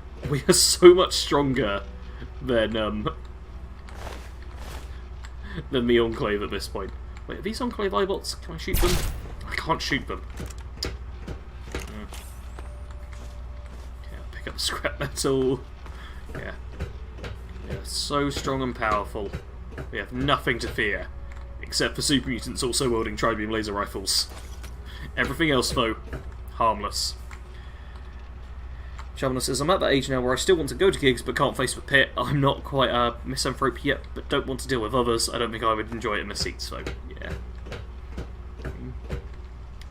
so much stronger than the Enclave at this point. Wait, are these Enclave iBots? Can I shoot them? I can't shoot them. Okay, I'll pick up scrap metal. Yeah. Yeah, so strong and powerful. We have nothing to fear. Except for super mutants also wielding tri-beam laser rifles. Everything else, though, harmless. Shamana says, I'm at that age now where I still want to go to gigs but can't face the pit. I'm not quite a misanthrope yet, but don't want to deal with others. I don't think I would enjoy it in the seats, so yeah.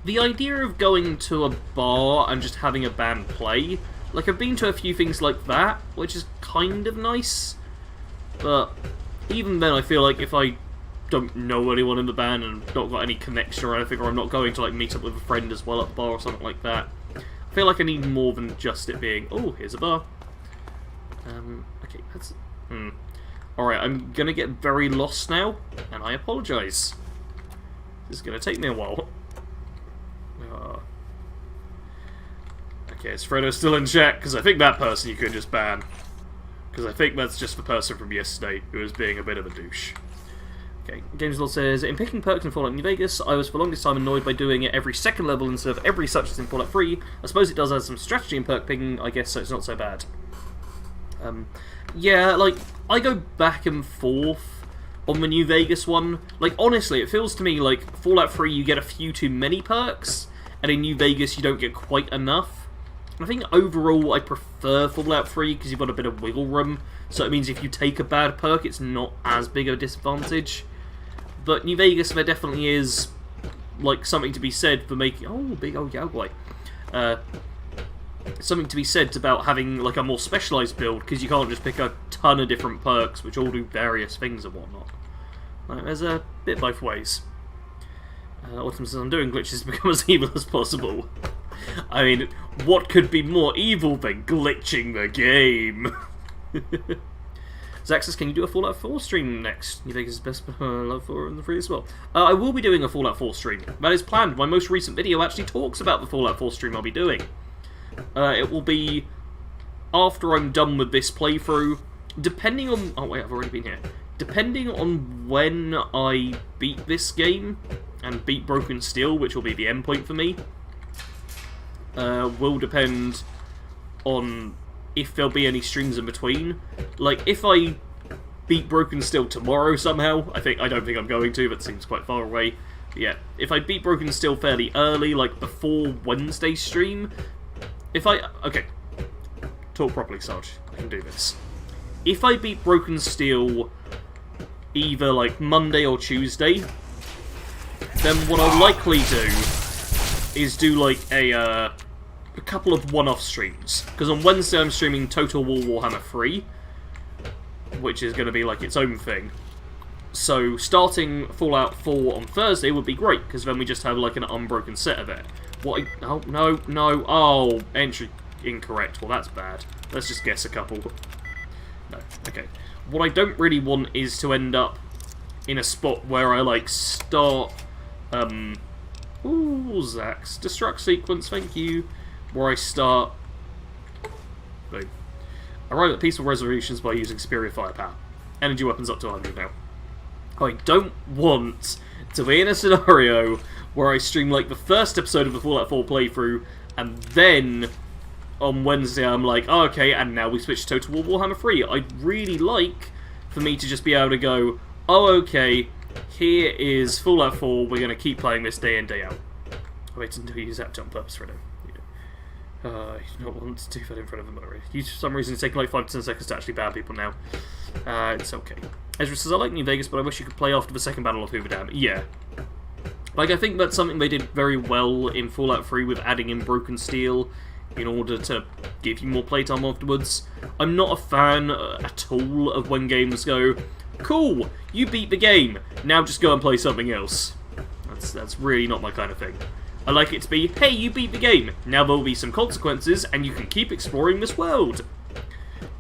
The idea of going to a bar and just having a band play, like I've been to a few things like that, which is kind of nice, but even then I feel like if I don't know anyone in the band and not got any connection or anything, or I'm not going to like meet up with a friend as well at the bar or something like that, I feel like I need more than just it being, oh, here's a bar. Okay, that's... Alright, I'm gonna get very lost now, and I apologise. This is gonna take me a while. Okay, is Fredo still in chat? Because I think that person you could just ban. Because I think that's just the person from yesterday who was being a bit of a douche. Okay, GamesLord says, in picking perks in Fallout New Vegas, I was for the longest time annoyed by doing it every second level instead of every such as in Fallout 3. I suppose it does add some strategy in perk picking, I guess, so it's not so bad. Yeah, like, I go back and forth on the New Vegas one. Like, honestly, it feels to me like Fallout 3 you get a few too many perks, and in New Vegas you don't get quite enough. And I think overall I prefer Fallout 3 because you've got a bit of wiggle room, so it means if you take a bad perk it's not as big of a disadvantage. But New Vegas, there definitely is, like, something to be said for making... Oh, big old Yaogwai. Something to be said about having, like, a more specialised build, because you can't just pick a ton of different perks, which all do various things and whatnot. Like, there's a bit both ways. Autumn says, I'm doing glitches to become as evil as possible. I mean, what could be more evil than glitching the game? Zaxxus, can you do a Fallout 4 stream next? You think it's best love for in the 3 as well? I will be doing a Fallout 4 stream. That is planned. My most recent video actually talks about the Fallout 4 stream I'll be doing. It will be after I'm done with this playthrough, depending on... Oh wait, I've already been here. Depending on when I beat this game, and beat Broken Steel, which will be the endpoint for me, will depend on if there'll be any streams in between. Like, if I beat Broken Steel tomorrow somehow, I don't think I'm going to, that seems quite far away. Yeah, if I beat Broken Steel fairly early, like before Wednesday's stream, okay, talk properly, Sarge, I can do this. If I beat Broken Steel either like Monday or Tuesday, then what I'll likely do is do like a couple of one-off streams. Because on Wednesday I'm streaming Total War Warhammer 3, which is going to be like its own thing. So starting Fallout 4 on Thursday would be great, because then we just have like an unbroken set of it. Oh, no, oh, entry incorrect. Well, that's bad. Let's just guess a couple. No, okay. What I don't really want is to end up in a spot where I like start, ooh, Zax. Destruct sequence, thank you. Where I start... Boom. Arrive at peaceful resolutions by using superior firepower. Energy weapons up to 100 now. I don't want to be in a scenario where I stream like the first episode of the Fallout 4 playthrough, and then on Wednesday I'm like, oh, okay, and now we switch to Total War Warhammer 3. I'd really like for me to just be able to go, oh, okay, here is Fallout 4, we're going to keep playing this day in, day out. Oh, wait, didn't use that on purpose, Fredo. You do not want to do that in front of the moderator. You, for some reason, it's taking like 5 to 10 seconds to actually ban people now. It's okay. Ezra says, I like New Vegas, but I wish you could play after the second Battle of Hoover Dam. Yeah. Like, I think that's something they did very well in Fallout 3 with adding in Broken Steel in order to give you more playtime afterwards. I'm not a fan at all of when games go, cool, you beat the game, now just go and play something else. That's really not my kind of thing. I like it to be, hey, you beat the game, now there will be some consequences, and you can keep exploring this world.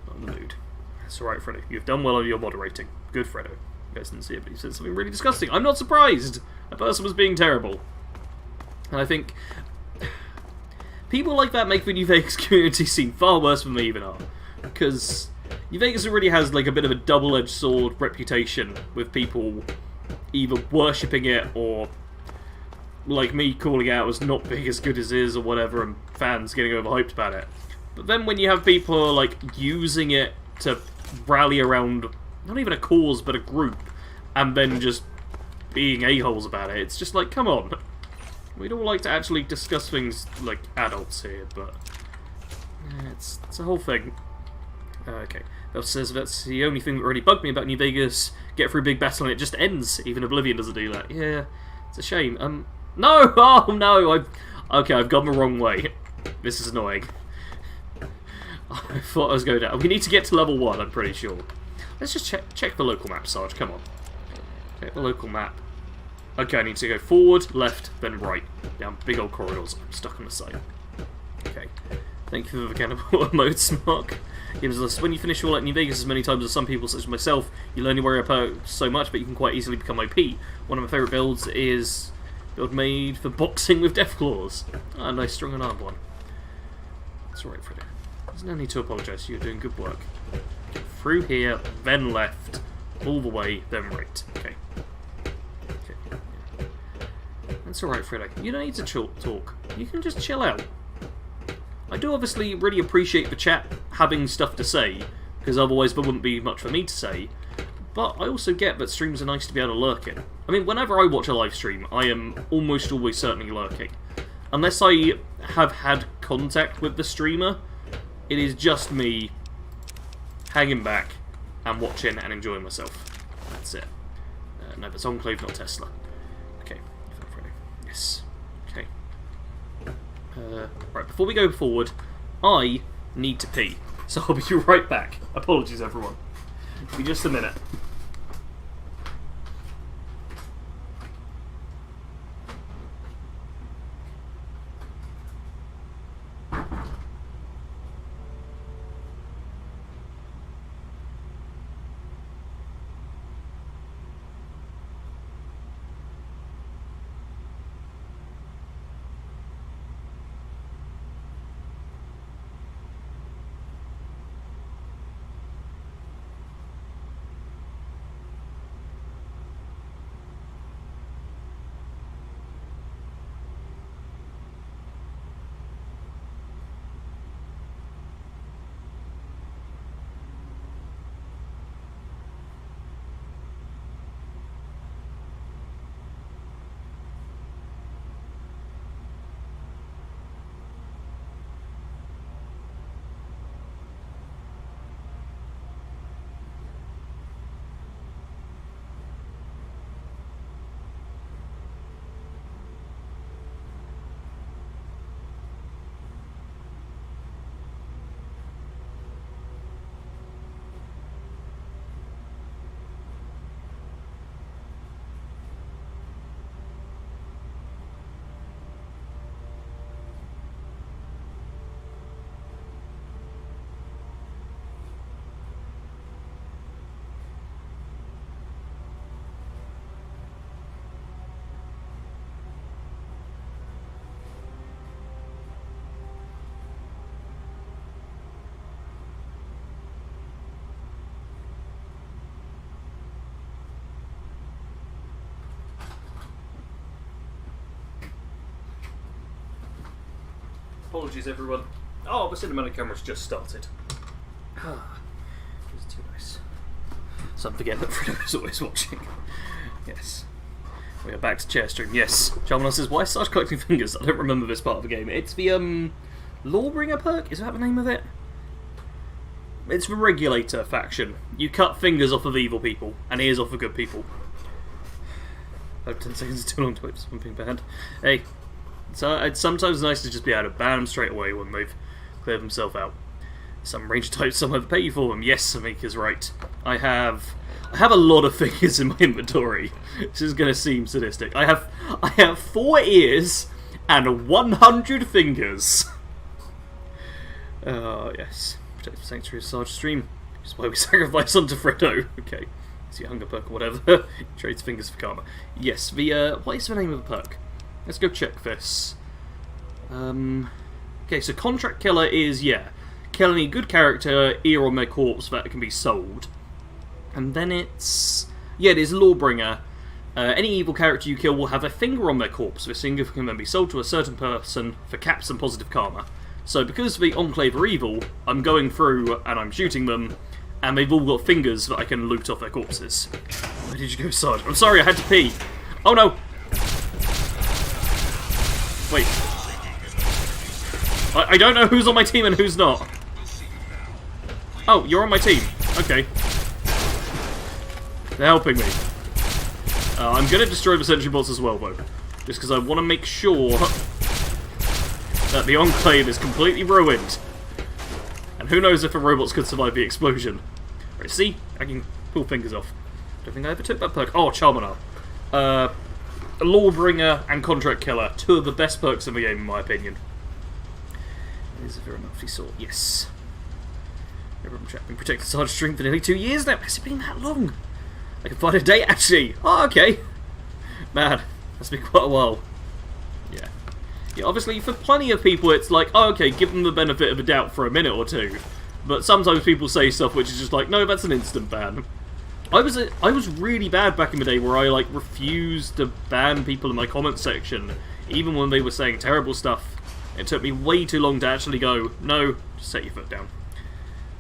Not in the mood. That's alright, Fredo. You've done well on your moderating. Good, Fredo. You guys didn't see it, but he said something really disgusting. I'm not surprised! That person was being terrible. And I think... people like that make the New Vegas community seem far worse than they even are. Because New Vegas already has like a bit of a double-edged sword reputation with people either worshipping it or like me calling out as not being as good as it is or whatever, and fans getting overhyped about it. But then when you have people like using it to rally around not even a cause but a group and then just being a-holes about it, it's just like, come on. We'd all like to actually discuss things like adults here, but it's a whole thing. Okay. That says that's the only thing that really bugged me about New Vegas. Get through big battle and it just ends. Even Oblivion doesn't do that. Yeah, it's a shame. No! Oh no! Okay, I've gone the wrong way. This is annoying. I thought I was going down. We need to get to level 1, I'm pretty sure. Let's just check the local map, Sarge. Come on. Check the local map. Okay, I need to go forward, left, then right. Down big old corridors. I'm stuck on the side. Okay. Thank you for the cannibal emotes, Mark. Gives us, when you finish Fallout New Vegas as many times as some people, such as myself, you'll only worry about so much, but you can quite easily become OP. One of my favourite builds is build made for boxing with Deathclaws. Ah, nice strong and armed one. That's alright, Fredo. There's no need to apologise, you're doing good work. Get through here, then left, all the way, then right. Okay. That's alright, Fredo. You don't need to talk. You can just chill out. I do obviously really appreciate the chat having stuff to say, because otherwise there wouldn't be much for me to say, but I also get that streams are nice to be able to lurk in. I mean, whenever I watch a live stream, I am almost always certainly lurking. Unless I have had contact with the streamer, it is just me hanging back and watching and enjoying myself. That's it. No, that's Enclave, not Tesla. Okay, yes. Okay. Right, before we go forward, I need to pee. So I'll be right back. Apologies, everyone. Be just a minute. Apologies, everyone. Oh, the cinematic camera's just started. It's too nice. So I'm forgetting that Fredo is always watching. Yes. We are back to chair stream. Yes. Charmander says, why Sarge collecting fingers? I don't remember this part of the game. It's the, Lawbringer perk? Is that the name of it? It's the Regulator faction. You cut fingers off of evil people, and ears off of good people. Oh, 10 seconds is too long to wait for something bad. Hey, so it's sometimes nice to just be able to ban them straight away when they've cleared themselves out. Some ranger types, some have to pay you for them. Yes, Amika's right. I have a lot of fingers in my inventory. This is going to seem sadistic. I have 4 ears and 100 fingers. Oh, yes. Protect the Sanctuary of Sarge stream. Which is why we sacrifice onto Fredo. Okay. It's your hunger perk or whatever. Trades fingers for karma. Yes, the, what is the name of the perk? Let's go check this. Okay, so Contract Killer is, yeah, kill any good character, ear on their corpse that can be sold. And then it's, yeah, it is Lawbringer. Any evil character you kill will have a finger on their corpse. This finger can then be sold to a certain person for caps and positive karma. So because the Enclave are evil, I'm going through and I'm shooting them, and they've all got fingers that I can loot off their corpses. Where did you go, Sarge? I'm sorry, I had to pee. Oh no! Wait. I don't know who's on my team and who's not. Oh, you're on my team. Okay. They're helping me. I'm going to destroy the sentry bots as well, though. Just because I want to make sure that the Enclave is completely ruined. And who knows if the robots could survive the explosion. Right, see? I can pull fingers off. Don't think I ever took that perk. Oh, Charmander. Lawbringer and Contract Killer. 2 of the best perks in the game, in my opinion. It is a very monthly sort, yes. Everyone been protected Sarge stream for nearly 2 years now. Has it been that long? I can find a date, actually. Oh, okay. Man, that's been quite a while. Yeah. Yeah, obviously, for plenty of people, it's like, oh, okay, give them the benefit of the doubt for a minute or two. But sometimes people say stuff which is just like, no, that's an instant ban. I was really bad back in the day where I, like, refused to ban people in my comment section, even when they were saying terrible stuff. It took me way too long to actually go, no, just set your foot down.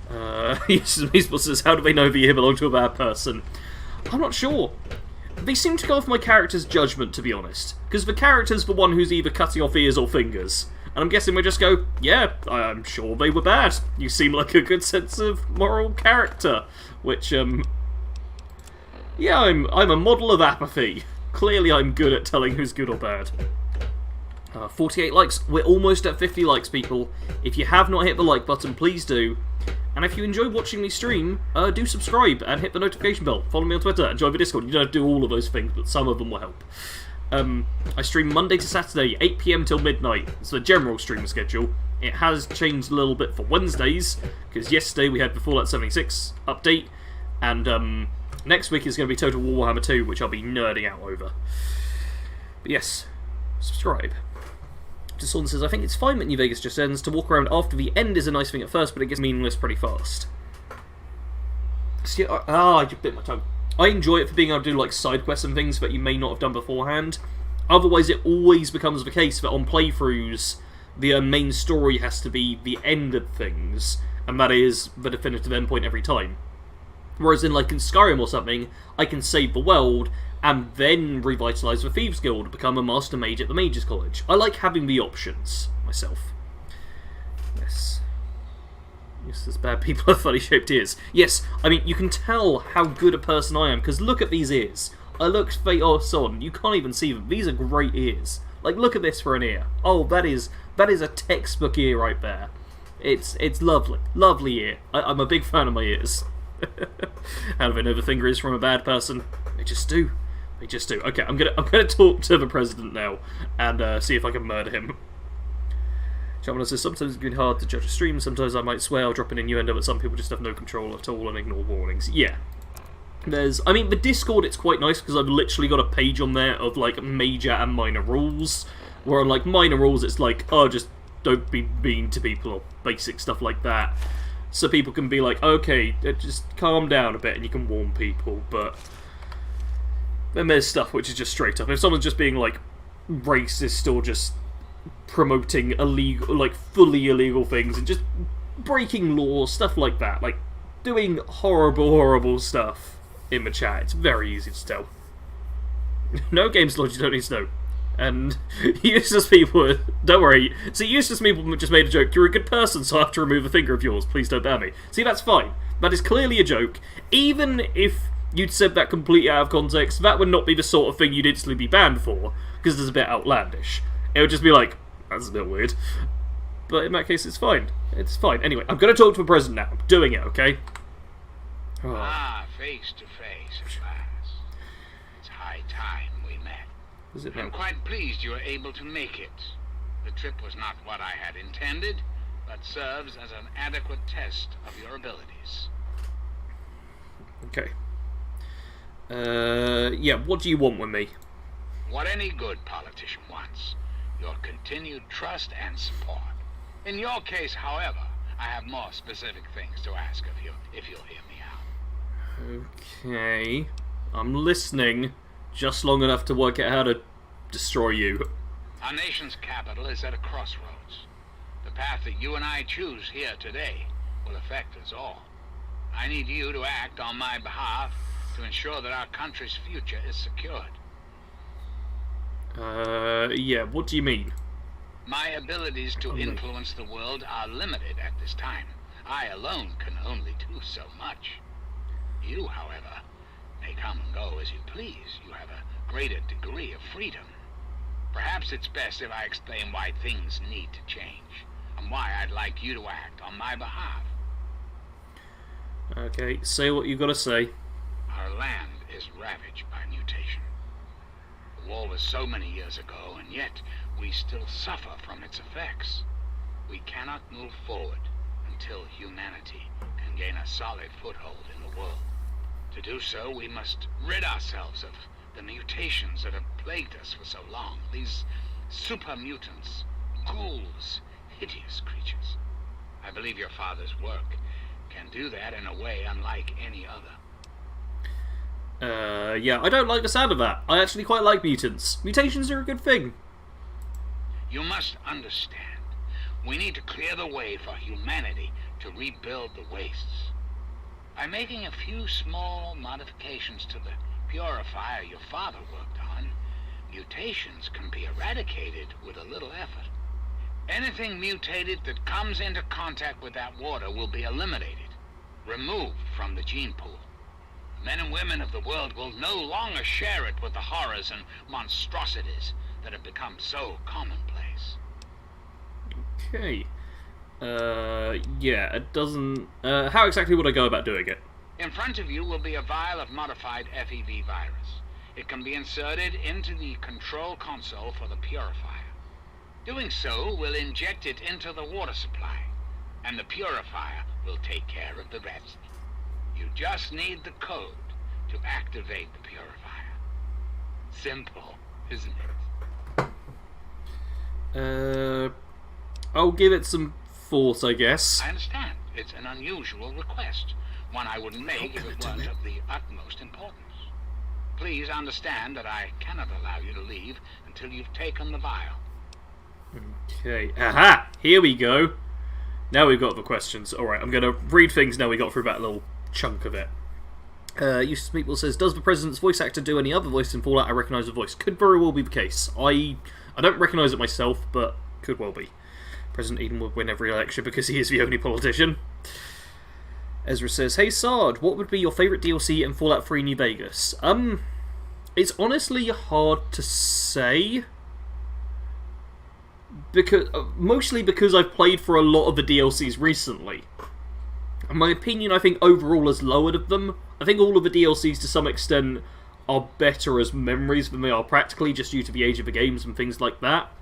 Measball says, how do they know the ear belonged to a bad person? I'm not sure. They seem to go off my character's judgment, to be honest. Because the character's the one who's either cutting off ears or fingers. And I'm guessing we just go, yeah, I'm sure they were bad. You seem like a good sense of moral character. Which, yeah, I'm a model of apathy. Clearly I'm good at telling who's good or bad. 48 likes. We're almost at 50 likes, people. If you have not hit the like button, please do. And if you enjoy watching me stream, do subscribe and hit the notification bell. Follow me on Twitter and join the Discord. You don't have to do all of those things, but some of them will help. I stream Monday to Saturday, 8 PM till midnight. It's the general stream schedule. It has changed a little bit for Wednesdays, because yesterday we had the Fallout 76 update, and next week is going to be Total Warhammer 2, which I'll be nerding out over. But yes, subscribe. Saunders says, I think it's fine that New Vegas just ends. To walk around after the end is a nice thing at first, but it gets meaningless pretty fast. See, I just bit my tongue. I enjoy it for being able to do like side quests and things that you may not have done beforehand. Otherwise, it always becomes the case that on playthroughs, the main story has to be the end of things, and that is the definitive endpoint every time. Whereas in like in Skyrim or something, I can save the world and then revitalise the Thieves Guild, become a Master Mage at the Mages College. I like having the options, myself. Yes. Yes, there's bad people have funny shaped ears. Yes, I mean, you can tell how good a person I am, because look at these ears. I looked face on, you can't even see them. These are great ears. Like, look at this for an ear. Oh, that is a textbook ear right there. It's lovely. Lovely ear. I'm a big fan of my ears. How do they know the finger is from a bad person? They just do. They just do. Okay, I'm gonna talk to the president now and see if I can murder him. Charmander says, sometimes it's been hard to judge a stream, sometimes I might swear or drop an innuendo, but some people just have no control at all and ignore warnings. Yeah. I mean, the Discord, it's quite nice because I've literally got a page on there of like major and minor rules, where on like minor rules it's like, oh, just don't be mean to people or basic stuff like that. So people can be like, okay, just calm down a bit and you can warn people, but then there's stuff which is just straight up. If someone's just being like racist or just promoting illegal, like, fully illegal things and just breaking laws, stuff like that. Like, doing horrible, horrible stuff in the chat. It's very easy to tell. No games lord, you don't need to know. And useless people, don't worry. See, useless people just made a joke. You're a good person, so I have to remove a finger of yours. Please don't ban me. See, that's fine. That is clearly a joke. Even if you'd said that completely out of context, that would not be the sort of thing you'd instantly be banned for, because it's a bit outlandish. It would just be like, that's a bit weird. But in that case, it's fine. It's fine. Anyway, I'm going to talk to the president now. I'm doing it, okay? Oh. Ah, face to face at last. It's high time we met. Is it I'm now? quite pleased you were able to make it. The trip was not what I had intended, but serves as an adequate test of your abilities. Okay. Yeah, what do you want with me? What any good politician wants. Your continued trust and support. In your case, however, I have more specific things to ask of you, if you'll hear me out. Okay. I'm listening just long enough to work out how to destroy you. Our nation's capital is at a crossroads. The path that you and I choose here today will affect us all. I need you to act on my behalf to ensure that our country's future is secured. Yeah, what do you mean? My abilities to influence the world are limited at this time. I alone can only do so much. You, however, may come and go as you please. You have a greater degree of freedom. Perhaps it's best if I explain why things need to change, and why I'd like you to act on my behalf. Okay, say what you've got to say. Our land is ravaged by mutation. The war was so many years ago, and yet we still suffer from its effects. We cannot move forward until humanity can gain a solid foothold in the world. To do so, we must rid ourselves of the mutations that have plagued us for so long. These super mutants, ghouls, hideous creatures. I believe your father's work can do that in a way unlike any other. Yeah, I don't like the sound of that. I actually quite like mutants. Mutations are a good thing. You must understand, we need to clear the way for humanity to rebuild the wastes. By making a few small modifications to the purifier your father worked on, mutations can be eradicated with a little effort. Anything mutated that comes into contact with that water will be eliminated, removed from the gene pool. Men and women of the world will no longer share it with the horrors and monstrosities that have become so commonplace. Okay. Yeah, it doesn't... how exactly would I go about doing it? In front of you will be a vial of modified FEV virus. It can be inserted into the control console for the purifier. Doing so will inject it into the water supply, and the purifier will take care of the rest. You just need the code to activate the purifier. Simple, isn't it? I'll give it some thought, I guess. I understand. It's an unusual request. One I wouldn't make if it weren't of the utmost importance. Please understand that I cannot allow you to leave until you've taken the vial. Okay. Aha! Here we go. Now we've got the questions. Alright, I'm going to read things now we got through that little chunk of it. Useless People says, does the President's voice actor do any other voice in Fallout? I recognise the voice. Could very well be the case. I don't recognise it myself, but could well be. President Eden would win every election because he is the only politician. Ezra says, hey Sarge, what would be your favourite DLC in Fallout 3 New Vegas? It's honestly hard to say. Mostly because I've played for a lot of the DLCs recently. And my opinion, I think, overall has lowered of them. I think all of the DLCs, to some extent, are better as memories than they are practically, just due to the age of the games and things like that.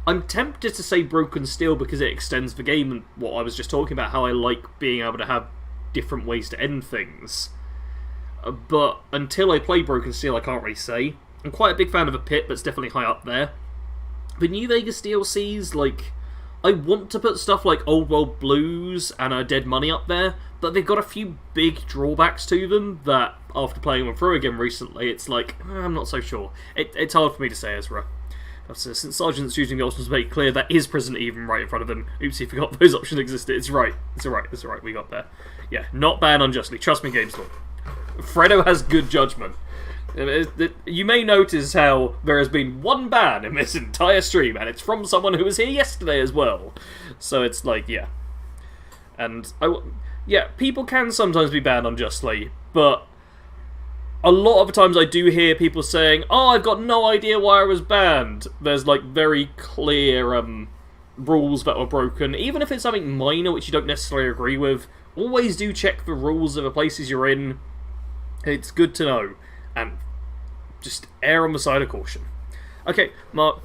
I'm tempted to say Broken Steel because it extends the game, and what I was just talking about, how I like being able to have different ways to end things. But until I play Broken Steel, I can't really say. I'm quite a big fan of a Pit, but it's definitely high up there. The New Vegas DLCs, like, I want to put stuff like Old World Blues and Dead Money up there, but they've got a few big drawbacks to them that, after playing them through again recently, it's like, I'm not so sure. It's hard for me to say, Ezra. Since Sergeant's using the options to make clear that is President Even right in front of him. Oops, he forgot those options existed. It's right. It's alright. It's alright. We got there. Yeah, not banned unjustly. Trust me, GameStop. Fredo has good judgment. You may notice how there has been one ban in this entire stream, and it's from someone who was here yesterday as well. So it's like, yeah. And, yeah, people can sometimes be banned unjustly, but a lot of the times I do hear people saying, oh, I've got no idea why I was banned. There's, like, very clear rules that were broken. Even if it's something minor which you don't necessarily agree with, always do check the rules of the places you're in. It's good to know. And just err on the side of caution. Okay, Mark...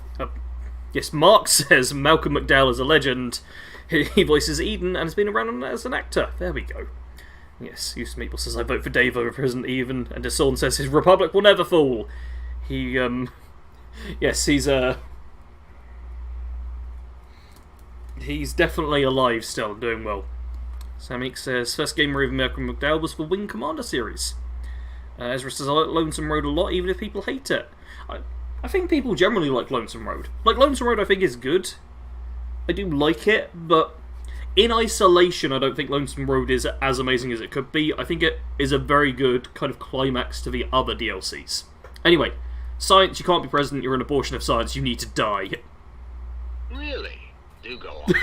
yes, Mark says Malcolm McDowell is a legend. He voices Eden and has been around as an actor. There we go. Yes, Houston Meatball says I vote for Dave over President Even, and Desaun says his Republic will never fall. He, yes, he's definitely alive still, and doing well. Samik says, first game with Malcolm McDowell was for Wing Commander series. Ezra says, I like Lonesome Road a lot, even if people hate it. I think people generally like Lonesome Road. Like, Lonesome Road I think is good. I do like it, but in isolation, I don't think Lonesome Road is as amazing as it could be. I think it is a very good kind of climax to the other DLCs. Anyway, science, you can't be president, you're an abortion of science, you need to die. Really? Do go on.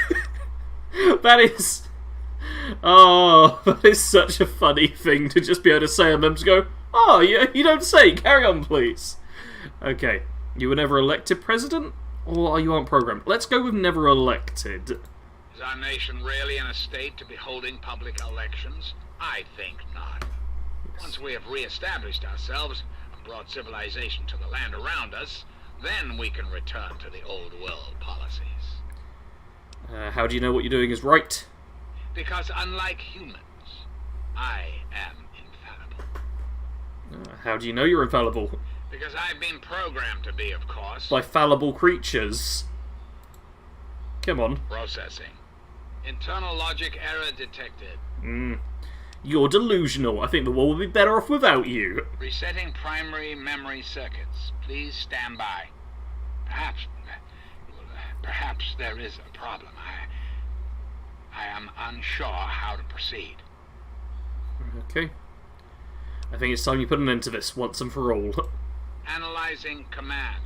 That is... oh, that is such a funny thing to just be able to say and them to go, oh, you don't say, carry on please. Okay, you were never elected president? Or are you unprogrammed? Let's go with never elected. Is our nation really in a state to be holding public elections? I think not. Once we have re-established ourselves and brought civilization to the land around us, then we can return to the old world policies. How do you know what you're doing is right? Because unlike humans, I am infallible. How do you know you're infallible? Because I've been programmed to be, of course. By fallible creatures. Come on. Processing. Internal logic error detected. You're delusional. I think the world would be better off without you. Resetting primary memory circuits. Please stand by. Perhaps there is a problem. I am unsure how to proceed. Okay. I think it's time you put an end to this once and for all. Analyzing command.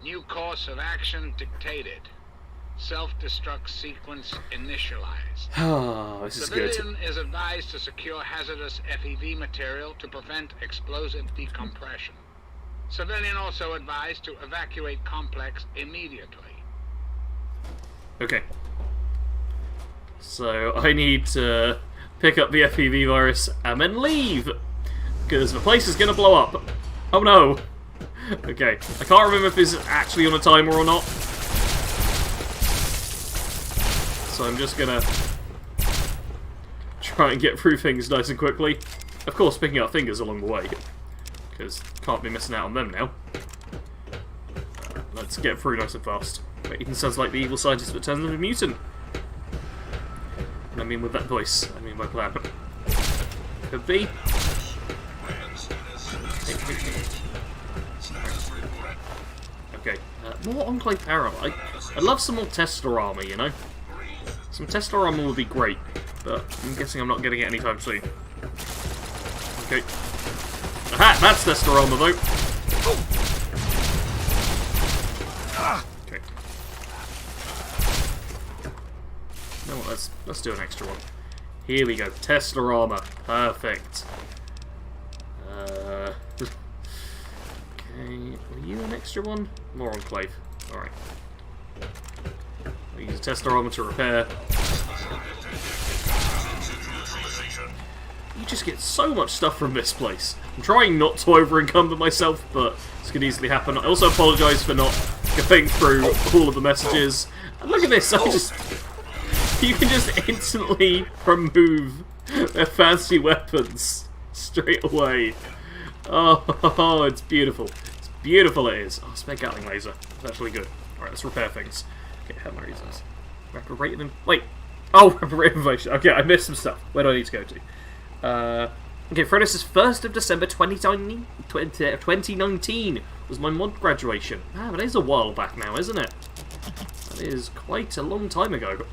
New course of action dictated. Self-destruct sequence initialized. Oh, this is good. Civilian is advised to secure hazardous FEV material to prevent explosive decompression. Civilian also advised to evacuate complex immediately. Okay. So, I need to pick up the FEV virus and then leave! Because the place is going to blow up. Oh no! Okay, I can't remember if this is actually on a timer or not. So I'm just gonna try and get through things nice and quickly. Of course, picking up fingers along the way. Because can't be missing out on them now. Let's get through nice and fast. It even sounds like the evil scientist that turns into a mutant. I mean with that voice, I mean by plan. Could be. Okay, more Enclave power armor. I'd love some more Tesla armor, you know? Some Tesla armor would be great, but I'm guessing I'm not getting it anytime soon. Okay. Aha! That's Tesla armor, though! Okay. You know what, let's do an extra one. Here we go, Tesla armor. Perfect. Okay, are you an extra one? More Enclave. Alright. I'll use a Tesla armor to repair. You just get so much stuff from this place. I'm trying not to over-encumber myself, but this could easily happen. I also apologise for not getting through all of the messages. And look at this, you can just instantly remove their fancy weapons straight away. Oh, it's beautiful. It's beautiful, it is. Oh, spare Gatling laser. It's actually good. Alright, let's repair things. Okay, how many reasons? Rapid rate them. Wait! Oh, rapid rate information. Okay, I missed some stuff. Where do I need to go to? Okay, Fredis is 1st of December 2019. was my mod graduation. Man, but it is a while back now, isn't it? That is quite a long time ago.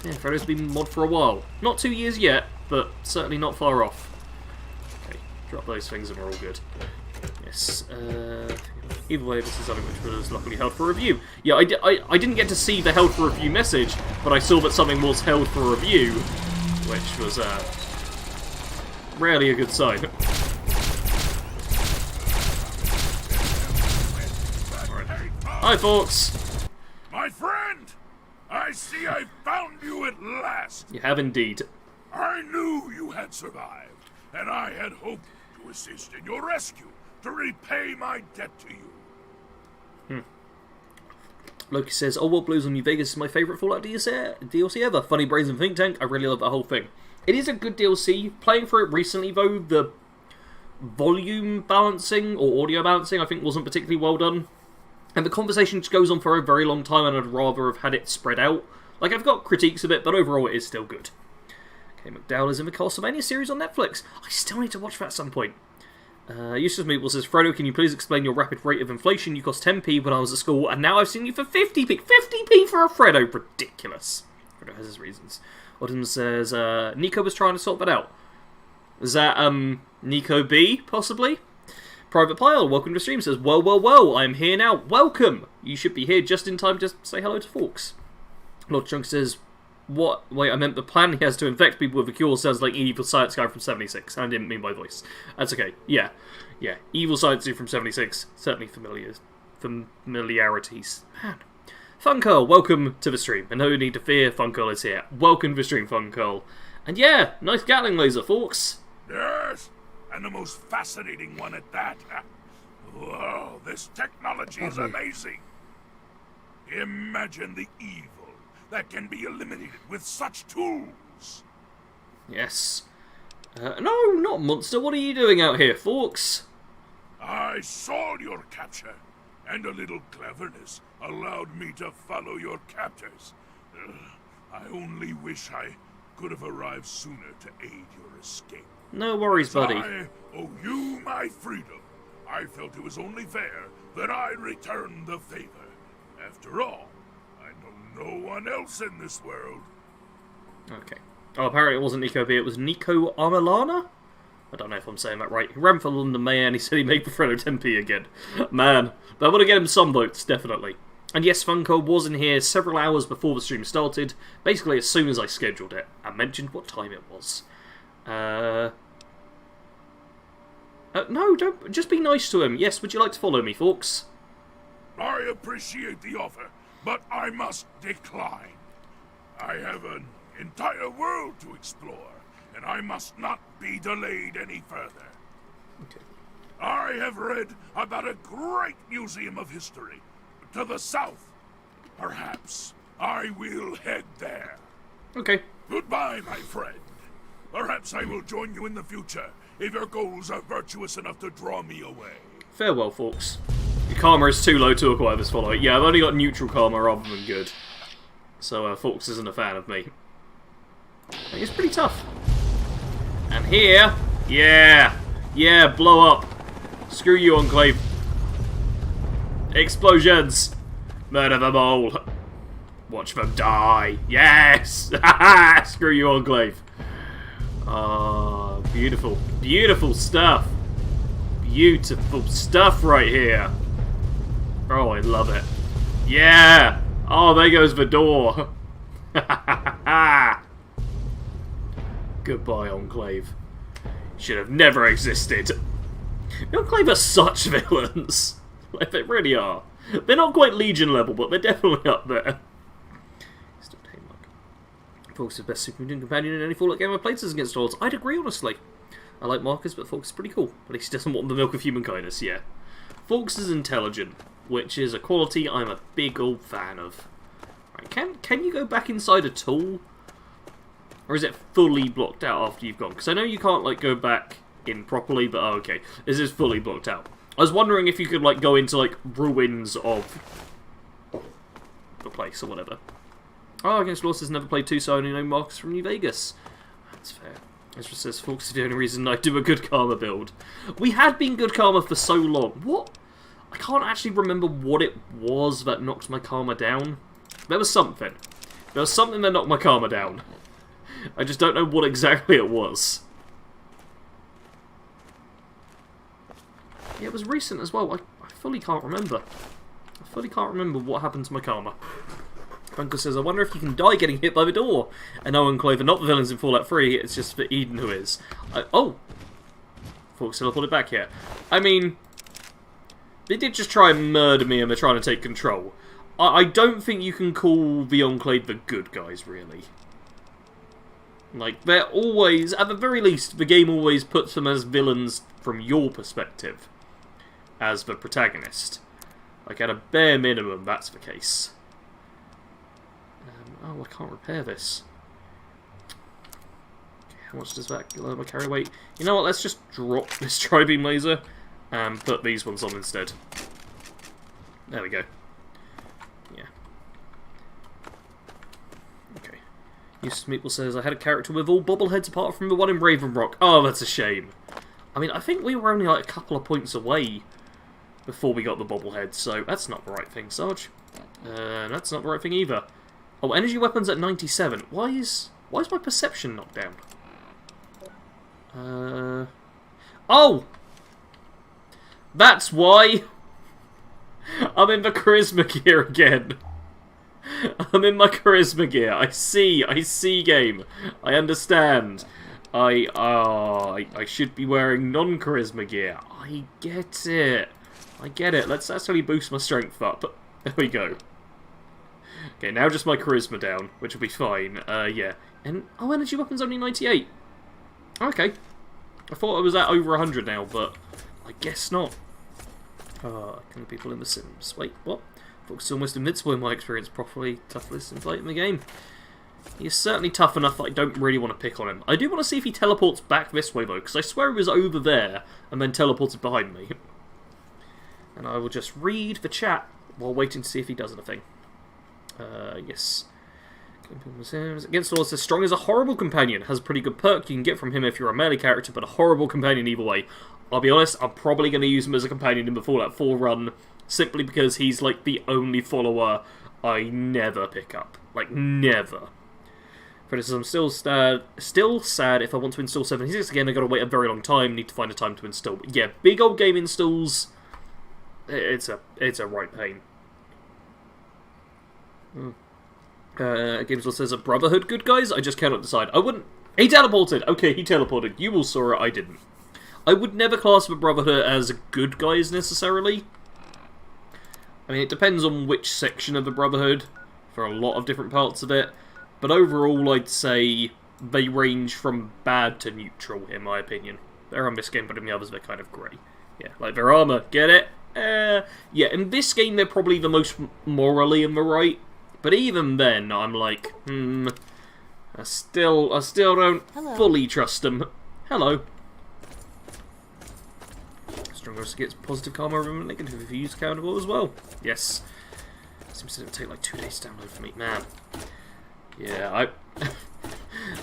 Yeah, Fredo's been mod for a while. Not 2 years yet, but certainly not far off. Okay, drop those things and we're all good. Yes, either way, this is something which was luckily held for review. Yeah, I didn't get to see the held for review message, but I saw that something was held for review, which was rarely a good sign. Hi, folks. My friend! I see I found you at last! You have indeed. I knew you had survived, and I had hoped to assist in your rescue, to repay my debt to you. Loki says, Oh, World Blues on New Vegas is my favourite Fallout DLC ever. Funny Brains and Think Tank, I really love that whole thing. It is a good DLC. Playing through it recently, though, the volume balancing, or audio balancing, I think wasn't particularly well done. And the conversation just goes on for a very long time, and I'd rather have had it spread out. Like, I've got critiques of it, but overall it is still good. Okay, McDowell is in the Castlevania series on Netflix. I still need to watch that at some point. Eustace Meatball says, Frodo, can you please explain your rapid rate of inflation? You cost 10p when I was at school, and now I've seen you for 50p. 50p for a Frodo? Ridiculous. Frodo has his reasons. Odin says, Nico was trying to sort that out. Is that, Nico B, possibly? Private Pile, welcome to the stream, says, well, I am here now. Welcome! You should be here just in time to say hello to Forks. Lord Chunk says, what? Wait, I meant the plan he has to infect people with a cure sounds like Evil Science Guy from 76. I didn't mean my voice. That's okay. Yeah. Evil Science Guy from 76. Certainly familiarities. Man. Funkirl, welcome to the stream. And no need to fear, Funkirl is here. Welcome to the stream, Funkirl. And yeah, nice Gatling laser, Forks. Yes, and the most fascinating one at that. Whoa, this technology is amazing. Imagine the evil that can be eliminated with such tools. Yes. No, not Monster. What are you doing out here, Forks? I saw your capture, and a little cleverness allowed me to follow your captors. I only wish I could have arrived sooner to aid your escape. No worries, buddy. I owe you my freedom. I felt it was only fair that I return the favor. After all, I know no one else in this world. Okay. Oh, apparently it wasn't Nico B, it was Nico Armelana? I don't know if I'm saying that right. He ran for London Mayor and he said he made Frodo 10p again. Man, that would have get him some votes, definitely. And yes, Funko was in here several hours before the stream started, basically as soon as I scheduled it, and mentioned what time it was. No, don't, just be nice to him. Yes, would you like to follow me, folks? I appreciate the offer, but I must decline. I have an entire world to explore, and I must not be delayed any further. Okay. I have read about a great museum of history to the south. Perhaps I will head there. Okay. Goodbye, my friend. Perhaps I will join you in the future if your goals are virtuous enough to draw me away. Farewell, folks. Your karma is too low to acquire this follow. Yeah, I've only got neutral karma rather than good. So, Fox isn't a fan of me. It's pretty tough. And here, yeah, blow up. Screw you, Enclave. Explosions. Murder them all. Watch them die. Yes! Screw you, Enclave. Ah, beautiful. Beautiful stuff. Beautiful stuff right here. Oh, I love it. Yeah! Oh, there goes the door. Goodbye, Enclave. Should have never existed. The Enclave are such villains. Like, they really are. They're not quite Legion level, but they're definitely up there. Still Fox is the best superhuman companion in any Fallout game I've played against odds. I'd agree, honestly. I like Marcus, but Fox is pretty cool. At least he doesn't want the milk of human kindness, yeah. Fox is intelligent, which is a quality I'm a big old fan of. Right, can you go back inside at all? Or is it fully blocked out after you've gone? Because I know you can't, like, go back in properly, but oh, okay. This is fully blocked out. I was wondering if you could, like, go into, like, ruins of the place or whatever. Oh, Against Lost has never played 2, so I only know Marcus from New Vegas. That's fair. Ezra says, Fox is the only reason I do a good karma build. We had been good karma for so long. What? I can't actually remember what it was that knocked my karma down. There was something. There was something that knocked my karma down. I just don't know what exactly it was. Yeah, it was recent as well. I fully can't remember. I fully can't remember what happened to my karma. Funko says, I wonder if you can die getting hit by the door. And no, Enclave are not the villains in Fallout 3, it's just for Eden who is. Oh! Folks teleported back here. I mean, they did just try and murder me and they're trying to take control. I don't think you can call the Enclave the good guys, really. Like, they're always, at the very least, the game always puts them as villains from your perspective. As the protagonist. Like, at a bare minimum, that's the case. Oh, I can't repair this. Okay, how much does that lower my carry weight? You know what, let's just drop this tri-beam laser and put these ones on instead. There we go. Yeah. Okay. Eustace Meeple says, I had a character with all bobbleheads apart from the one in Raven Rock. Oh, that's a shame. I mean, I think we were only like a couple of points away before we got the bobblehead, so that's not the right thing, Sarge. That's not the right thing either. Oh, energy weapons at 97. Why is my perception knocked down? Oh! That's why! I'm in the charisma gear again. I'm in my charisma gear. I see game. I understand. I should be wearing non-charisma gear. I get it. I get it. Let's actually boost my strength up. There we go. Okay, now just my charisma down, which will be fine. Yeah. And, oh, energy weapon's only 98. Okay. I thought I was at over 100 now, but I guess not. Killing people in The Sims. Wait, what? Fox is almost invincible in my experience. Properly toughest inflate in the game. He's certainly tough enough that I don't really want to pick on him. I do want to see if he teleports back this way, though, because I swear he was over there and then teleported behind me. And I will just read the chat while waiting to see if he does anything. Yes. Against all, as strong as a horrible companion. Has a pretty good perk you can get from him if you're a melee character, but a horrible companion either way. I'll be honest, I'm probably going to use him as a companion in the Fallout 4 run, simply because he's like the only follower I never pick up. Like, never. For instance, I'm still sad if I want to install 76 again, I've got to wait a very long time, need to find a time to install. But yeah, big old game installs, it's a right pain. Gameswell says, a Brotherhood good guys? I just cannot decide. I wouldn't... He teleported! Okay, he teleported. You all saw it, I didn't. I would never class the Brotherhood as good guys, necessarily. I mean, it depends on which section of the Brotherhood, for a lot of different parts of it. But overall, I'd say they range from bad to neutral, in my opinion. They're on this game, but in the others, they're kind of grey. Yeah, like their armour, get it? Yeah, in this game, they're probably the most morally in the right. But even then, I'm like, I still don't fully trust them. Hello. Stronger gets positive karma over negative if you use countable as well. Yes. Seems to take like 2 days to download for me. Man. Yeah,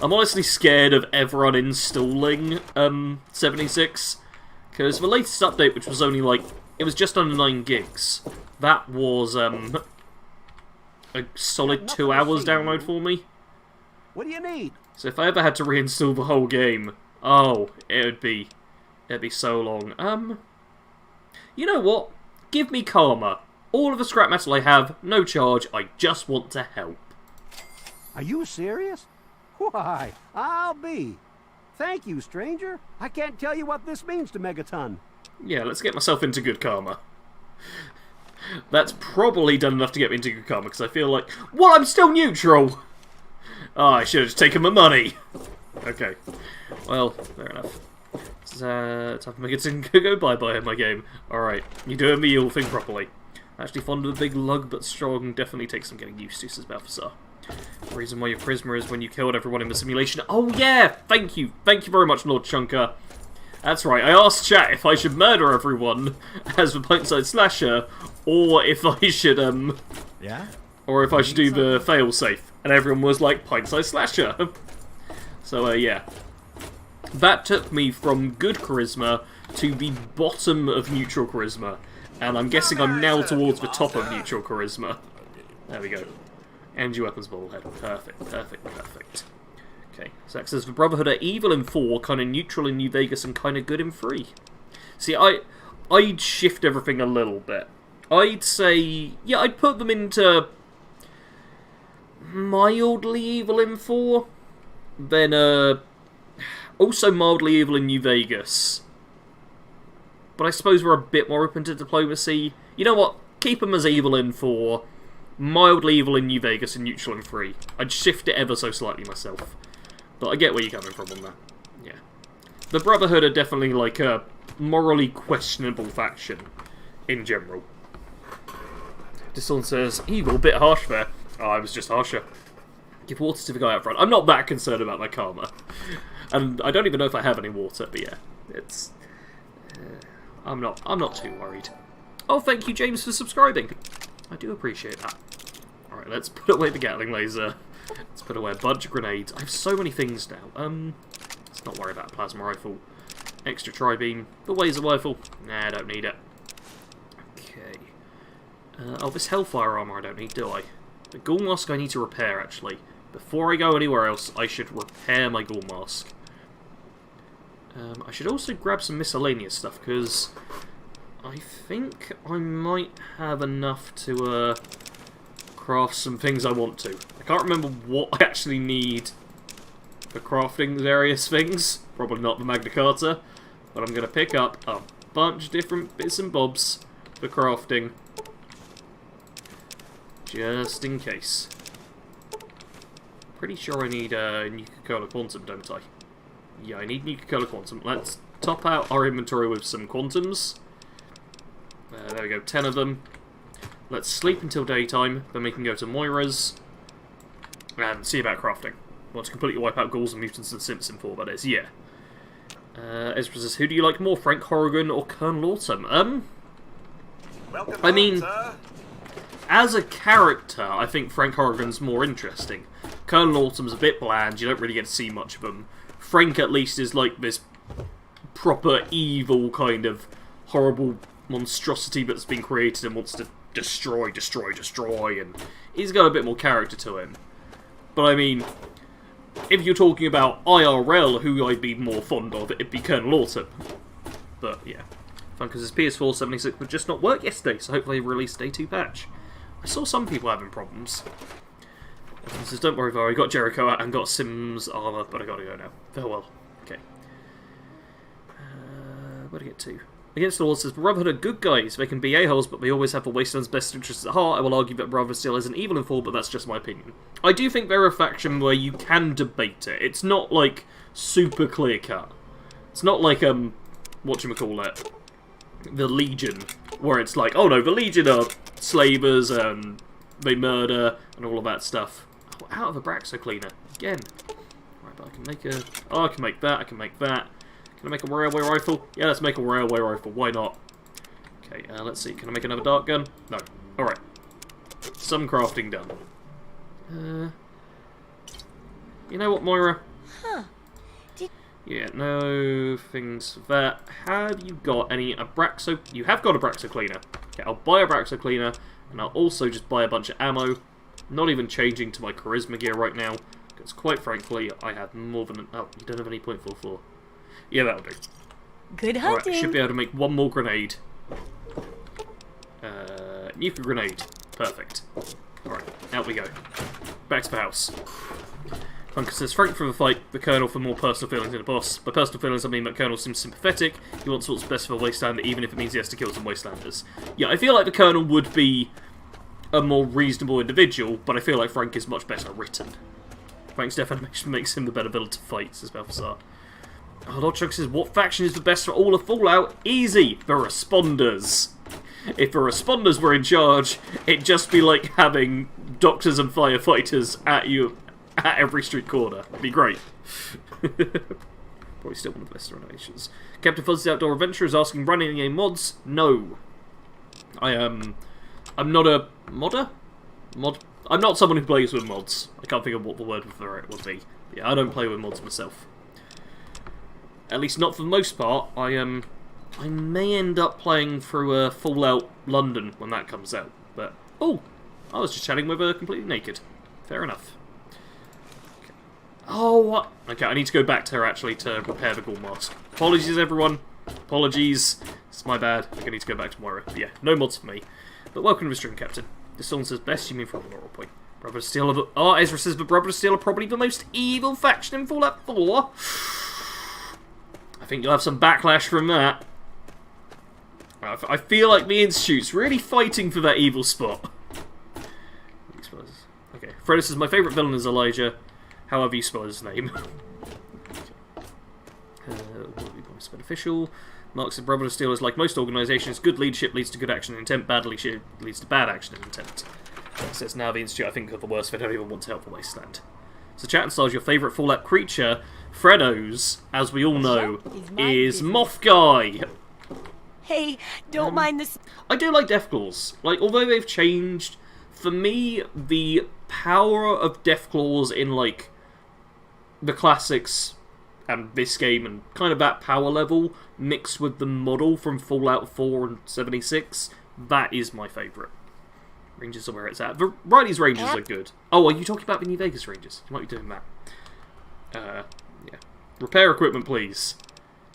I'm honestly scared of ever uninstalling 76. Because the latest update, which was only like, it was just under 9 gigs. That was a solid 2 hours download for me. What do you need? So if I ever had to reinstall the whole game, oh, it'd be so long. You know what? Give me karma. All of the scrap metal I have, no charge. I just want to help. Are you serious? Why, I'll be. Thank you, stranger. I can't tell you what this means to Megaton. Yeah, let's get myself into good karma. That's probably done enough to get me into good karma, because I feel like, well, I'm still neutral! Oh, I should have just taken my money. Okay. Well, fair enough. It's time to make it go bye-bye in my game. Alright, you're doing the evil thing properly. Actually fond of the big lug, but strong. Definitely takes some getting used to, says Balthasar. The reason why your charisma is when you killed everyone in the simulation. Oh yeah! Thank you! Thank you very much, Lord Chunker. That's right, I asked chat if I should murder everyone as the pint-sized slasher, or if I should, Yeah? Or if I should do the fail-safe. And everyone was like, pint-sized slasher. So, yeah. That took me from good charisma to the bottom of neutral charisma, and I'm guessing I'm now towards the top of neutral charisma. There we go. Energy weapons bobblehead. Perfect, perfect, perfect. Okay, Zach says the Brotherhood are evil in 4, kind of neutral in New Vegas, and kind of good in 3. See, I'd shift everything a little bit. I'd say, yeah, I'd put them into mildly evil in 4, then also mildly evil in New Vegas. But I suppose we're a bit more open to diplomacy. You know what? Keep them as evil in 4, mildly evil in New Vegas, and neutral in 3. I'd shift it ever so slightly myself. But I get where you're coming from on that. Yeah. The Brotherhood are definitely like a morally questionable faction in general. Disson says, evil, bit harsh there. Oh, I was just harsher. Give water to the guy out front. I'm not that concerned about my karma. And I don't even know if I have any water, but yeah. It's... I'm not too worried. Oh, thank you, James, for subscribing. I do appreciate that. Alright, let's put away the Gatling laser. Let's put away a bunch of grenades. I have so many things now. Let's not worry about a plasma rifle. Extra tri-beam. The laser rifle. Nah, I don't need it. Okay. Oh, this Hellfire armor I don't need, do I? The ghoul mask I need to repair, actually. Before I go anywhere else, I should repair my ghoul mask. I should also grab some miscellaneous stuff, because I think I might have enough to craft some things I want to. I can't remember what I actually need for crafting the various things. Probably not the Magna Carta, but I'm going to pick up a bunch of different bits and bobs for crafting, just in case. Pretty sure I need Nuka-Cola Quantum, don't I? Yeah, I need Nuka-Cola Quantum. Let's top out our inventory with some Quantums. There we go, 10 of them. Let's sleep until daytime, then we can go to Moira's and see about crafting. Want to completely wipe out ghouls and mutants and simps in 4, that is, yeah. Ezra says, who do you like more, Frank Horrigan or Colonel Autumn? I mean, as a character, I think Frank Horrigan's more interesting. Colonel Autumn's a bit bland, you don't really get to see much of him. Frank, at least, is like this proper evil kind of horrible monstrosity that's been created and wants to destroy, and he's got a bit more character to him. But I mean, if you're talking about IRL, who I'd be more fond of, it'd be Colonel Autumn. But yeah, fun because his PS4 76 would just not work yesterday, so hopefully they released Day 2 patch. I saw some people having problems. He says, don't worry, Var, I got Jericho out and got Sims armor, but I gotta go now. Farewell. Okay. Where to get to? Against the Lord says, Brotherhood are good guys. They can be a-holes, but they always have the Wasteland's best interests at heart. I will argue that Brotherhood still isn't evil in 4, but that's just my opinion. I do think they're a faction where you can debate it. It's not, like, super clear-cut. It's not like, whatchamacallit, the Legion, where it's like, oh no, the Legion are slavers, and they murder, and all of that stuff. Oh, out of a Braxo cleaner. Again. Right, but I can make a... Oh, I can make that, I can make that. Can I make a railway rifle? Yeah, let's make a railway rifle. Why not? Okay, let's see. Can I make another dart gun? No. Alright. Some crafting done. You know what, Moira? Huh. Yeah, no things for that. Have you got any Abraxo? You have got a Abraxo cleaner. Okay, I'll buy a Abraxo cleaner, and I'll also just buy a bunch of ammo. Not even changing to my charisma gear right now, because quite frankly, I have more than... Oh, you don't have any .44. Yeah, that'll do. Good hunting. Right, should be able to make one more grenade. Nuka grenade. Perfect. Alright, out we go. Back to the house. Funker says, Frank for the fight, the Colonel for more personal feelings than the boss. By personal feelings, I mean that Colonel seems sympathetic. He wants what's best for the Wastelander, even if it means he has to kill some Wastelanders. Yeah, I feel like the Colonel would be a more reasonable individual, but I feel like Frank is much better written. Frank's death animation makes him the better villain to fight, says Balthazar. Lord Chuck says, what faction is the best for all of Fallout? Easy! The Responders. If the Responders were in charge, it'd just be like having doctors and firefighters at you at every street corner. It'd be great. Probably still one of the best renovations. Captain Fuzzy's Outdoor Adventure is asking, running any mods? No. I'm not a modder? I'm not someone who plays with mods. I can't think of what the word for it would be. Yeah, I don't play with mods myself. At least not for the most part. I I may end up playing through Fallout London when that comes out. But, oh, I was just chatting with her completely naked. Fair enough. Okay. Oh, what? Okay, I need to go back to her actually to repair the ghoul mask. Apologies, everyone. Apologies. It's my bad. I think I need to go back tomorrow. But yeah, no mods for me. But welcome to the stream, Captain. This song says, best you mean from a moral point. Brothers of Steel are oh, Ezra says the Brothers of Steel are probably the most evil faction in Fallout 4. I think you'll have some backlash from that. I feel like the Institute's really fighting for that evil spot. Okay, Freddy says, my favourite villain is Elijah. However you spell his name. Will be most beneficial. Mark said, Brotherhood of Steel is like most organisations. Good leadership leads to good action and intent. Bad leadership leads to bad action and intent. It says, now the Institute, I think, are the worst. They don't even want to help the wasteland. So chat and stars, your favourite Fallout creature, Freddo's, as we all know, is Moth Guy. Hey, don't mind this. I do like Deathclaws. Like, although they've changed, for me, the power of Deathclaws in, like, the classics and this game and kind of that power level mixed with the model from Fallout 4 and 76, that is my favourite. Rangers are where it's at. Riley's Rangers are good. Oh, are you talking about the New Vegas Rangers? You might be doing that. Yeah. Repair equipment, please.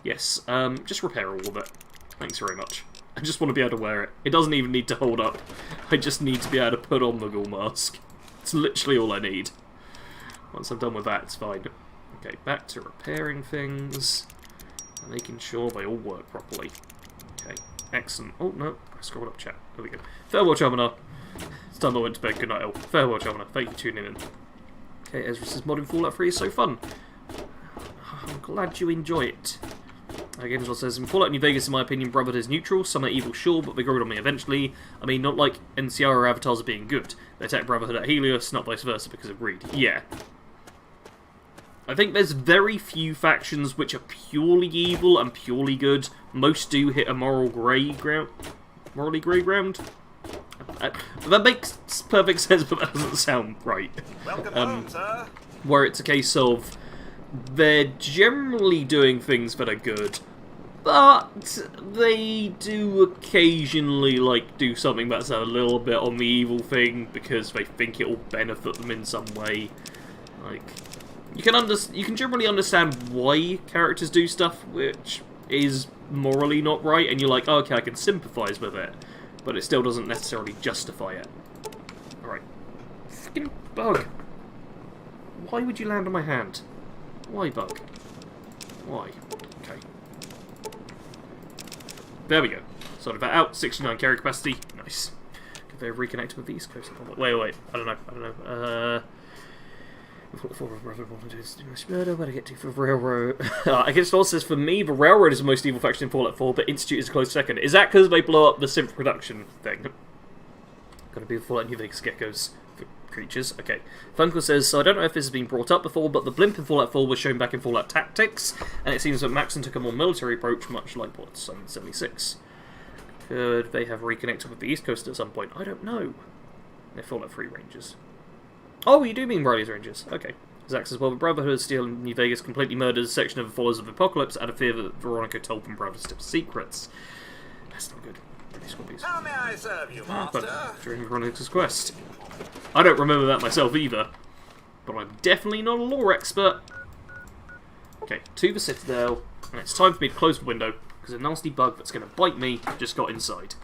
Yes, just repair all of it. Thanks very much. I just want to be able to wear it. It doesn't even need to hold up. I just need to be able to put on the ghoul mask. It's literally all I need. Once I'm done with that, it's fine. Okay, back to repairing things. And making sure they all work properly. Okay, excellent. Oh, no. I scrolled up chat. There we go. Farewell, Charmander. It's time I went to bed. Good night, all. Farewell, Charmander. Thank you for tuning in. Okay, Ezra says modding Fallout 3 is so fun. I'm glad you enjoy it. Again, as well says, in Fallout New Vegas, in my opinion, Brotherhood is neutral. Some are evil, sure, but they grow on me eventually. I mean, not like NCR or Avatars are being good. They attack Brotherhood at Helios, not vice versa because of greed. Yeah. I think there's very few factions which are purely evil and purely good. Most do hit a morally grey ground. That makes perfect sense, but that doesn't sound right. Welcome home, sir. Where it's a case of they're generally doing things that are good, but they do occasionally like do something that's a little bit on the evil thing because they think it will benefit them in some way. Like you can generally understand why characters do stuff which is morally not right, and you're like, oh, okay, I can sympathise with it, but it still doesn't necessarily justify it. Alright. Fucking bug. Why would you land on my hand? Why, bug? Why? Okay. There we go. Sorted that out. 69 carry capacity. Nice. Could they have reconnected with the East Coast? Wait. I don't know. Where to get to for the Railroad? I guess it also says, for me, the Railroad is the most evil faction in Fallout 4, but Institute is a close second. Is that because they blow up the synth production thing? Gotta be the Fallout New Vegas geckos. Creatures. Okay. Funkel says, so I don't know if this has been brought up before, but the blimp in Fallout 4 was shown back in Fallout Tactics, and it seems that Maxon took a more military approach, much like what's 76. Could they have reconnected with the East Coast at some point? I don't know. They're Fallout 3 Rangers. Oh, you do mean Riley's Rangers. Okay. Zack says, well, the Brotherhood of Steel in New Vegas completely murdered a section of the Followers of Apocalypse out of fear that Veronica told them Brotherhood of Steel secrets. That's not good. How may I serve you, master? But during Veronica's quest. I don't remember that myself either, but I'm definitely not a lore expert. Okay, to the Citadel, and it's time for me to close the window, because a nasty bug that's going to bite me just got inside.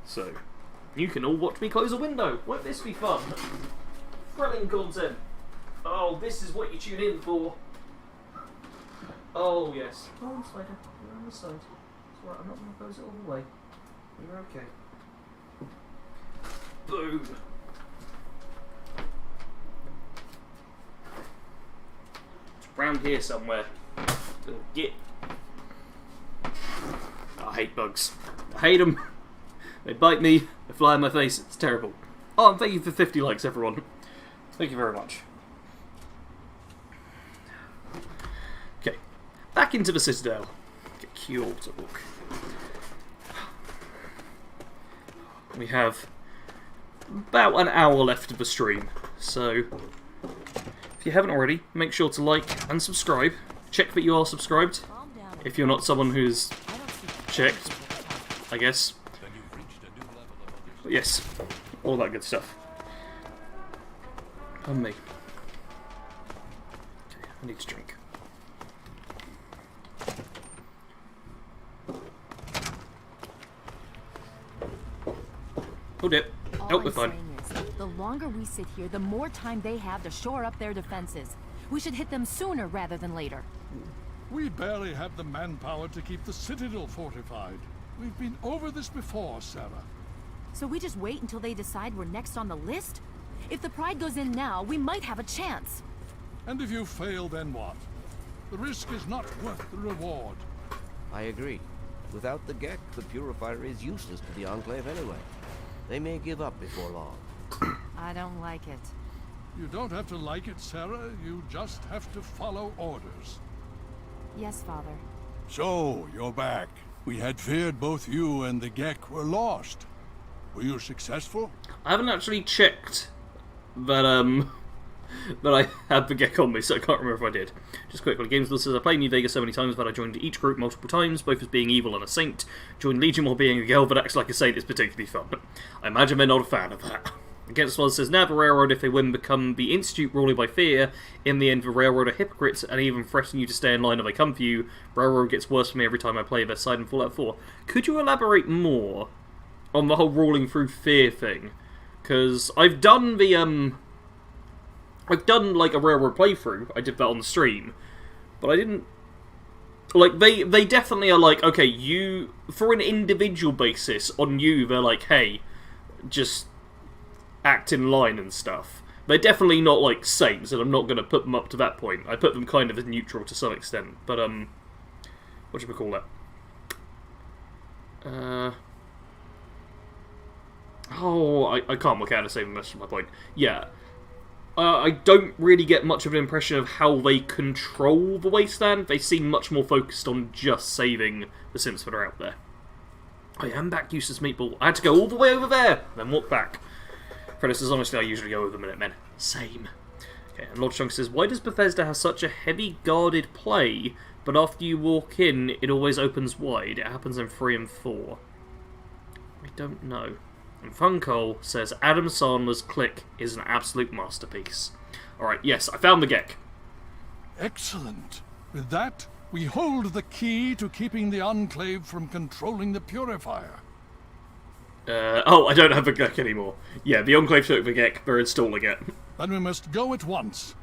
So, you can all watch me close a window. Won't this be fun? Thrilling content. Oh, this is what you tune in for. Oh, yes. Oh, Spider, you're on the side. It's alright, I'm not going to close it all the way. You're okay. Boom. It's around here somewhere. Get. I hate bugs. I hate them. They bite me. They fly in my face. It's terrible. Oh, and thank you for 50 likes, everyone. Thank you very much. Okay. Back into the Citadel. Get Q to look. We have about an hour left of the stream, so if you haven't already, make sure to like and subscribe. Check that you are subscribed if you're not someone who's checked, I guess. But yes, all that good stuff. On me. Okay, I need to drink. Hold it. Oh, we're fine. The longer we sit here, the more time they have to shore up their defenses. We should hit them sooner rather than later. We barely have the manpower to keep the Citadel fortified. We've been over this before, Sarah. So we just wait until they decide we're next on the list? If the Pride goes in now, we might have a chance. And if you fail, then what? The risk is not worth the reward. I agree. Without the Gek, the Purifier is useless to the Enclave anyway. They may give up before long. I don't like it. You don't have to like it, Sarah. You just have to follow orders. Yes, Father. So, you're back. We had feared both you and the Gek were lost. Were you successful? I haven't actually checked that that I had the Gek on me, so I can't remember if I did. Just quickly, games says I played New Vegas so many times that I joined each group multiple times, both as being evil and a saint. Joined Legion while being a girl that acts like a saint is particularly fun. I imagine they're not a fan of that. Against One says, now the Railroad, if they win, become the Institute ruling by fear. In the end, the Railroad are hypocrites and even threaten you to stay in line if they come for you. Railroad gets worse for me every time I play their side in Fallout 4. Could you elaborate more on the whole ruling through fear thing? Because I've done the, I've done, like, a Railroad playthrough. I did that on the stream. But I didn't... Like, they definitely are like, okay, you... For an individual basis, on you, they're like, hey, just act in line and stuff. They're definitely not, like, saints, and I'm not going to put them up to that point. I put them kind of as neutral to some extent. But, what should we call that? Oh, I can't work out how to say the rest of my point. Yeah. I don't really get much of an impression of how they control the Wasteland. They seem much more focused on just saving the Sims that are out there. I am back, useless meatball. I had to go all the way over there, then walk back. Freddy says, honestly, I usually go over the Minutemen. Same. Okay, and Lord Chunk says, why does Bethesda have such a heavy guarded play, but after you walk in, it always opens wide? It happens in 3 and 4. I don't know. And Funkole says, Adam Sandler's Click is an absolute masterpiece. Alright, yes, I found the Gek. Excellent. With that, we hold the key to keeping the Enclave from controlling the Purifier. Oh, I don't have the Gek anymore. Yeah, the Enclave took the Gek, they're installing it. Then we must go at once.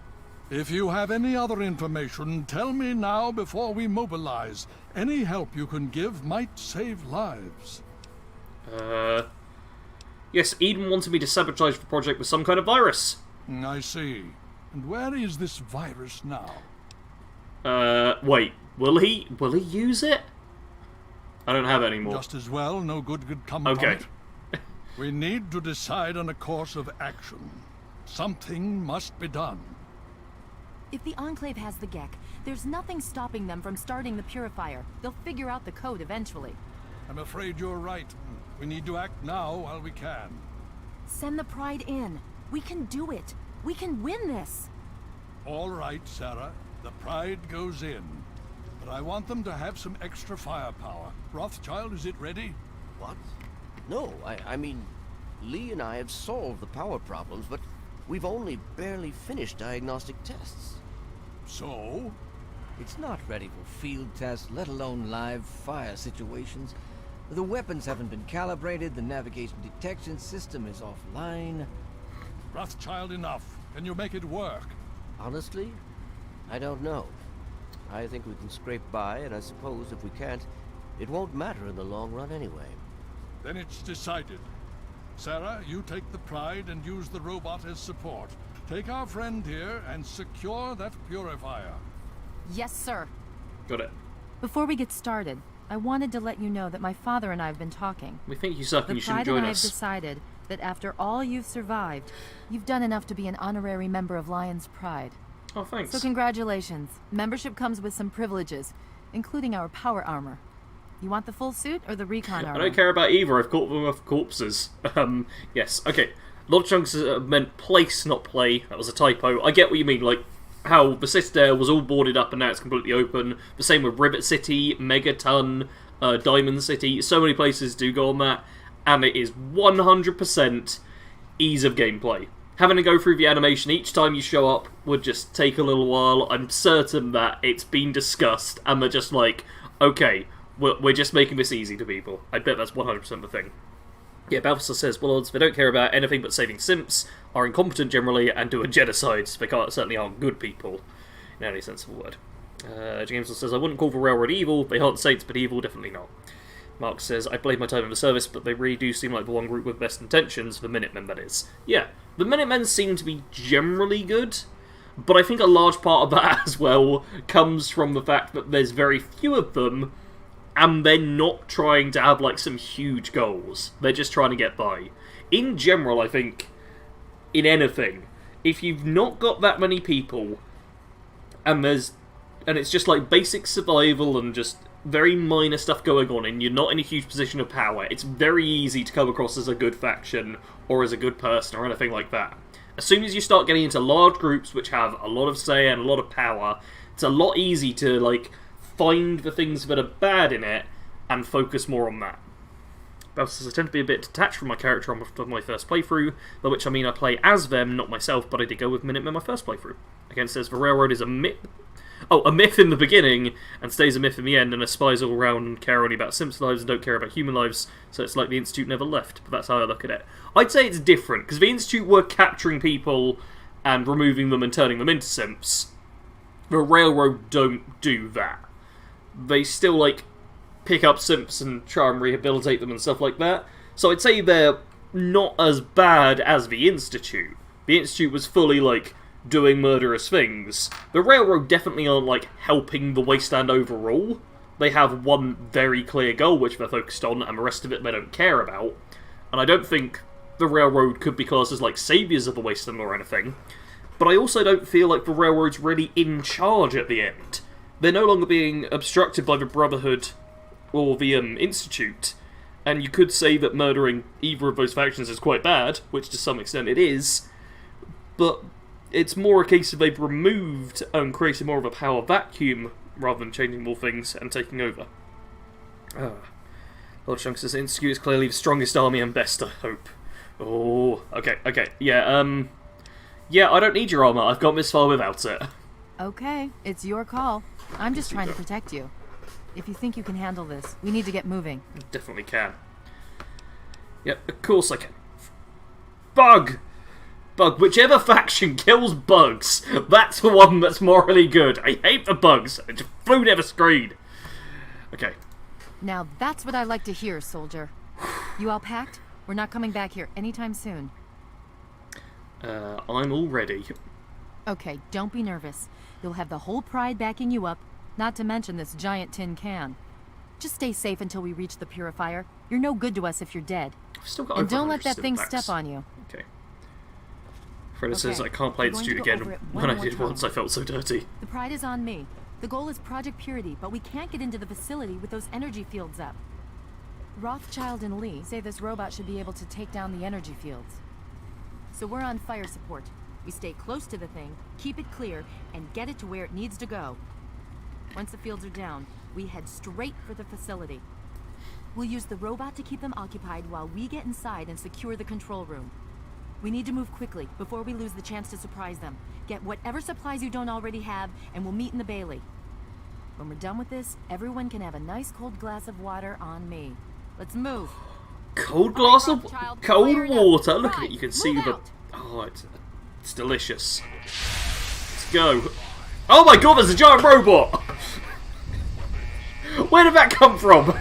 If you have any other information, tell me now before we mobilize. Any help you can give might save lives. Yes, Eden wanted me to sabotage the project with some kind of virus. I see. And where is this virus now? Wait. Will he use it? I don't have it anymore. Just as well, no good could come from it. We need to decide on a course of action. Something must be done. If the Enclave has the Gek, there's nothing stopping them from starting the Purifier. They'll figure out the code eventually. I'm afraid you're right. We need to act now while we can. Send the Pride in. We can do it. We can win this. All right, Sarah. The Pride goes in. But I want them to have some extra firepower. Rothschild, is it ready? What? No, I mean, Lee and I have solved the power problems, but we've only barely finished diagnostic tests. So? It's not ready for field tests, let alone live fire situations. The weapons haven't been calibrated, the navigation detection system is offline. Rothschild, enough. Can you make it work? Honestly, I don't know. I think we can scrape by, and I suppose if we can't, it won't matter in the long run anyway. Then it's decided. Sarah, you take the Pride and use the robot as support. Take our friend here and secure that Purifier. Yes, sir. Got it. Before we get started, I wanted to let you know that my father and I have been talking. We think you suck and you shouldn't join us. The Pride and I have us. decided that after all you've survived, you've done enough to be an honorary member of Lion's Pride. Oh, thanks. So congratulations. Membership comes with some privileges, including our power armor. You want the full suit or the recon armor? I don't care about either. I've caught them off corpses. Yes. Okay. Lord Chunks meant place, not play. That was a typo. I get what you mean. Like, how the Citadel was all boarded up and now it's completely open. The same with Rivet City, Megaton, Diamond City. So many places do go on that, and it is 100% ease of gameplay. Having to go through the animation each time you show up would just take a little while. I'm certain that it's been discussed, and they're just like, okay, we're just making this easy to people. I bet that's 100% the thing. Yeah, Balthasar says, well, odds, they don't care about anything but saving simps, are incompetent generally, and do a genocide. They certainly aren't good people, in any sense of the word. James says, I wouldn't call the Railroad evil. They aren't saints, but evil, definitely not. Mark says, I played my time in the service, but they really do seem like the one group with best intentions, the Minutemen, that is. Yeah, the Minutemen seem to be generally good, but I think a large part of that as well comes from the fact that there's very few of them, and they're not trying to have, like, some huge goals. They're just trying to get by. In general, I think, in anything, if you've not got that many people, and it's just, like, basic survival and just very minor stuff going on, and you're not in a huge position of power, it's very easy to come across as a good faction, or as a good person, or anything like that. As soon as you start getting into large groups which have a lot of say and a lot of power, it's a lot easier to, like, find the things that are bad in it, and focus more on that. Balthasar says, I tend to be a bit detached from my character on my first playthrough, by which I mean I play as them, not myself, but I did go with Minutemen my first playthrough. Again, it says, the Railroad is a myth in the beginning, and stays a myth in the end, and aspires all around and care only about Simp's lives and don't care about human lives, so it's like the Institute never left, but that's how I look at it. I'd say it's different, because the Institute were capturing people and removing them and turning them into Simps. The Railroad don't do that. They still, like, pick up Simps and try and rehabilitate them and stuff like that, so I'd say they're not as bad as the Institute. The Institute was fully, like, doing murderous things. The Railroad definitely aren't, like, helping the Wasteland overall. They have one very clear goal which they're focused on, and the rest of it they don't care about. And I don't think the Railroad could be classed as, like, saviours of the Wasteland or anything. But I also don't feel like the Railroad's really in charge at the end. They're no longer being obstructed by the Brotherhood or the Institute. And you could say that murdering either of those factions is quite bad, which to some extent it is. But it's more a case of they've removed and created more of a power vacuum rather than changing more things and taking over. Lord Shunk says, Institute is clearly the strongest army and best, I hope. Oh, okay, yeah, yeah, I don't need your armor, I've got this far without it. Okay, it's your call. I'm just trying to protect you. If you think you can handle this, we need to get moving. Definitely can. Yep, of course I can. Bug! Whichever faction kills bugs, that's the one that's morally good. I hate the bugs. I just flew never screen. Okay. Now that's what I like to hear, soldier. You all packed? We're not coming back here anytime soon. I'm all ready. Okay, don't be nervous. You'll have the whole Pride backing you up, not to mention this giant tin can. Just stay safe until we reach the purifier. You're no good to us if you're dead. I've still got and don't let that thing packs. step on you. Okay. Freda says, I can't play Institute again. When I did once, I felt so dirty. The Pride is on me. The goal is Project Purity, but we can't get into the facility with those energy fields up. Rothschild and Lee say this robot should be able to take down the energy fields. So we're on fire support. We stay close to the thing, keep it clear, and get it to where it needs to go. Once the fields are down, we head straight for the facility. We'll use the robot to keep them occupied while we get inside and secure the control room. We need to move quickly before we lose the chance to surprise them. Get whatever supplies you don't already have, and we'll meet in the Bailey. When we're done with this, everyone can have a nice cold glass of water on me. Let's move. Cold glass of cold water. Look at it. You can see the. Oh, it's delicious. Let's go. Oh my God! There's a giant robot. Where did that come from?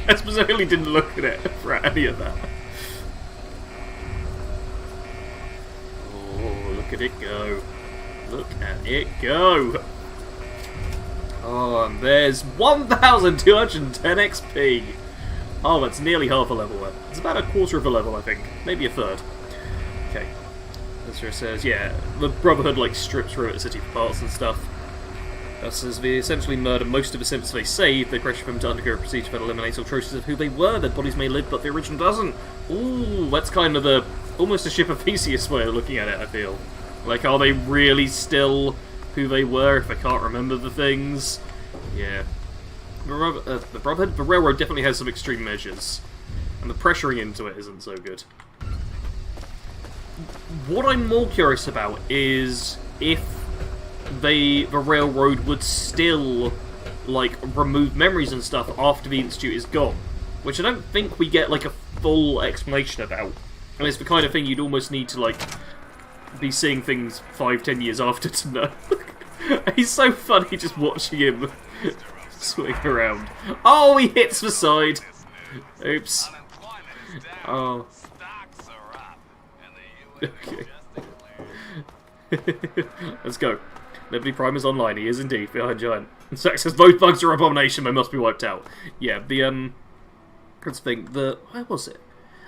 I specifically didn't look at it for any of that. Oh, look at it go. Look at it go. Oh, and there's 1,210 XP. Oh, that's nearly half a level there. It's about a quarter of a level, I think. Maybe a third. Okay. Ezra says, yeah, the Brotherhood, like, strips through the city for parts and stuff. That says they essentially murder most of the Simps they save. They pressure them to undergo a procedure that eliminates all traces of who they were. Their bodies may live, but the original doesn't. Ooh, that's kind of the almost a Ship of Theseus way of looking at it, I feel. Like, are they really still who they were if they can't remember the things? Yeah. the Brotherhood, the Railroad definitely has some extreme measures, and the pressuring into it isn't so good. What I'm more curious about is if the Railroad would still, like, remove memories and stuff after the Institute is gone, which I don't think we get, like, a full explanation about. And it's the kind of thing you'd almost need to, like, be seeing things 5-10 years after to know. He's so funny just watching him swing around. Oh, he hits the side! Oops. Oh. Okay. Let's go. Liberty Prime is online. He is indeed behind Giant. Sax says both bugs are abomination. They must be wiped out. Yeah, let's think. Where was it?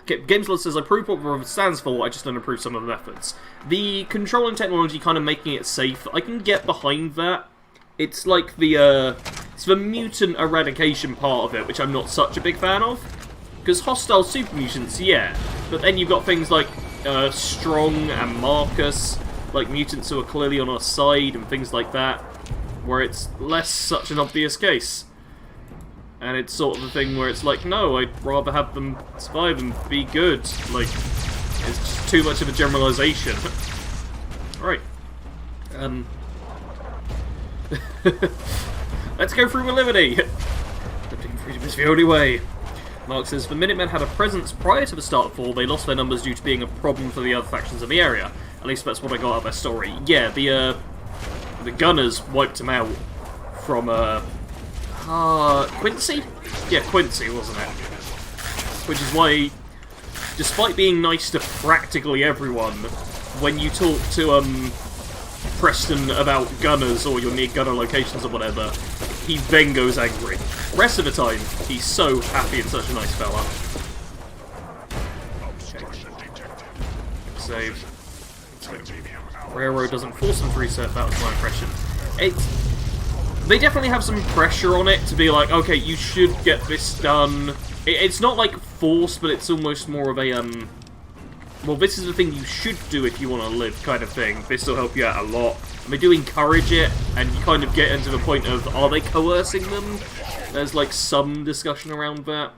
Okay, Gameslot says I prove what it stands for. I just don't approve some of the methods. The controlling technology, kind of making it safe. I can get behind that. It's like it's the mutant eradication part of it, which I'm not such a big fan of. Because hostile super mutants, yeah, but then you've got things like Strong and Marcus, like mutants who are clearly on our side and things like that, where it's less such an obvious case. And it's sort of the thing where it's like, no, I'd rather have them survive and be good. Like, it's just too much of a generalization. Right. Let's go through with liberty! Lifting freedom is the only way. Mark says, the Minutemen had a presence prior to the start of Fall. They lost their numbers due to being a problem for the other factions in the area. At least that's what I got out of their story. Yeah, the Gunners wiped them out from, Quincy? Yeah, Quincy, wasn't it? Which is why, despite being nice to practically everyone, when you talk to, Preston about Gunners or your near Gunner locations or whatever, he then goes angry. Rest of the time, he's so happy and such a nice fella. Okay. Save. Railroad doesn't force them to reset, that was my impression. They definitely have some pressure on it to be like, okay, you should get this done. It's not like force, but it's almost more of a, well, this is the thing you should do if you want to live kind of thing. This will help you out a lot. And they do encourage it, and you kind of get into the point of, are they coercing them? There's like some discussion around that.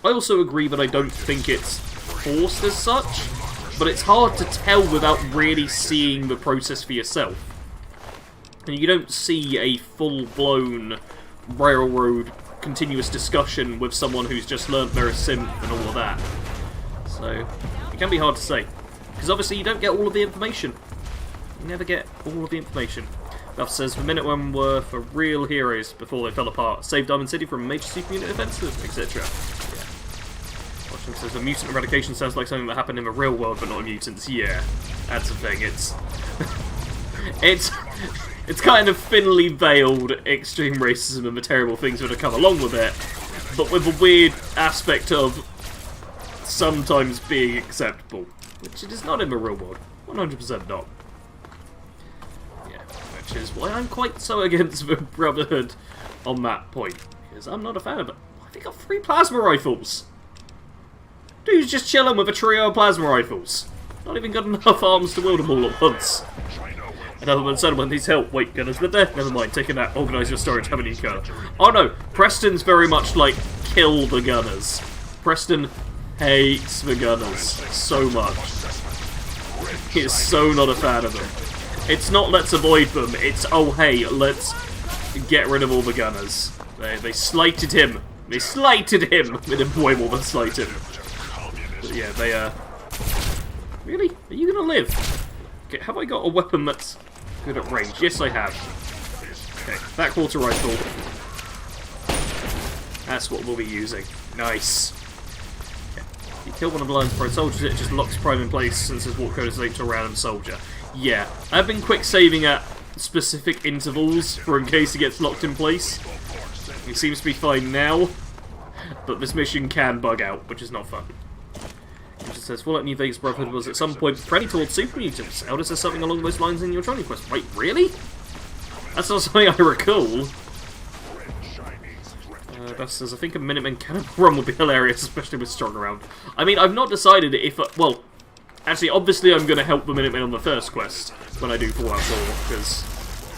I also agree that I don't think it's forced as such, but it's hard to tell without really seeing the process for yourself. And you don't see a full-blown Railroad continuous discussion with someone who's just learnt their synth and all of that. So, it can be hard to say. Because obviously you don't get all of the information. You never get all of the information. Buff says, the Minutemen were for real heroes before they fell apart. Saved Diamond City from a major super unit offensive, etc. Yeah. Washington says, the mutant eradication sounds like something that happened in the real world, but not in mutants. Yeah, that's the thing. It's kind of thinly veiled extreme racism and the terrible things that have come along with it, but with a weird aspect of sometimes being acceptable, which it is not in the real world. 100% not. Yeah, which is why I'm quite so against the Brotherhood on that point, because I'm not a fan of it. They got 3 plasma rifles! Dude's just chilling with a trio of plasma rifles. Not even got enough arms to wield them all at once. Another one said, when needs help. Wait, Gunners, they're there. Never mind, taking that. Organise your storage. Have a new gunner. Oh no, Preston's very much like, kill the Gunners. Preston hates the Gunners so much. He is so not a fan of them. It's not let's avoid them, it's oh hey, let's get rid of all the Gunners. They slighted him. They slighted him! They did way more than slight him. But yeah, they really? Are you gonna live? Okay, have I got a weapon that's good at range? Yes, I have. Okay, that quarter rifle. That's what we'll be using. Nice. Okay. You kill one of the Lion's Prime soldiers, it just locks Prime in place and says walk code is linked to a random soldier. Yeah, I've been quick saving at specific intervals for in case he gets locked in place. He seems to be fine now, but this mission can bug out, which is not fun. It just says, Fallout New Vegas Brotherhood was at some point friendly towards super mutants. Elders says something along those lines in your training quest. Wait, really? That's not something I recall. Beth says, I think a Minutemen cannon run would be hilarious, especially with Strong around. I mean, I've not decided if... well, actually, obviously I'm going to help the Minutemen on the first quest when I do Fallout 4, because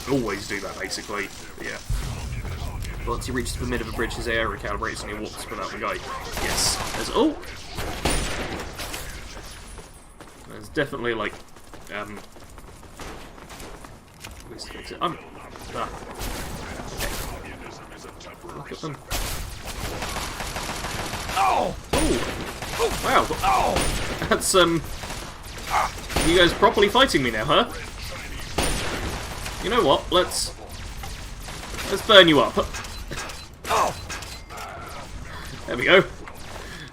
I always do that, basically. Yeah. Once he reaches the mid of a bridge, his AI recalibrates and he walks without the guy. Yes. There's... Oh! There's definitely, like... Look at them. Oh! Oh! Wow! Oh! That's, you guys properly fighting me now, huh? You know what? Let's burn you up. There we go.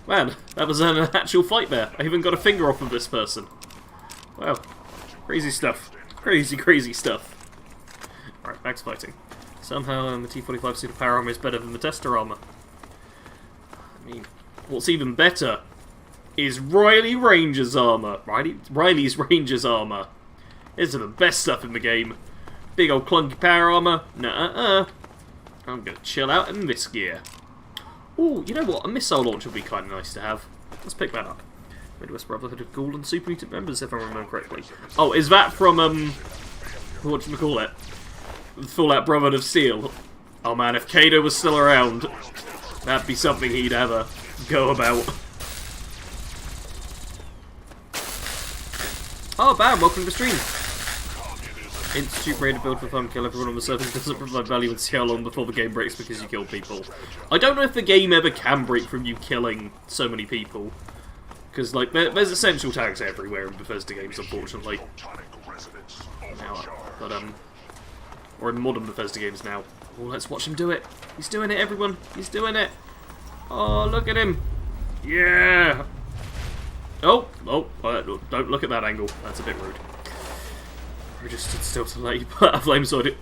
Man, that was an actual fight there. I even got a finger off of this person. Wow. Crazy stuff. Crazy, crazy stuff. Alright, back to fighting. Somehow the T-45 suit of power armor is better than the tester armor. I mean, what's even better is Riley's Ranger's armor. Riley's Ranger's armor. It's the best stuff in the game. Big old clunky power armor. Nuh-uh-uh. I'm gonna chill out in this gear. Ooh, you know what? A missile launcher would be kind of nice to have. Let's pick that up. Midwest Brotherhood of Ghoul and Super Mutant members, if I remember correctly. Oh, is that from, whatchamacallit? Fallout Brotherhood of Steel. Oh man, if Kado was still around, that'd be something he'd have a go about. Oh, bam, welcome to the stream. Institute Raider build for fun, kill everyone on the surface, doesn't provide value and see how long before the game breaks because you kill people. I don't know if the game ever can break from you killing so many people. Because, like, there's essential tags everywhere in Bethesda games, unfortunately. Now, but, or in modern Bethesda games now. Oh, let's watch him do it. He's doing it, everyone. He's doing it. Oh, look at him. Yeah. Oh, don't look at that angle. That's a bit rude. We just stood still to let you put a flame sword.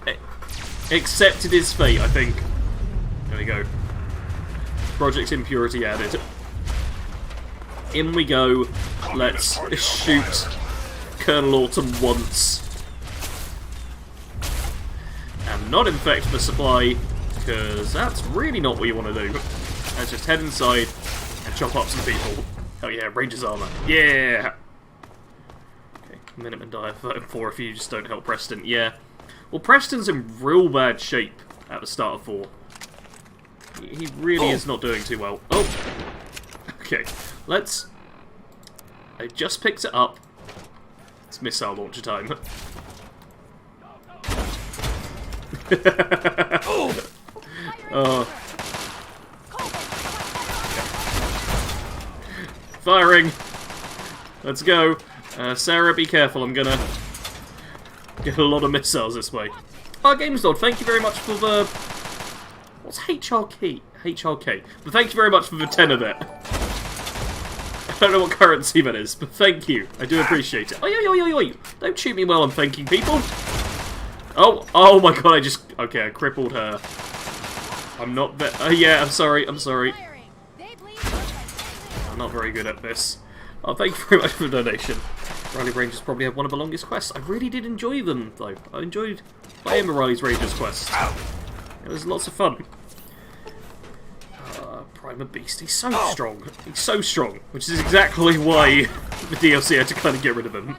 Accepted his fate, I think. There we go. Project Impurity added. In we go. Let's shoot Colonel Autumn once. And not infect the supply, because that's really not what you want to do. Let's just head inside and chop up some people. Oh yeah, Ranger's armor. Yeah! Okay, Minutemen die of 4 if you just don't help Preston. Yeah. Well, Preston's in real bad shape at the start of 4. He really is not doing too well. Oh! Okay, let's... I just picked it up. It's missile launcher time. Oh. Firing! Let's go. Sarah, be careful. I'm gonna get a lot of missiles this way. GamesLord, thank you very much for the... What's HRK? HRK. But thank you very much for the 10 of it. I don't know what currency that is, but thank you. I do appreciate it. Oi. Don't shoot me while I'm thanking people. Oh my god, okay, I crippled her. I'm not yeah, I'm sorry. I'm not very good at this. Oh, thank you very much for the donation. Riley Rangers probably have one of the longest quests. I really did enjoy them, though. I enjoyed playing the Riley's Rangers quest. It was lots of fun. Prima Beast, he's so strong. He's so strong, which is exactly why the DLC had to kind of get rid of him.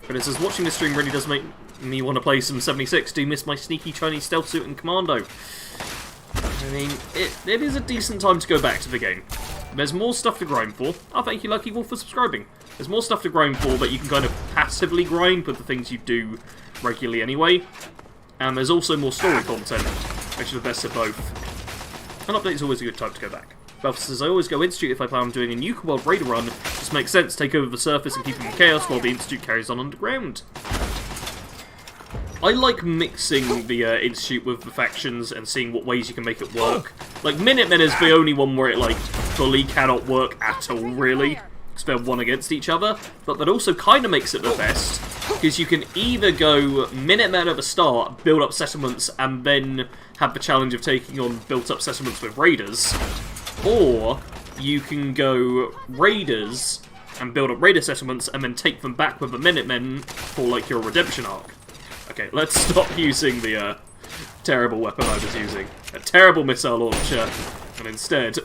But it says, watching this stream really does make me want to play some 76. Do miss my sneaky Chinese stealth suit and commando. I mean, it is a decent time to go back to the game. There's more stuff to grind for. Oh, thank you, Lucky Wolf, for subscribing. There's more stuff to grind for that you can kind of passively grind with the things you do regularly anyway. And there's also more story content, which is the best of both. An update is always a good time to go back. Belf says, I always go Institute if I plan on doing a Nuka World Raider run. Just makes sense, take over the surface and keep them in chaos while the Institute carries on underground. I like mixing the Institute with the factions and seeing what ways you can make it work. Like, Minutemen is the only one where it, like, fully cannot work at all, really. Because they're one against each other. But that also kind of makes it the best. Because you can either go Minutemen at the start, build up settlements, and then have the challenge of taking on built-up settlements with Raiders. Or you can go Raiders and build up Raider settlements and then take them back with the Minutemen for, like, your redemption arc. Okay, let's stop using the terrible weapon I was using. A terrible missile launcher. And instead,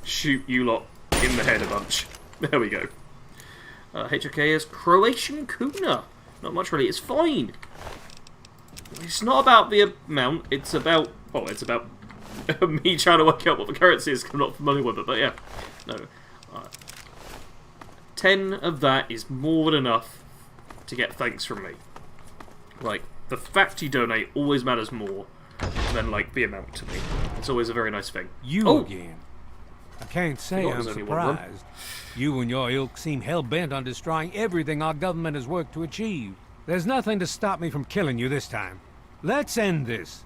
shoot you lot in the head a bunch. There we go. HOK is Croatian Kuna. Not much really, it's fine. It's not about the amount, it's about... Well, it's about me trying to work out what the currency is, 'cause I'm not familiar with it, but yeah. No. 10 of that is more than enough to get thanks from me. Like, the fact you donate always matters more than, like, the amount to me. It's always a very nice thing. You again. I can't say Forgot I'm there's only one room. surprised. You and your ilk seem hell-bent on destroying everything our government has worked to achieve. There's nothing to stop me from killing you this time. Let's end this.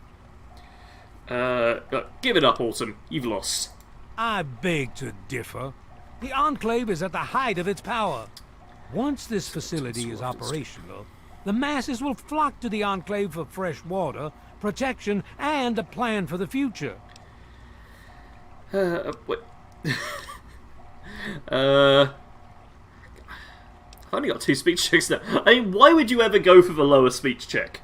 Give it up, Autumn. You've lost. I beg to differ. The Enclave is at the height of its power. Once this facility is operational, the masses will flock to the Enclave for fresh water, protection, and a plan for the future. What? I've only got 2 speech checks now. I mean, why would you ever go for the lower speech check?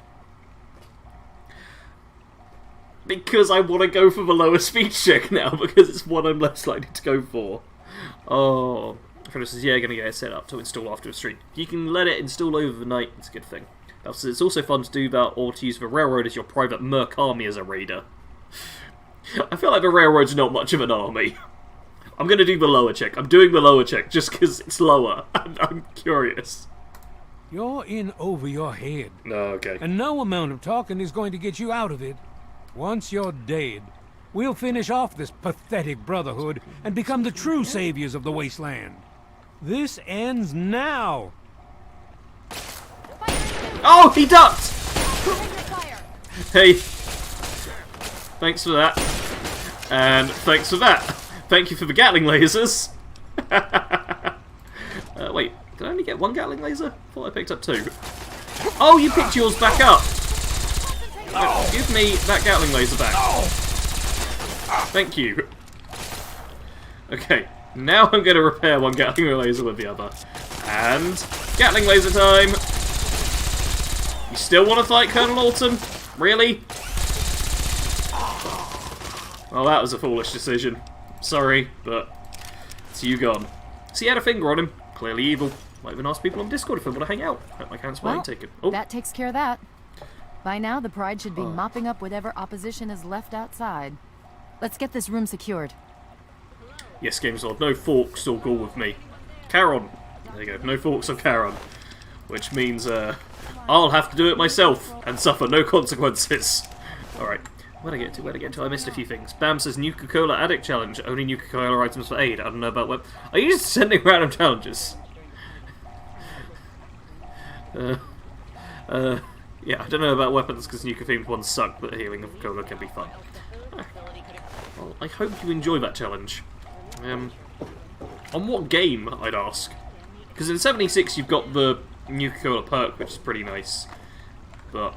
Because I want to go for the lower speech check now, because it's what I'm less likely to go for. Oh, Frederick says, yeah, gonna get it set up to install after a stream. If you can let it install over the night, it's a good thing. It's also fun to do that, or to use the railroad as your private merc army as a raider. I feel like the railroad's not much of an army. I'm gonna do the lower check. I'm doing the lower check just because it's lower. I'm curious. You're in over your head. No, okay. And no amount of talking is going to get you out of it. Once you're dead, we'll finish off this pathetic brotherhood and become the true saviors of the wasteland. This ends now. Oh, he ducked! Hey. Thanks for that. And thanks for that. Thank you for the Gatling lasers. Wait, did I only get 1 Gatling laser? I thought I picked up 2. Oh, you picked yours back up! Give me that Gatling laser back. Thank you. Okay, now I'm going to repair 1 Gatling laser with the other. And Gatling laser time! You still want to fight Colonel Autumn? Really? Well, that was a foolish decision. Sorry, but it's you gone. So he had a finger on him. Clearly evil. Might even ask people on Discord if they want to hang out. Hope my account's Well, taken. Oh. that takes care of that. By now, the Pride should be mopping up whatever opposition is left outside. Let's get this room secured. Yes, Games Lord. No forks or gall with me. Charon. There you go. No forks or Charon. Which means I'll have to do it myself and suffer no consequences. Alright. Where'd I get to? Where'd I get to? I missed a few things. Bam says Nuka-Cola Addict Challenge. Only Nuka-Cola items for aid. I don't know about web. Are you just sending random challenges? Yeah, I don't know about weapons because Nuka-themed ones suck, but healing of Cola can be fun. Well, I hope you enjoy that challenge. On what game, I'd ask? Because in 76 you've got the Nuka-Cola perk, which is pretty nice. But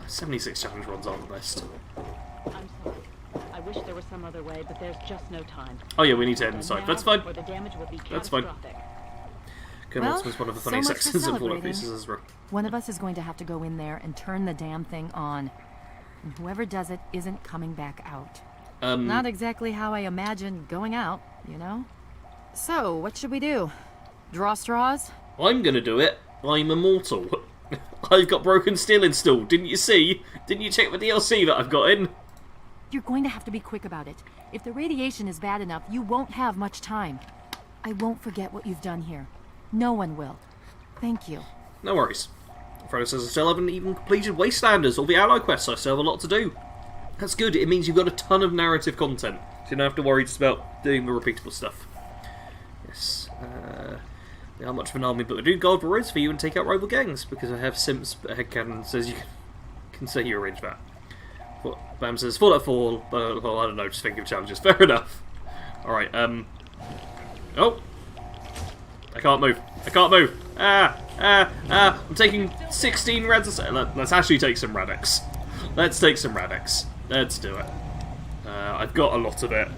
76 challenge runs aren't the best. I'm sorry. I wish there was some other way, but there's just no time. Oh yeah, we need to head inside. That's fine. Or the damage will be That's fine. Well, was one of the so funniest much for sections in Fallout celebrating. Pieces as well. One of us is going to have to go in there and turn the damn thing on. And whoever does it isn't coming back out. Not exactly how I imagined going out, you know? So, what should we do? Draw straws? I'm gonna do it. I'm immortal. I've got broken steel installed. Didn't you see? Didn't you check the DLC that I've got in? You're going to have to be quick about it. If the radiation is bad enough, you won't have much time. I won't forget what you've done here. No one will. Thank you. No worries. Frodo says I still haven't even completed Wastelanders or the Ally quests. I still have a lot to do. That's good. It means you've got a ton of narrative content. So you don't have to worry just about doing the repeatable stuff. Yes. They are much of an army, but I do guard the roads for you and take out rival gangs because I have Simps headcanon says you can say you arrange that. Bam says Fallout 4. Well, I don't know. Just think of challenges. Fair enough. All right. Oh. I can't move. I can't move. I'm taking 16 rads. Let's actually take some Radix. Let's take some Radix. Let's do it. I've got a lot of it.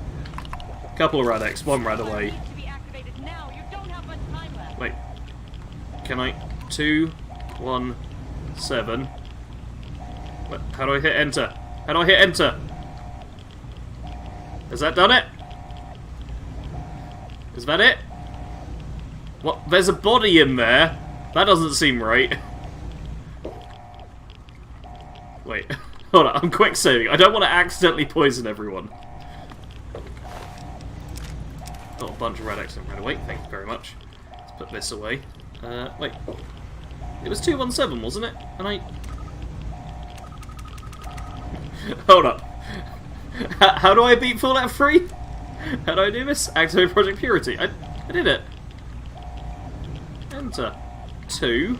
Couple of Radix, 1 rad away. Wait. Can I? 2, 1, 7. What? How do I hit enter? How do I hit enter? Has that done it? Is that it? What? There's a body in there? That doesn't seem right. Wait. Hold on, I'm quick saving. I don't want to accidentally poison everyone. Oh, a bunch of red accident ran away. Thank you very much. Let's put this away. Wait. It was 217, wasn't it? And I... Hold up. How do I beat Fallout 3? How do I do this? Activate Project Purity. I did it. Enter. 2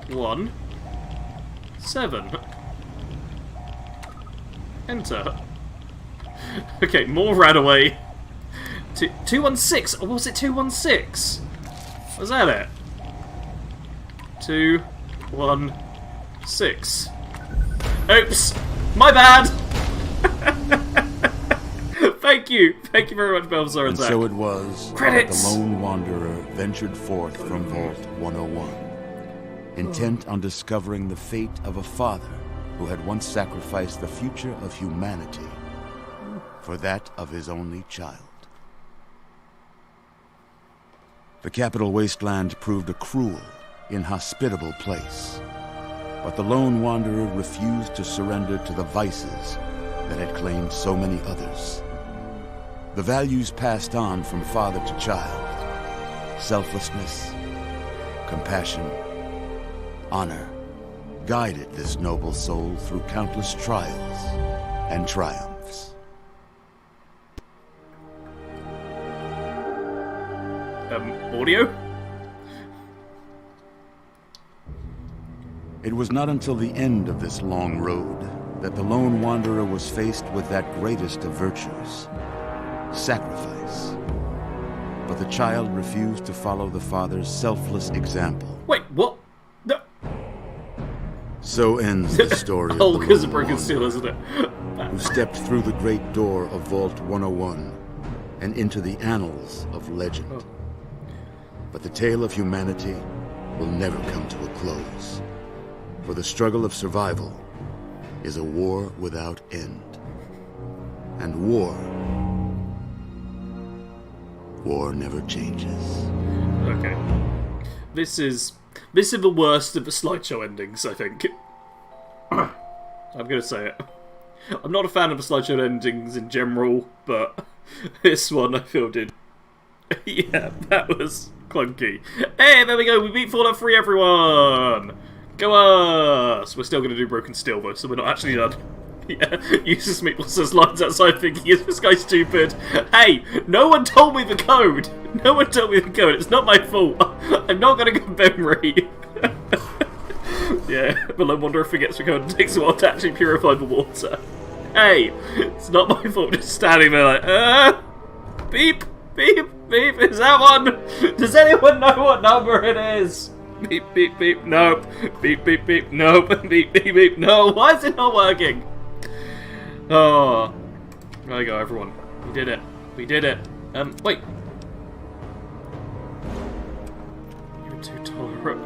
1 7. Enter. Okay, more ran away. 216. Or was it 216? Was that it? 216. Oops. My bad. Thank you very much, Belzar and Zach. So it was Credits. that the lone wanderer ventured forth from Vault 101, intent on discovering the fate of a father who had once sacrificed the future of humanity for that of his only child. The capital wasteland proved a cruel, inhospitable place, but the lone wanderer refused to surrender to the vices that had claimed so many others. The values passed on from father to child: selflessness, compassion, honor, guided this noble soul through countless trials and triumphs. Audio? It was not until the end of this long road that the lone wanderer was faced with that greatest of virtues: sacrifice. But the child refused to follow the father's selfless example. Wait, what? No. So ends the story Oh, of the because of lone broken steel, isn't it? who stepped through the great door of Vault 101 and into the annals of legend. Oh. But the tale of humanity will never come to a close, for the struggle of survival is a war without end. And war never changes. Okay. This is the worst of the slideshow endings, I think. I'm gonna say it. I'm not a fan of the slideshow endings in general, but this one I feel did. Yeah, that was clunky. Hey, there we go, we beat Fallout 3, everyone! Go us! We're still gonna do Broken Steel though, so we're not actually done. Yeah, Eustace Meatball says lines outside thinking, is this guy stupid? Hey, no one told me the code! No one told me the code, it's not my fault. I'm not gonna go memory. Yeah, the Lone Wanderer forgets the code and takes a while to actually purify the water. Hey, it's not my fault, just standing there like, beep, beep, beep, is that one? Does anyone know what number it is? Beep, beep, beep, nope. Beep, beep, beep, nope. Beep, beep, beep, no. Why is it not working? Oh. There we go, everyone. We did it. We did it. Wait. You were too tolerant.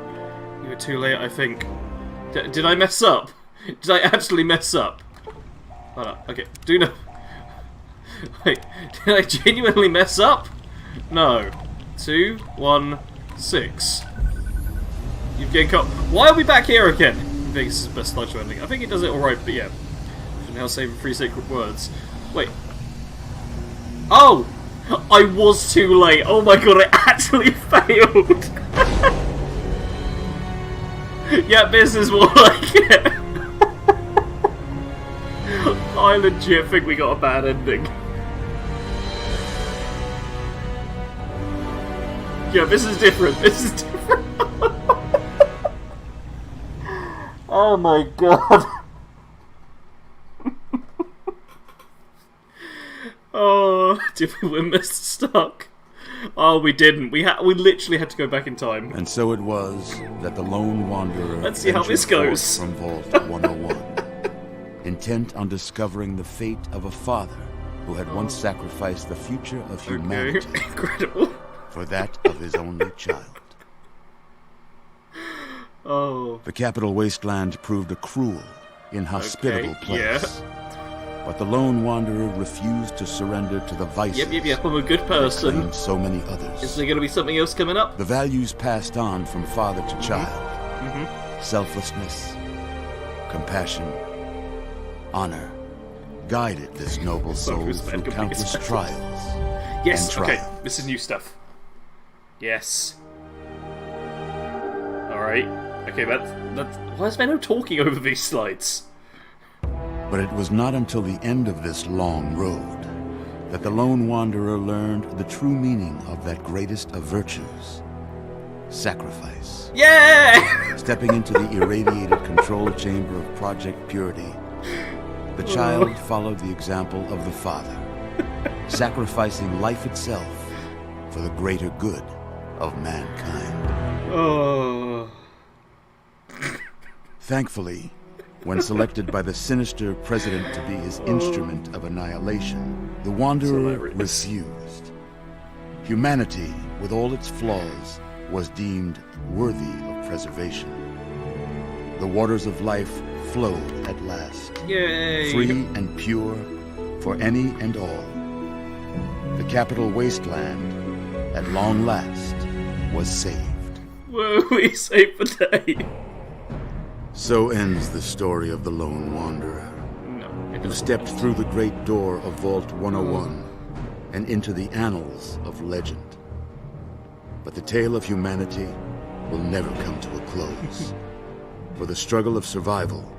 You were too late, I think. Did I mess up? Did I actually mess up? Hold on. Okay. Do no. Wait. Did I genuinely mess up? No. 2, 1, 6. You've getting caught. Why are we back here again? I think this is the best slideshow ending. I think it does it alright, but yeah. Now saving 3 sacred words. Wait. Oh! I was too late. Oh my god, I actually failed. Yeah, this is more like it. I legit think we got a bad ending. Yeah, this is different. This is different. Oh my god. Oh, did we win Mr. Stark? Oh, we didn't. We literally had to go back in time. And so it was that the lone wanderer Let's see how this goes. from Vault 101, intent on discovering the fate of a father who had once sacrificed the future of humanity Incredible. for that of his only child. Oh. The capital wasteland proved a cruel, inhospitable place. Yeah. But the lone wanderer refused to surrender to the vices. Yep, I'm a good person. That claimed so many others. Is there going to be something else coming up? The values passed on from father to child: selflessness, compassion, honor guided this noble soul through countless trials. Yes, and okay, triumphs. this is new stuff. Yes. Alright. Okay, that's... Why is Benno talking over these slides? But it was not until the end of this long road that the lone wanderer learned the true meaning of that greatest of virtues, sacrifice. Yeah! Stepping into the irradiated control chamber of Project Purity, the child followed the example of the father, sacrificing life itself for the greater good of mankind. Oh. Thankfully, when selected by the sinister president to be his instrument of annihilation, the Wanderer refused. Humanity, with all its flaws, was deemed worthy of preservation. The waters of life flowed at last, Yay! free and pure for any and all. The capital wasteland, at long last, was saved. Whoa, we saved the day. So ends the story of the Lone Wanderer, who stepped through the great door of Vault 101 and into the annals of legend. But the tale of humanity will never come to a close, for the struggle of survival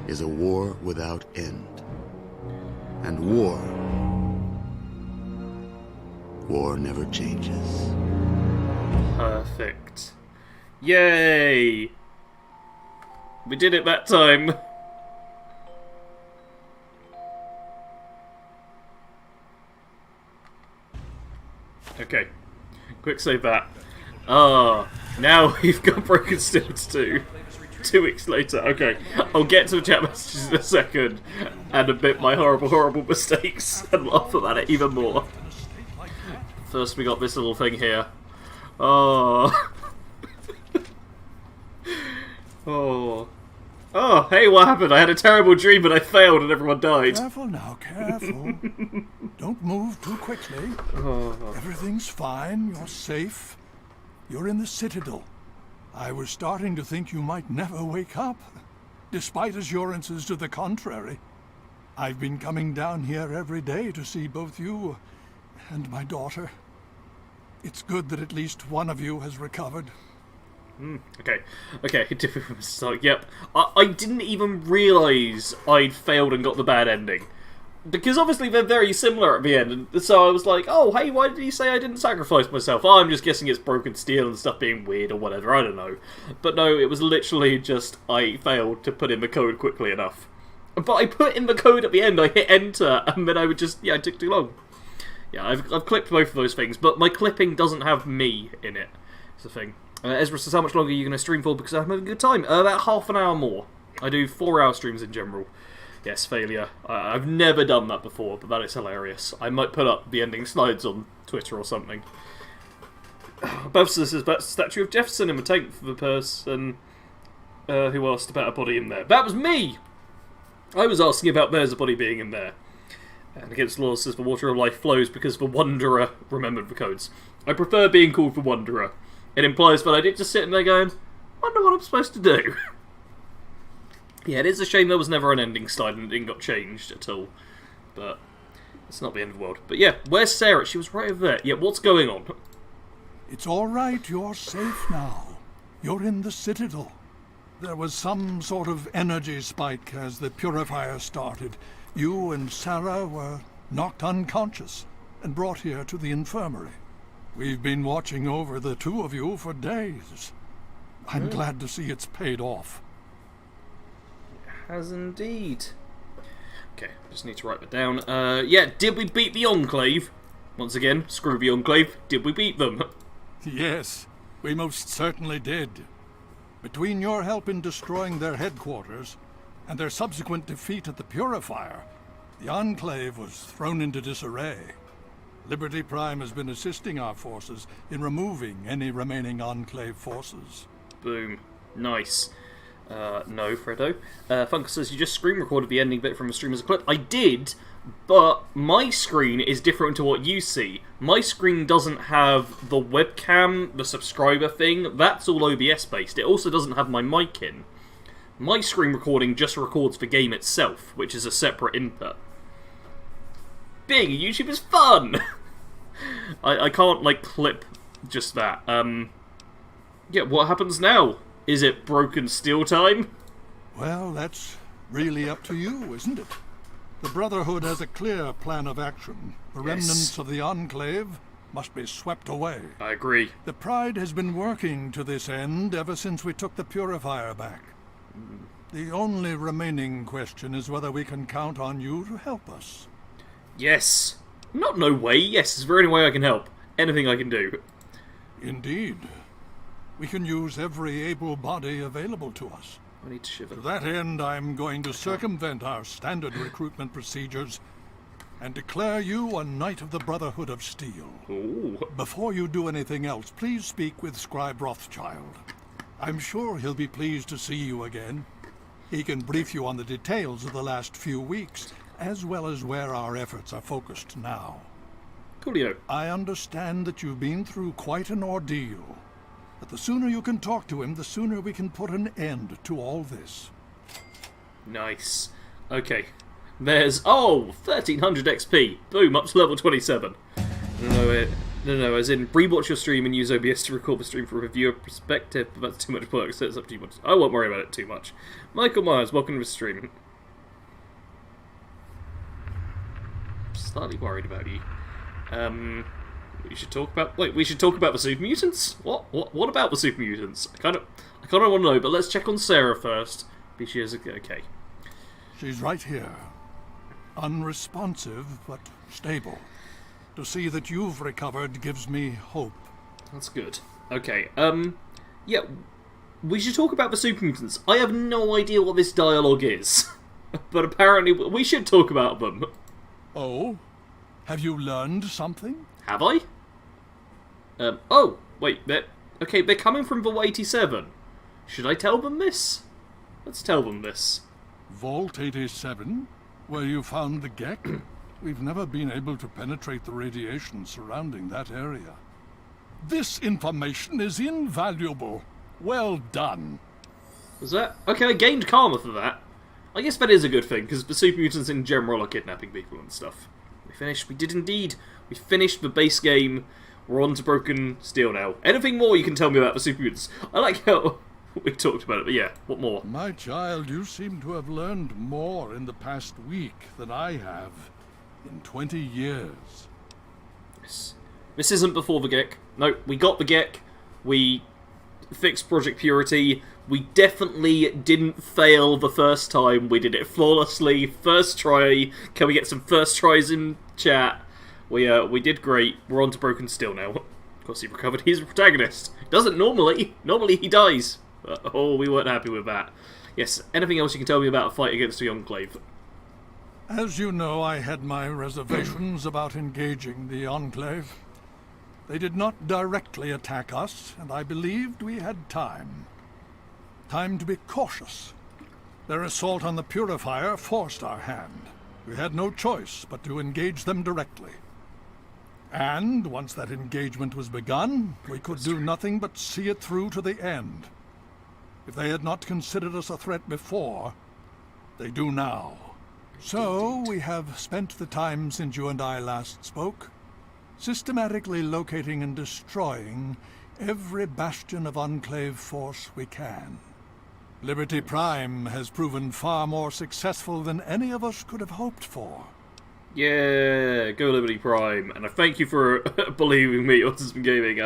is a war without end. And war never changes. Perfect. Yay! We did it that time. Okay. Quick save that. Ah, now we've got Broken Stills 2. 2 weeks later. Okay. I'll get to the chat messages in a second and admit my horrible, horrible mistakes and laugh about it even more. First we got this little thing here. Oh. Oh. Oh, hey, what happened? I had a terrible dream and I failed and everyone died. Careful now, careful. Don't move too quickly. Everything's fine, you're safe. You're in the Citadel. I was starting to think you might never wake up, despite assurances to the contrary. I've been coming down here every day to see both you and my daughter. It's good that at least one of you has recovered. Okay. So, yep. I didn't even realise I'd failed and got the bad ending. Because obviously they're very similar at the end, and so I was like, oh, hey, why did he say I didn't sacrifice myself? Oh, I'm just guessing it's broken steel and stuff being weird or whatever, I don't know. But no, it was literally just I failed to put in the code quickly enough. But I put in the code at the end, I hit enter, and then I would just, it took too long. Yeah, I've clipped both of those things, but my clipping doesn't have me in it. It's the thing. Ezra says, how much longer are you going to stream for? Because I'm having a good time. About half an hour more. I do 4-hour streams in general. Yes, failure. I've never done that before, but that is hilarious. I might put up the ending slides on Twitter or something. Both says about statue of Jefferson in the tank for the person who asked about a body in there. That was me! I was asking about there's a body being in there. And Against the Law says the water of life flows because the Wanderer remembered the codes. I prefer being called the Wanderer. It implies that I did just sit in there going, wonder what I'm supposed to do. Yeah, it is a shame there was never an ending slide and it didn't got changed at all. But it's not the end of the world. But yeah, where's Sarah? She was right over there. Yeah, what's going on? It's all right, you're safe now. You're in the Citadel. There was some sort of energy spike as the purifier started. You and Sarah were knocked unconscious and brought here to the infirmary. We've been watching over the two of you for days. I'm glad to see it's paid off. It has indeed. Okay, just need to write that down. Yeah, did we beat the Enclave? Once again, screw the Enclave. Did we beat them? Yes, we most certainly did. Between your help in destroying their headquarters and their subsequent defeat at the Purifier, the Enclave was thrown into disarray. Liberty Prime has been assisting our forces in removing any remaining Enclave forces. Boom. Nice. No, Fredo. Funkus says, you just screen recorded the ending bit from a stream as a clip. I did, but my screen is different to what you see. My screen doesn't have the webcam, the subscriber thing. That's all OBS based. It also doesn't have my mic in. My screen recording just records the game itself, which is a separate input. Being a YouTuber is fun! I can't, like, clip just that. Yeah, what happens now? Is it broken steel time? Well, that's really up to you, isn't it? The Brotherhood has a clear plan of action. The remnants of the Enclave must be swept away. I agree. The Pride has been working to this end ever since we took the Purifier back. The only remaining question is whether we can count on you to help us. Yes. Not no way. Yes, is there any way I can help? Anything I can do. Indeed. We can use every able body available to us. I need to shiver. To that end, I'm going to circumvent our standard recruitment procedures and declare you a Knight of the Brotherhood of Steel. Ooh. Before you do anything else, please speak with Scribe Rothschild. I'm sure he'll be pleased to see you again. He can brief you on the details of the last few weeks, as well as where our efforts are focused now. Coolio. I understand that you've been through quite an ordeal. But the sooner you can talk to him, the sooner we can put an end to all this. Nice. Okay. There's... Oh! 1300 XP. Boom, up to level 27. No, as in, rewatch your stream and use OBS to record the stream from a viewer perspective. But that's too much work, so it's up to you. I won't worry about it too much. Michael Myers, welcome to the stream. Slightly worried about you. We should talk about... Wait, we should talk about the super mutants? What about the super mutants? I kind of want to know, but let's check on Sarah first. She is okay. She's right here. Unresponsive, but stable. To see that you've recovered gives me hope. That's good. Okay, yeah, we should talk about the super mutants. I have no idea what this dialogue is, but apparently we should talk about them. Oh? Have you learned something? Have I? Oh, wait, they're coming from Vault 87. Should I tell them this? Let's tell them this. Vault 87? Where you found the Gek? We've never been able to penetrate the radiation surrounding that area. This information is invaluable. Well done. Was that? Okay, I gained karma for that. I guess that is a good thing, because the super mutants in general are kidnapping people and stuff. We did indeed. We finished the base game. We're on to Broken Steel now. Anything more you can tell me about the super mutants? I like how we talked about it, but yeah, what more? My child, you seem to have learned more in the past week than I have in 20 years. Yes. This isn't before the Gek. No, we got the Gek. We fixed Project Purity. We definitely didn't fail the first time. We did it flawlessly. First try. Can we get some first tries in chat? We did great. We're on to Broken Steel now. Of course, he recovered. He's the protagonist. Doesn't normally. Normally he dies. Oh, we weren't happy with that. Yes, anything else you can tell me about a fight against the Enclave? As you know, I had my reservations about engaging the Enclave. They did not directly attack us, and I believed we had time. Time to be cautious. Their assault on the Purifier forced our hand. We had no choice but to engage them directly. And once that engagement was begun, we could do nothing but see it through to the end. If they had not considered us a threat before, they do now. So, we have spent the time since you and I last spoke, systematically locating and destroying every bastion of Enclave force we can. Liberty Prime has proven far more successful than any of us could have hoped for. Yeah, go Liberty Prime, and I thank you for believing me, Autism Gaming.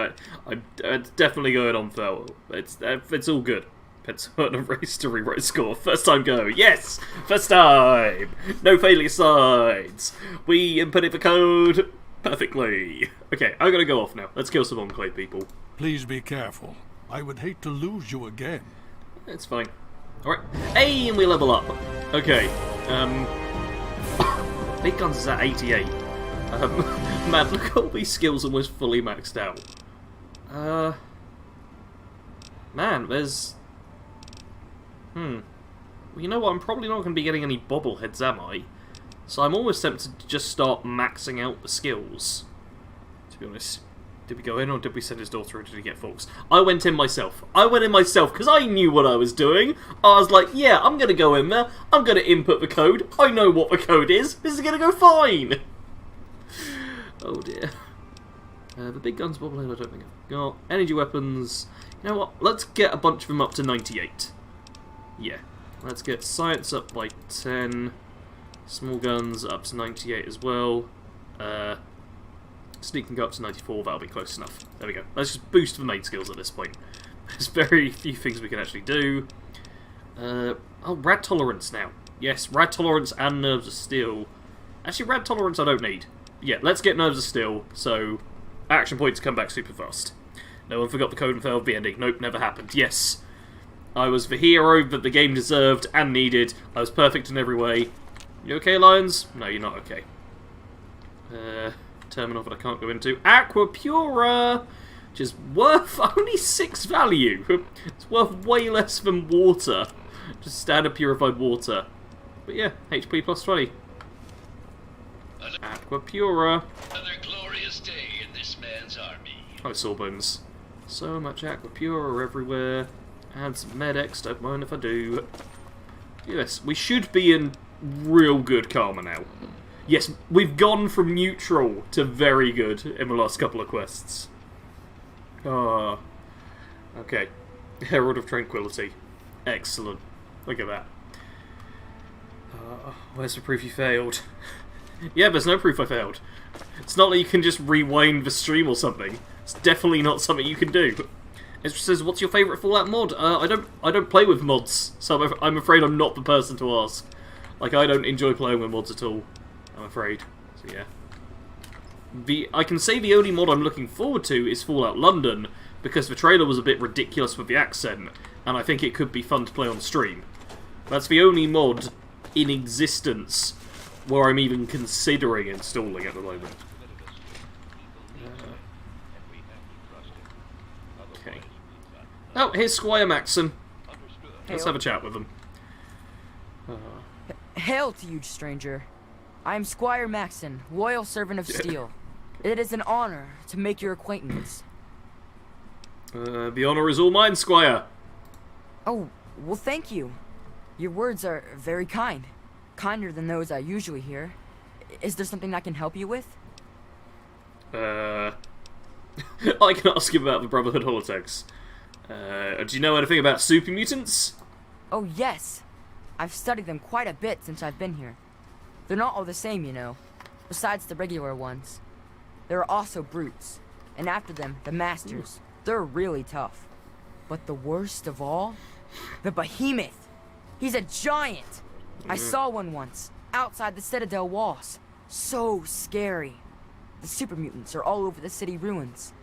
It's definitely going on well. It's all good. It's on a race to rewrite score. First time go. Yes! First time! No failing sides! We inputted the code perfectly. Okay, I'm gonna go off now. Let's kill some Enclave people. Please be careful. I would hate to lose you again. It's fine. Alright. Hey, and we level up. Okay. Big Guns is at 88. Man, look at all these skills almost fully maxed out. Man, there's Well, you know what? I'm probably not going to be getting any bobbleheads, am I? So I'm almost tempted to just start maxing out the skills. To be honest. Did we go in or did we send his daughter in? Did he get Fox? I went in myself. I went in myself because I knew what I was doing. I was like, yeah, I'm going to go in there. I'm going to input the code. I know what the code is. This is going to go fine. Oh dear. The big guns, bobblehead, I don't think I've got. Energy weapons. You know what? Let's get a bunch of them up to 98. Yeah. Let's get science up by 10. Small guns up to 98 as well. Sneak can go up to 94, that'll be close enough. There we go. Let's just boost the main skills at this point. There's very few things we can actually do. Oh, rad tolerance now. Yes, rad tolerance and nerves of steel. Actually, rad tolerance I don't need. Yeah, let's get nerves of steel, so action points come back super fast. No one forgot the code and failed the ending. Nope, never happened. Yes, I was the hero that the game deserved and needed. I was perfect in every way. You okay, Lions? No, you're not okay. Terminal that I can't go into. Aqua Pura! Which is worth only 6 value. It's worth way less than water. Just standard purified water. But yeah, HP plus 20. Aqua Pura. Another glorious day in this man's army. Oh, Sawbones. So much Aqua Pura everywhere. And some Med-X, don't mind if I do. Yes, we should be in real good karma now. Yes, we've gone from neutral to very good in the last couple of quests. Ah. Okay. Herald of Tranquility. Excellent. Look at that. Where's the proof you failed? Yeah, there's no proof I failed. It's not like you can just rewind the stream or something. It's definitely not something you can do. It says, "What's your favourite Fallout mod?" I don't play with mods, so I'm afraid I'm not the person to ask. Like, I don't enjoy playing with mods at all, I'm afraid. So yeah. I can say the only mod I'm looking forward to is Fallout London, because the trailer was a bit ridiculous with the accent, and I think it could be fun to play on stream. That's the only mod in existence where I'm even considering installing at the moment. Okay. Oh, here's Squire Maxon. Let's have a chat with him. Hail to you, stranger. I am Squire Maxon, loyal servant of steel. It is an honor to make your acquaintance. The honor is all mine, Squire. Oh, well, thank you. Your words are very kind. Kinder than those I usually hear. Is there something I can help you with? I can ask you about the Brotherhood Holotex. Do you know anything about super mutants? Oh, yes. I've studied them quite a bit since I've been here. They're not all the same, you know. Besides the regular ones. There are also brutes. And after them, the masters. They're really tough. But the worst of all? The behemoth! He's a giant! I saw one once, outside the Citadel walls. So scary. The super mutants are all over the city ruins.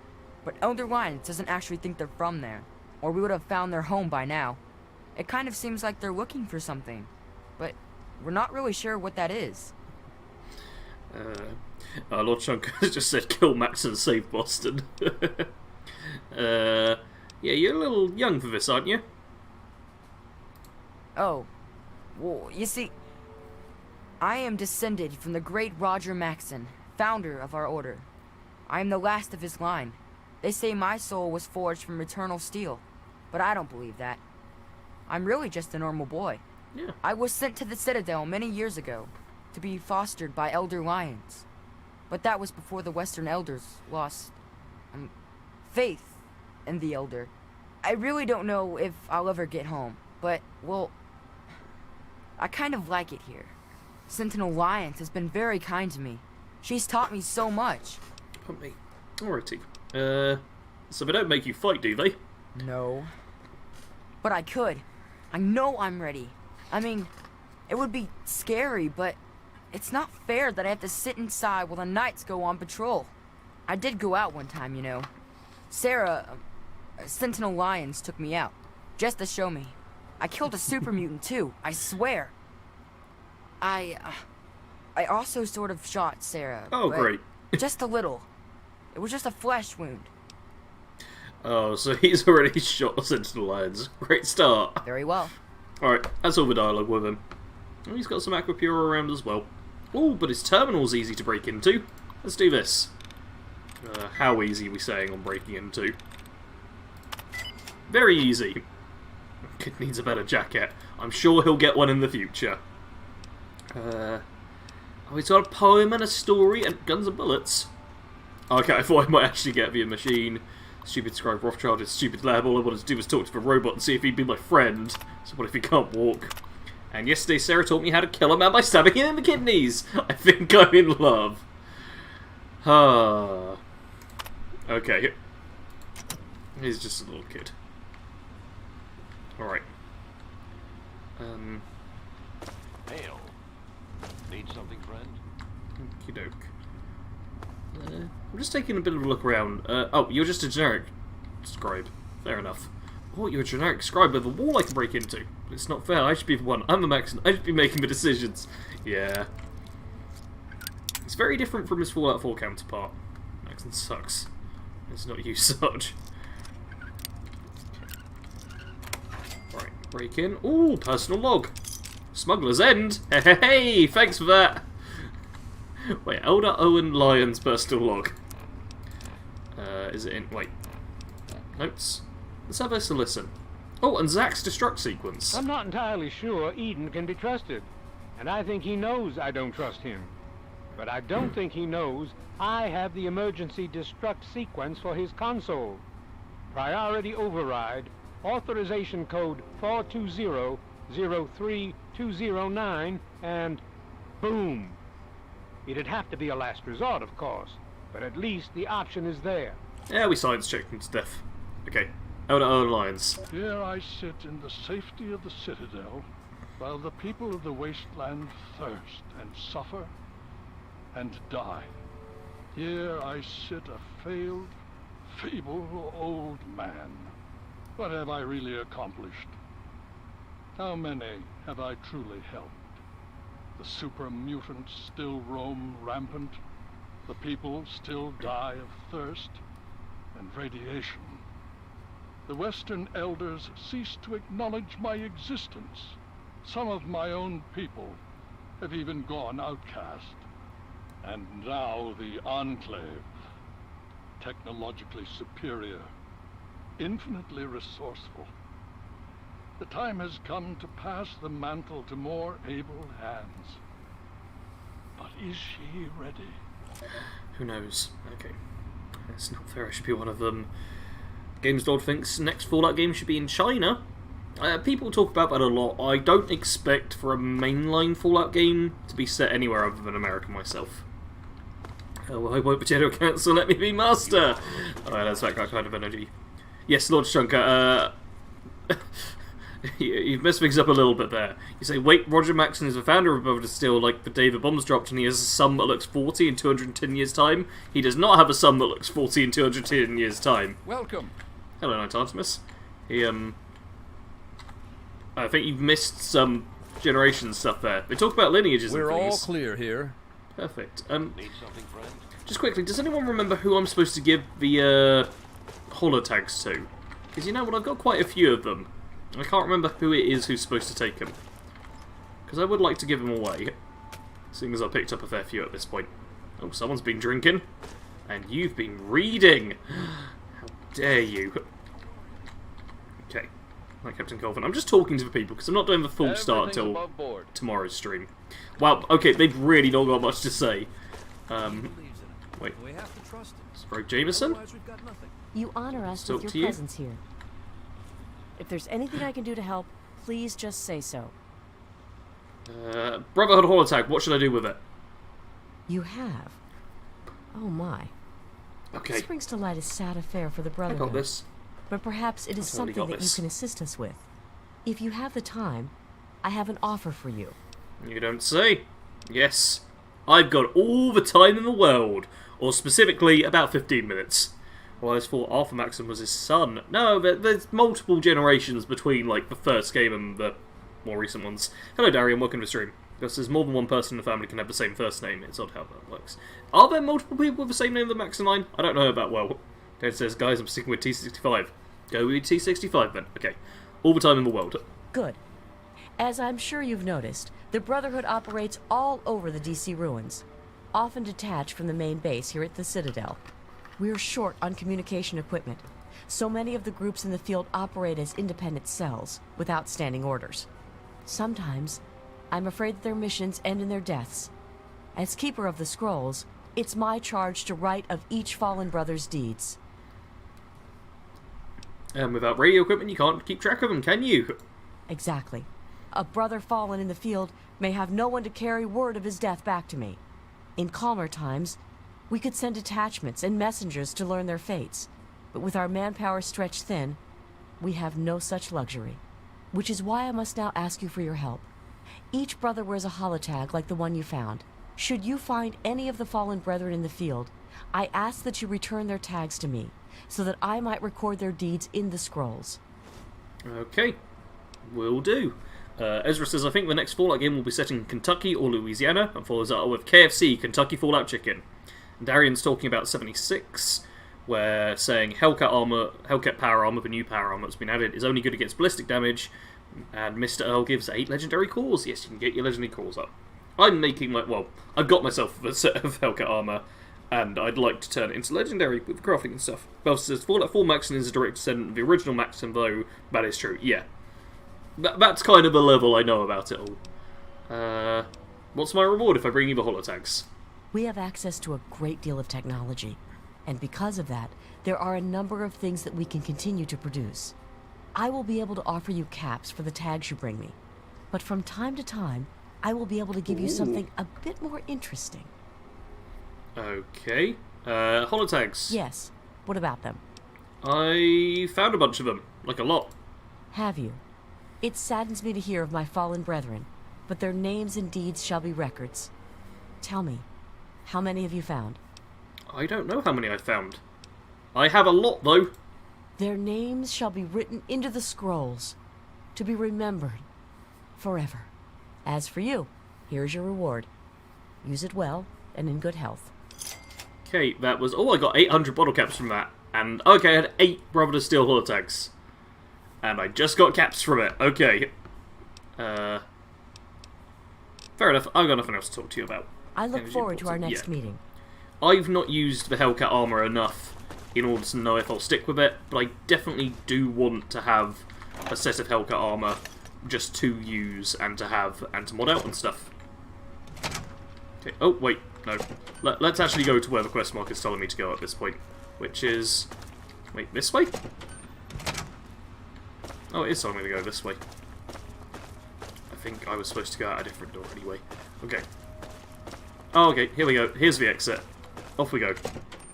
But Elder Lions doesn't actually think they're from there, or we would have found their home by now. It kind of seems like they're looking for something, but we're not really sure what that is. Lord Chunk just said kill Max and save Boston. Yeah, you're a little young for this, aren't you? Oh, well, you see, I am descended from the great Roger Maxon, founder of our order. I am the last of his line. They say my soul was forged from eternal steel, but I don't believe that. I'm really just a normal boy. Yeah. I was sent to the Citadel many years ago to be fostered by Elder Lions. But that was before the Western Elders lost faith in the Elder. I really don't know if I'll ever get home, but, well, I kind of like it here. Sentinel Lions has been very kind to me. She's taught me so much. Pump me. Alrighty. So they don't make you fight, do they? No. But I could. I know I'm ready. I mean, it would be scary, but it's not fair that I have to sit inside while the knights go on patrol. I did go out one time, you know. Sarah, Sentinel Lions took me out, just to show me. I killed a super mutant too, I swear. I also sort of shot Sarah. Oh, great. Just a little. It was just a flesh wound. Oh, so he's already shot the Sentinel Lions. Great start. Very well. Alright, that's all the dialogue with him. Oh, he's got some Aquapura around as well. Oh, but his terminal's easy to break into. Let's do this. How easy are we saying on breaking into? Very easy. Kid needs a better jacket. I'm sure he'll get one in the future. Oh, he's got a poem and a story and guns and bullets. Okay, I thought I might actually get via machine. Stupid scribe Rothschild is stupid lab. All I wanted to do was talk to the robot and see if he'd be my friend. So what if he can't walk? And yesterday Sarah taught me how to kill a man by stabbing him in the kidneys. I think I'm in love. Okay. He's just a little kid. Alright. Hail. Need something, friend? Okie doke. I'm just taking a bit of a look around. Oh, you're just a generic scribe. Fair enough. Oh, you're a generic scribe with a wall I can break into. It's not fair. I should be the one. I'm the Maxon. I should be making the decisions. Yeah. It's very different from his Fallout 4 counterpart. Maxon sucks. It's not you, Sarge. Right, break in. Ooh, personal log. Smuggler's End. Hey, thanks for that. Wait, Elder Owen Lyon's personal log. Is it in... Wait. Notes? Let's have this a listen. Oh, and Zach's destruct sequence. I'm not entirely sure Eden can be trusted. And I think he knows I don't trust him. But I don't think he knows I have the emergency destruct sequence for his console. Priority override, authorization code 420-03209, and boom. It'd have to be a last resort, of course, but at least the option is there. Yeah, we science checked him to death. Okay, Elder Owen Lyons. Here I sit in the safety of the Citadel, while the people of the wasteland thirst and suffer and die. Here I sit a failed, feeble old man. What have I really accomplished? How many have I truly helped? The super mutants still roam rampant. The people still die of thirst and radiation. The Western elders cease to acknowledge my existence. Some of my own people have even gone outcast. And now the Enclave, technologically superior, infinitely resourceful. The time has come to pass the mantle to more able hands. But is she ready? Who knows? Okay. It's not fair, I should be one of them. GamesDog thinks next Fallout game should be in China. People talk about that a lot. I don't expect for a mainline Fallout game to be set anywhere other than America myself. Why won't Potato Council let me be master? Alright, that's that kind of energy. Yes, Lord Shunker, you've messed things up a little bit there. You say, wait, Roger Maxon is the founder of Above the Steel, like the day the bombs dropped, and he has a son that looks 40 in 210 years' time. He does not have a son that looks 40 in 210 years' time. Welcome. Hello, Night Artemis. I think you've missed some generation stuff there. They talk about lineages and things. We're all clear here. Perfect. Need something, friend? Just quickly, does anyone remember who I'm supposed to give the holotags to? Because you know what, I've got quite a few of them. I can't remember who it is who's supposed to take them. Because I would like to give them away. Seeing as I picked up a fair few at this point. Oh, someone's been drinking. And you've been reading. How dare you. Okay. Hi, Captain Colvin. I'm just talking to the people because I'm not doing the full start until tomorrow's stream. Wow, okay, they've really not got much to say. Wait. Sprague Jameson? You honor us with your presence here. If there's anything I can do to help, please just say so. Brotherhood Holotag, what should I do with it? You have? Oh my. Okay. This brings to light a sad affair for the Brotherhood. I got this. But perhaps it is something that you can assist us with. If you have the time, I have an offer for you. You don't say. Yes. I've got all the time in the world. Or specifically, about 15 minutes. Well, I thought Arthur Maxon was his son. No, there's multiple generations between, like, the first game and the more recent ones. Hello, Darian. Welcome to the stream. Because there's more than one person in the family can have the same first name. It's odd how that works. Are there multiple people with the same name than Maxon line? I don't know about well. Dad says, guys, I'm sticking with T65. Go with T65 then. Okay. All the time in the world. Good. As I'm sure you've noticed, the Brotherhood operates all over the DC ruins, often detached from the main base here at the Citadel. We're short on communication equipment, so many of the groups in the field operate as independent cells, without standing orders. Sometimes, I'm afraid that their missions end in their deaths. As Keeper of the Scrolls, it's my charge to write of each fallen brother's deeds. And without radio equipment, you can't keep track of them, can you? Exactly. A brother fallen in the field may have no one to carry word of his death back to me. In calmer times, we could send detachments and messengers to learn their fates. But with our manpower stretched thin, we have no such luxury. Which is why I must now ask you for your help. Each brother wears a holotag like the one you found. Should you find any of the fallen brethren in the field, I ask that you return their tags to me, so that I might record their deeds in the scrolls. Okay, will do. Ezra says, I think the next Fallout game will be set in Kentucky or Louisiana, and follows up with KFC, Kentucky Fallout Chicken. And Darian's talking about 76, where saying Hellcat power armor, the new power armor that's been added, is only good against ballistic damage, and Mr. Earl gives 8 legendary cores. Yes, you can get your legendary cores up. I'm making I've got myself a set of Hellcat armor, and I'd like to turn it into legendary with crafting and stuff. Belf says, Fallout 4 Maxim is a direct descendant of the original Maxim, though that is true. Yeah. That's kind of the level I know about it all. What's my reward if I bring you the holotags? We have access to a great deal of technology, and because of that, there are a number of things that we can continue to produce. I will be able to offer you caps for the tags you bring me, but from time to time, I will be able to give you something a bit more interesting. Okay. Holotags. Yes. What about them? I found a bunch of them. Like a lot. Have you? It saddens me to hear of my fallen brethren, but their names and deeds shall be records. Tell me, how many have you found? I don't know how many I've found. I have a lot, though. Their names shall be written into the scrolls, to be remembered forever. As for you, here's your reward. Use it well and in good health. Okay, that was... Oh, I got 800 bottle caps from that. And, okay, I had 8 Brother to Steel holotags. And I just got caps from it. Okay. Fair enough. I've got nothing else to talk to you about. I look forward to our next meeting. I've not used the Hellcat armor enough in order to know if I'll stick with it, but I definitely do want to have a set of Hellcat armor just to use and to have and to mod out and stuff. Okay. Oh, wait. No. Let's actually go to where the quest mark is telling me to go at this point, which is... Wait, this way? Oh, it is telling me to go this way. I think I was supposed to go out a different door anyway. Okay. Oh, okay, here we go. Here's the exit. Off we go.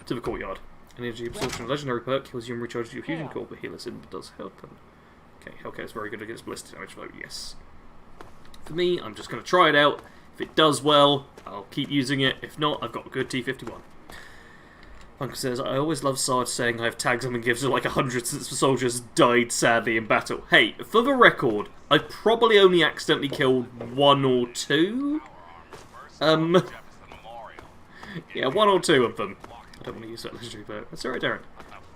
To the courtyard. Energy absorption, legendary perk, kills you and recharges your fusion core, but heal us in, but does help them. Okay, Hellcat is very good against ballistic damage, though, yes. For me, I'm just going to try it out. If it does well, I'll keep using it. If not, I've got a good T-51. Uncle says, I always love Sarge saying I have tags on and gives her like 100 since the soldiers died sadly in battle. Hey, for the record, I probably only accidentally killed 1 or 2. Yeah, 1 or 2 of them. I don't want to use that legendary perk. That's alright, Darren.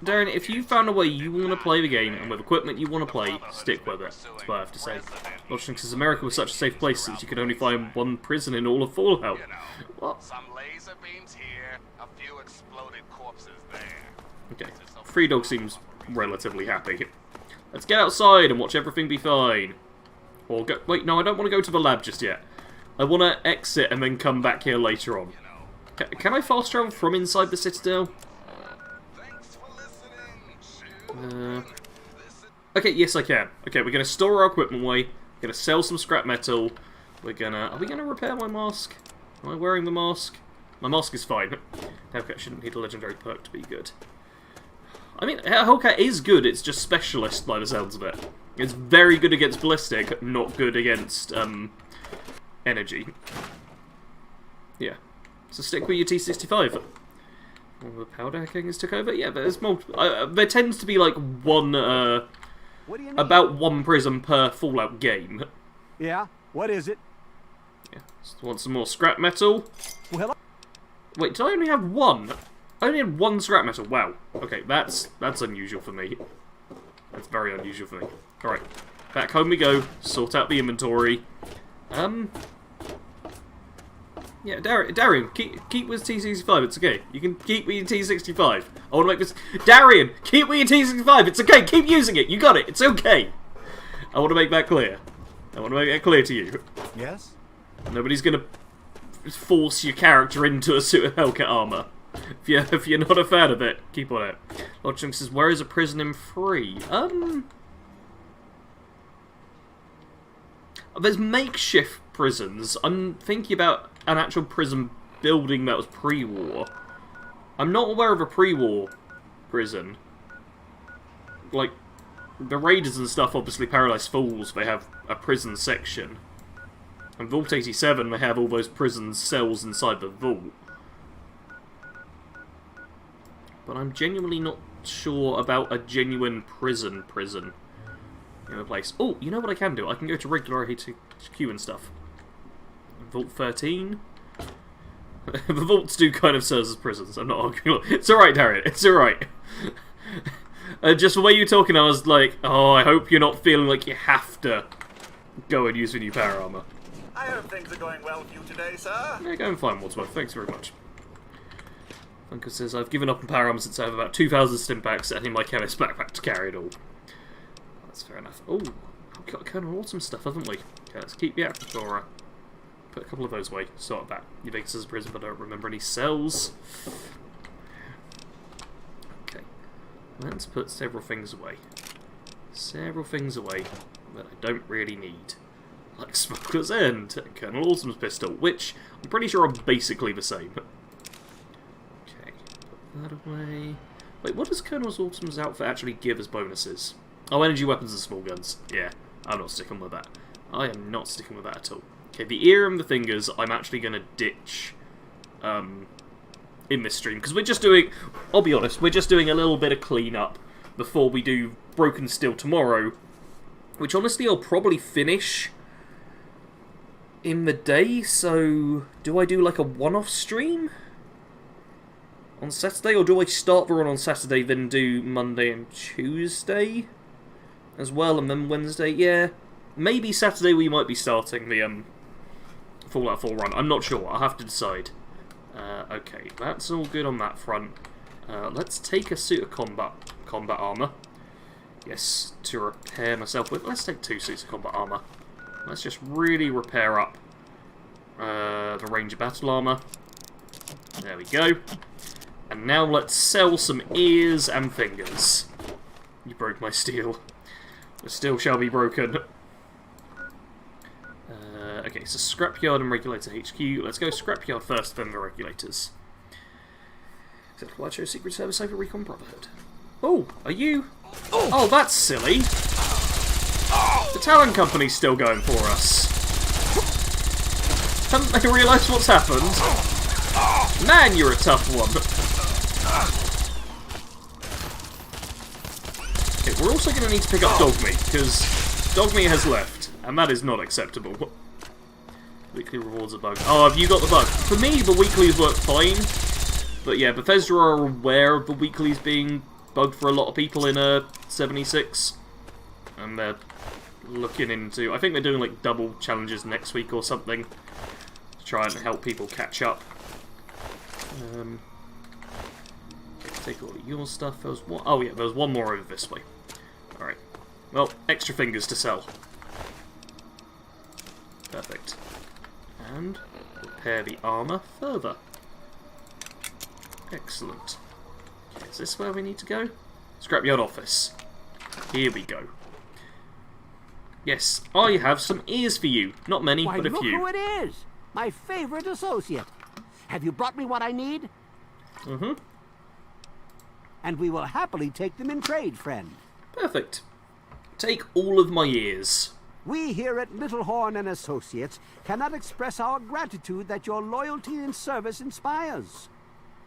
Darren, if you found a way you want to play the game, and with equipment you want to play, stick with it. That's what I have to say. Logic says America was such a safe place since you could only find 1 prison in all of Fallout. What? Some laser beams here, a few exploded corpses there. Okay. Free Dog seems relatively happy. Let's get outside and watch everything be fine. Or go... Wait, no, I don't want to go to the lab just yet. I want to exit and then come back here later on. Can I fast travel from inside the Citadel? Okay, yes I can. Okay, we're going to store our equipment away. We're going to sell some scrap metal. We're going to... Are we going to repair my mask? Am I wearing the mask? My mask is fine. Hellcat shouldn't need a legendary perk to be good. I mean, Hellcat is good, it's just specialist by the sounds of it. It's very good against ballistic, not good against, energy. Yeah. So stick with your T-65. Well, the powder hacking has took over? Yeah, there's multiple... there tends to be, like, about 1 prism per Fallout game. Yeah? What is it? Yeah. So want some more scrap metal? Well, wait, did I only have 1? I only had 1 scrap metal. Wow. Okay, that's unusual for me. That's very unusual for me. Alright. Back home we go. Sort out the inventory. Yeah, Darian, keep with T65, it's okay. You can keep with your T65. I want to make this... Darian, keep with your T65, it's okay, keep using it, you got it, it's okay. I want to make that clear. I want to make that clear to you. Yes? Nobody's going to force your character into a suit of Hellcat armor. If you're not a fan of it, keep on it. Lord Chunk says, where is a prison in 3? There's makeshift prisons. I'm thinking about an actual prison building that was pre-war. I'm not aware of a pre-war prison. Like, the Raiders and stuff, obviously, Paradise Falls, they have a prison section. And Vault 87, they have all those prison cells inside the vault. But I'm genuinely not sure about a genuine prison in a place. Oh, you know what I can do? I can go to regular HQ and stuff. Vault 13. The vaults do kind of serve as prisons, I'm not arguing. It's alright, Darian, it's alright. Just the way you're talking, I was like, oh, I hope you're not feeling like you have to go and use the new power armor. I hope things are going well with you today, sir. Yeah, going fine, Wadsworth, thanks very much. Funker says, I've given up on power armor since I have about 2,000 stim packs and in my chemist backpack to carry it all. That's fair enough. Oh, we've got kind of awesome stuff, haven't we? Okay, let's keep the Aquaphora. Put a couple of those away. Sort that. You think this is a prison, but I don't remember any cells. Okay. Let's put several things away. Several things away that I don't really need. Like Smuggler's End and Colonel Awesome's pistol, which I'm pretty sure are basically the same. Okay, put that away. Wait, what does Colonel Awesome's outfit actually give as bonuses? Oh, energy weapons and small guns. Yeah, I'm not sticking with that. I am not sticking with that at all. Okay, the ear and the fingers I'm actually going to ditch in this stream, because we're just doing, I'll be honest, we're just doing a little bit of cleanup before we do Broken Steel tomorrow, which honestly I'll probably finish in the day, so do I do like a one-off stream on Saturday, or do I start the run on Saturday, then do Monday and Tuesday as well, and then Wednesday? Yeah, maybe Saturday we might be starting the Fallout 4 run. I'm not sure, I'll have to decide. Okay, that's all good on that front. Let's take a suit of combat armor. Yes, to repair myself with. Let's take 2 suits of combat armor. Let's just really repair up the Ranger battle armor. There we go. And now let's sell some ears and fingers. You broke my steel. The steel shall be broken. Okay, so Scrapyard and Regulator HQ. Let's go Scrapyard first, then the Regulators. White Show Secret Service over Recon Brotherhood. Oh, are you? Oh, that's silly. The Talon Company's still going for us. Haven't they realised what's happened? Man, you're a tough one. Okay, we're also going to need to pick up Dogmeat, because Dogmeat has left, and that is not acceptable. Weekly rewards a bug. Oh, have you got the bug? For me, the weeklies work fine. But yeah, Bethesda are aware of the weeklies being bugged for a lot of people in 76. And they're looking into... I think they're doing like double challenges next week or something. To try and help people catch up. Okay, take all of your stuff. There was one, oh yeah, there was one more over this way. Alright. Well, extra fingers to sell. Perfect. And repair the armour further. Excellent. Okay, is this where we need to go? Scrapyard office. Here we go. Yes, I have some ears for you. Not many, Why, but a look few. who it is! My favorite associate. Have you brought me what I need? Mm-hmm. And we will happily take them in trade, friend. Perfect. Take all of my ears. We here at Littlehorn and Associates cannot express our gratitude that your loyalty and service inspires.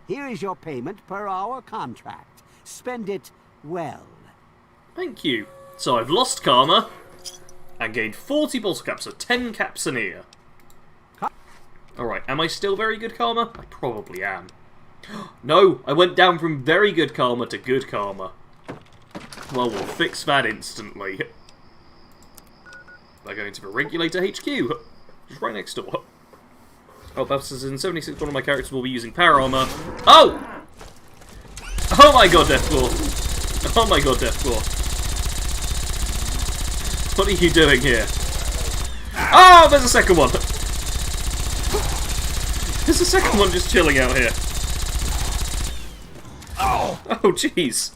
Here is your payment per our contract. Spend it well. Thank you. So I've lost karma and gained 40 bottle caps, so 10 caps an ear. Alright, am I still very good karma? I probably am. No, I went down from very good karma to good karma. Well, we'll fix that instantly. by going to the Regulator HQ, just right next door. Oh, Buff says in 76, one of my characters will be using power armor. Oh! Oh my god, Deathclaw! Oh my god, Deathclaw! What are you doing here? Oh, there's a second one! There's a second one just chilling out here. Oh, jeez.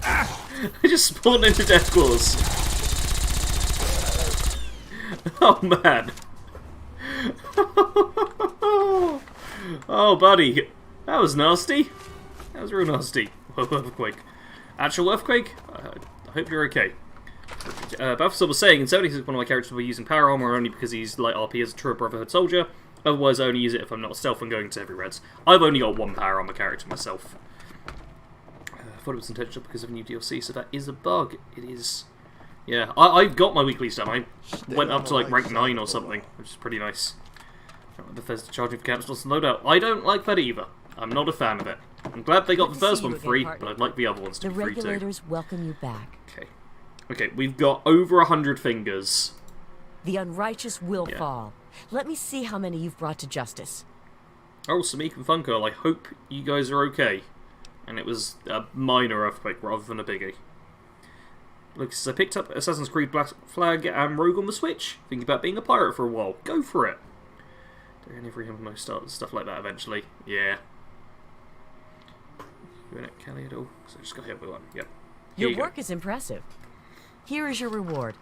I just spawned into Deathclaws. Oh, man. Oh, buddy. That was nasty. That was real nasty. Earthquake. Actual earthquake? I hope you're okay. Bafsel was saying, in 76, one of my characters will be using power armor only because he's like RP as a true Brotherhood soldier. Otherwise, I only use it if I'm not stealth and going to heavy reds. I've only got one power armor character myself. I thought it was intentional because of a new DLC, so that is a bug. It is. Yeah, I've got my weeklies done. I went up to like rank 9 or something, which is pretty nice. Bethesda charging for caps plus loadout. I don't like that either. I'm not a fan of it. I'm glad they got the first one free, but I'd like the other ones to be free too. The regulators welcome you back. Okay. Okay, we've got over 100 fingers. The unrighteous will fall. Let me see how many you've brought to justice. Oh, Samik and Funkgirl, I hope you guys are okay. And it was a minor earthquake rather than a biggie. Look, I picked up Assassin's Creed Black Flag and Rogue on the Switch. Thinking about being a pirate for a while. Go for it. Doing every MMO stuff like that eventually. Yeah. You in it, Kelly, at all? So I just got hit with one. Yep. Your work is impressive. Here is your reward.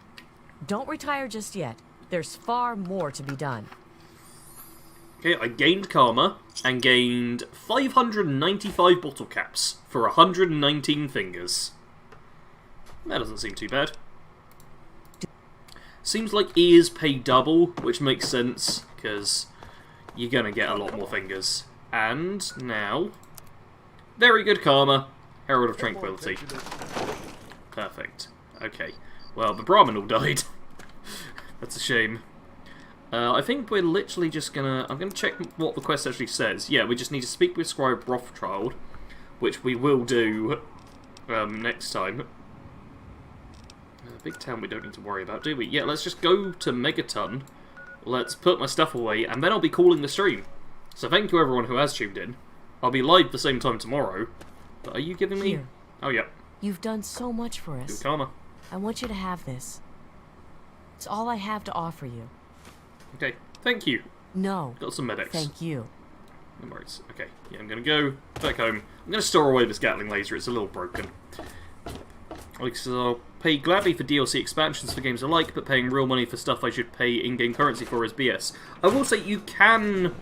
Don't retire just yet. There's far more to be done. Okay, I gained Karma and gained 595 bottle caps for 119 fingers. That doesn't seem too bad. Seems like ears pay double, which makes sense, because you're going to get a lot more fingers. And now, very good Karma, Herald of Tranquility. Perfect. Okay. Well, the Brahmin all died. That's a shame. I think we're literally just gonna... I'm gonna check what the quest actually says. Yeah, we just need to speak with Scribe Rothschild, which we will do next time. Big town we don't need to worry about, do we? Yeah, let's just go to Megaton. Let's put my stuff away, and then I'll be calling the stream. So thank you everyone who has tuned in. I'll be live the same time tomorrow. But are you giving me... Here. Oh, yeah. You've done so much for us. Good Karma. I want you to have this. It's all I have to offer you. Okay, thank you. No. Got some medics. Thank you. No worries. Okay, yeah, I'm gonna go back home. I'm gonna store away this Gatling laser, it's a little broken. So I'll pay gladly for DLC expansions for games I like, but paying real money for stuff I should pay in-game currency for is BS. I will say you can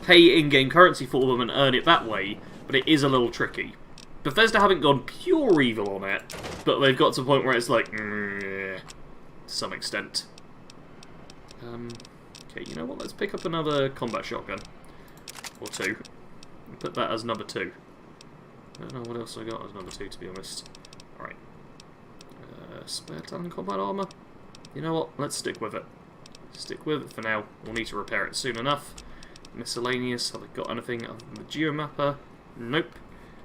pay in-game currency for them and earn it that way, but it is a little tricky. Bethesda haven't gone pure evil on it, but they've got to a point where it's like, to some extent. Okay, you know what? Let's pick up another combat shotgun. Or two. And put that as number 2. I don't know what else I got as number 2, to be honest. Alright. Spare talent combat armor? You know what? Let's stick with it. Stick with it for now. We'll need to repair it soon enough. Miscellaneous. Have I got anything other than the geomapper? Nope.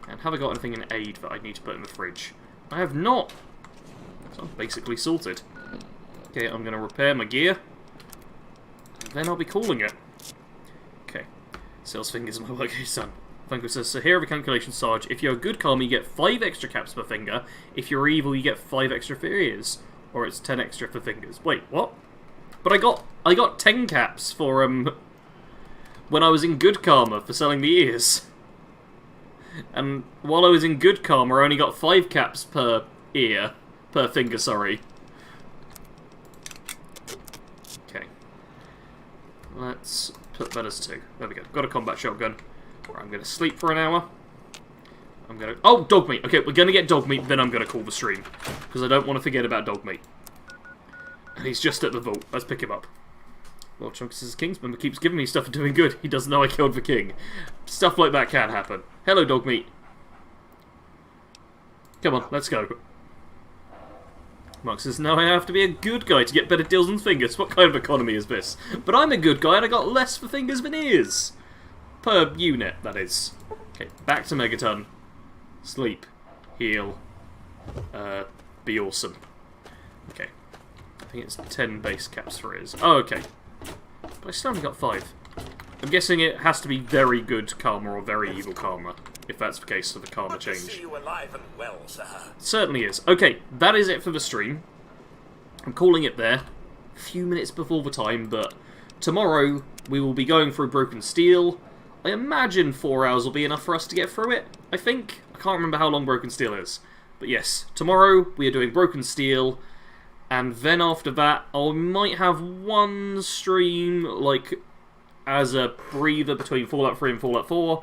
And have I got anything in aid that I need to put in the fridge? I have not! So I'm basically sorted. Okay, I'm going to repair my gear. Then I'll be calling it. Okay. Sales fingers my work is done. Funko says, so here are the calculations, Sarge. If you're a good Karma, you get 5 extra caps per finger. If you're evil, you get 5 extra for ears. Or it's 10 extra for fingers. Wait, what? But I got 10 caps for, when I was in good Karma for selling the ears. And while I was in good Karma, I only got 5 caps per ear. Per finger, sorry. Okay. Let's put that as 2. There we go. Got a combat shotgun. I'm going to sleep for an hour. I'm going to... Oh, dog meat. Okay, we're going to get dog meat, then I'm going to call the stream. Because I don't want to forget about dog meat. And he's just at the vault. Let's pick him up. Well, Chunks is a Kingsman, but keeps giving me stuff for doing good. He doesn't know I killed the king. Stuff like that can happen. Hello, dog meat. Come on, let's go. Mark says, now I have to be a good guy to get better deals on fingers. What kind of economy is this? But I'm a good guy and I got less for fingers than ears. Per unit, that is. Okay, back to Megaton. Sleep. Heal. Be awesome. Okay. think it's 10 base caps for it is. Oh, okay. But I still only got 5. I'm guessing it has to be very good karma or very evil karma, if that's the case for the karma change. See you alive and well, sir. It certainly is. Okay, that is it for the stream. I'm calling it there. A few minutes before the time, but tomorrow we will be going through Broken Steel. I imagine 4 hours will be enough for us to get through it, I think. I can't remember how long Broken Steel is. But yes, tomorrow we are doing Broken Steel, and then after that I might have one stream, like, as a breather between Fallout 3 and Fallout 4.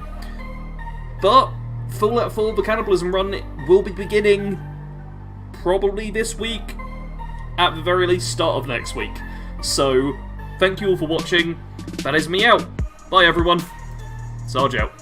But Fallout 4, the Cannibalism run, will be beginning probably this week, at the very least start of next week. So, thank you all for watching. That is me out. Bye everyone. Sarge out.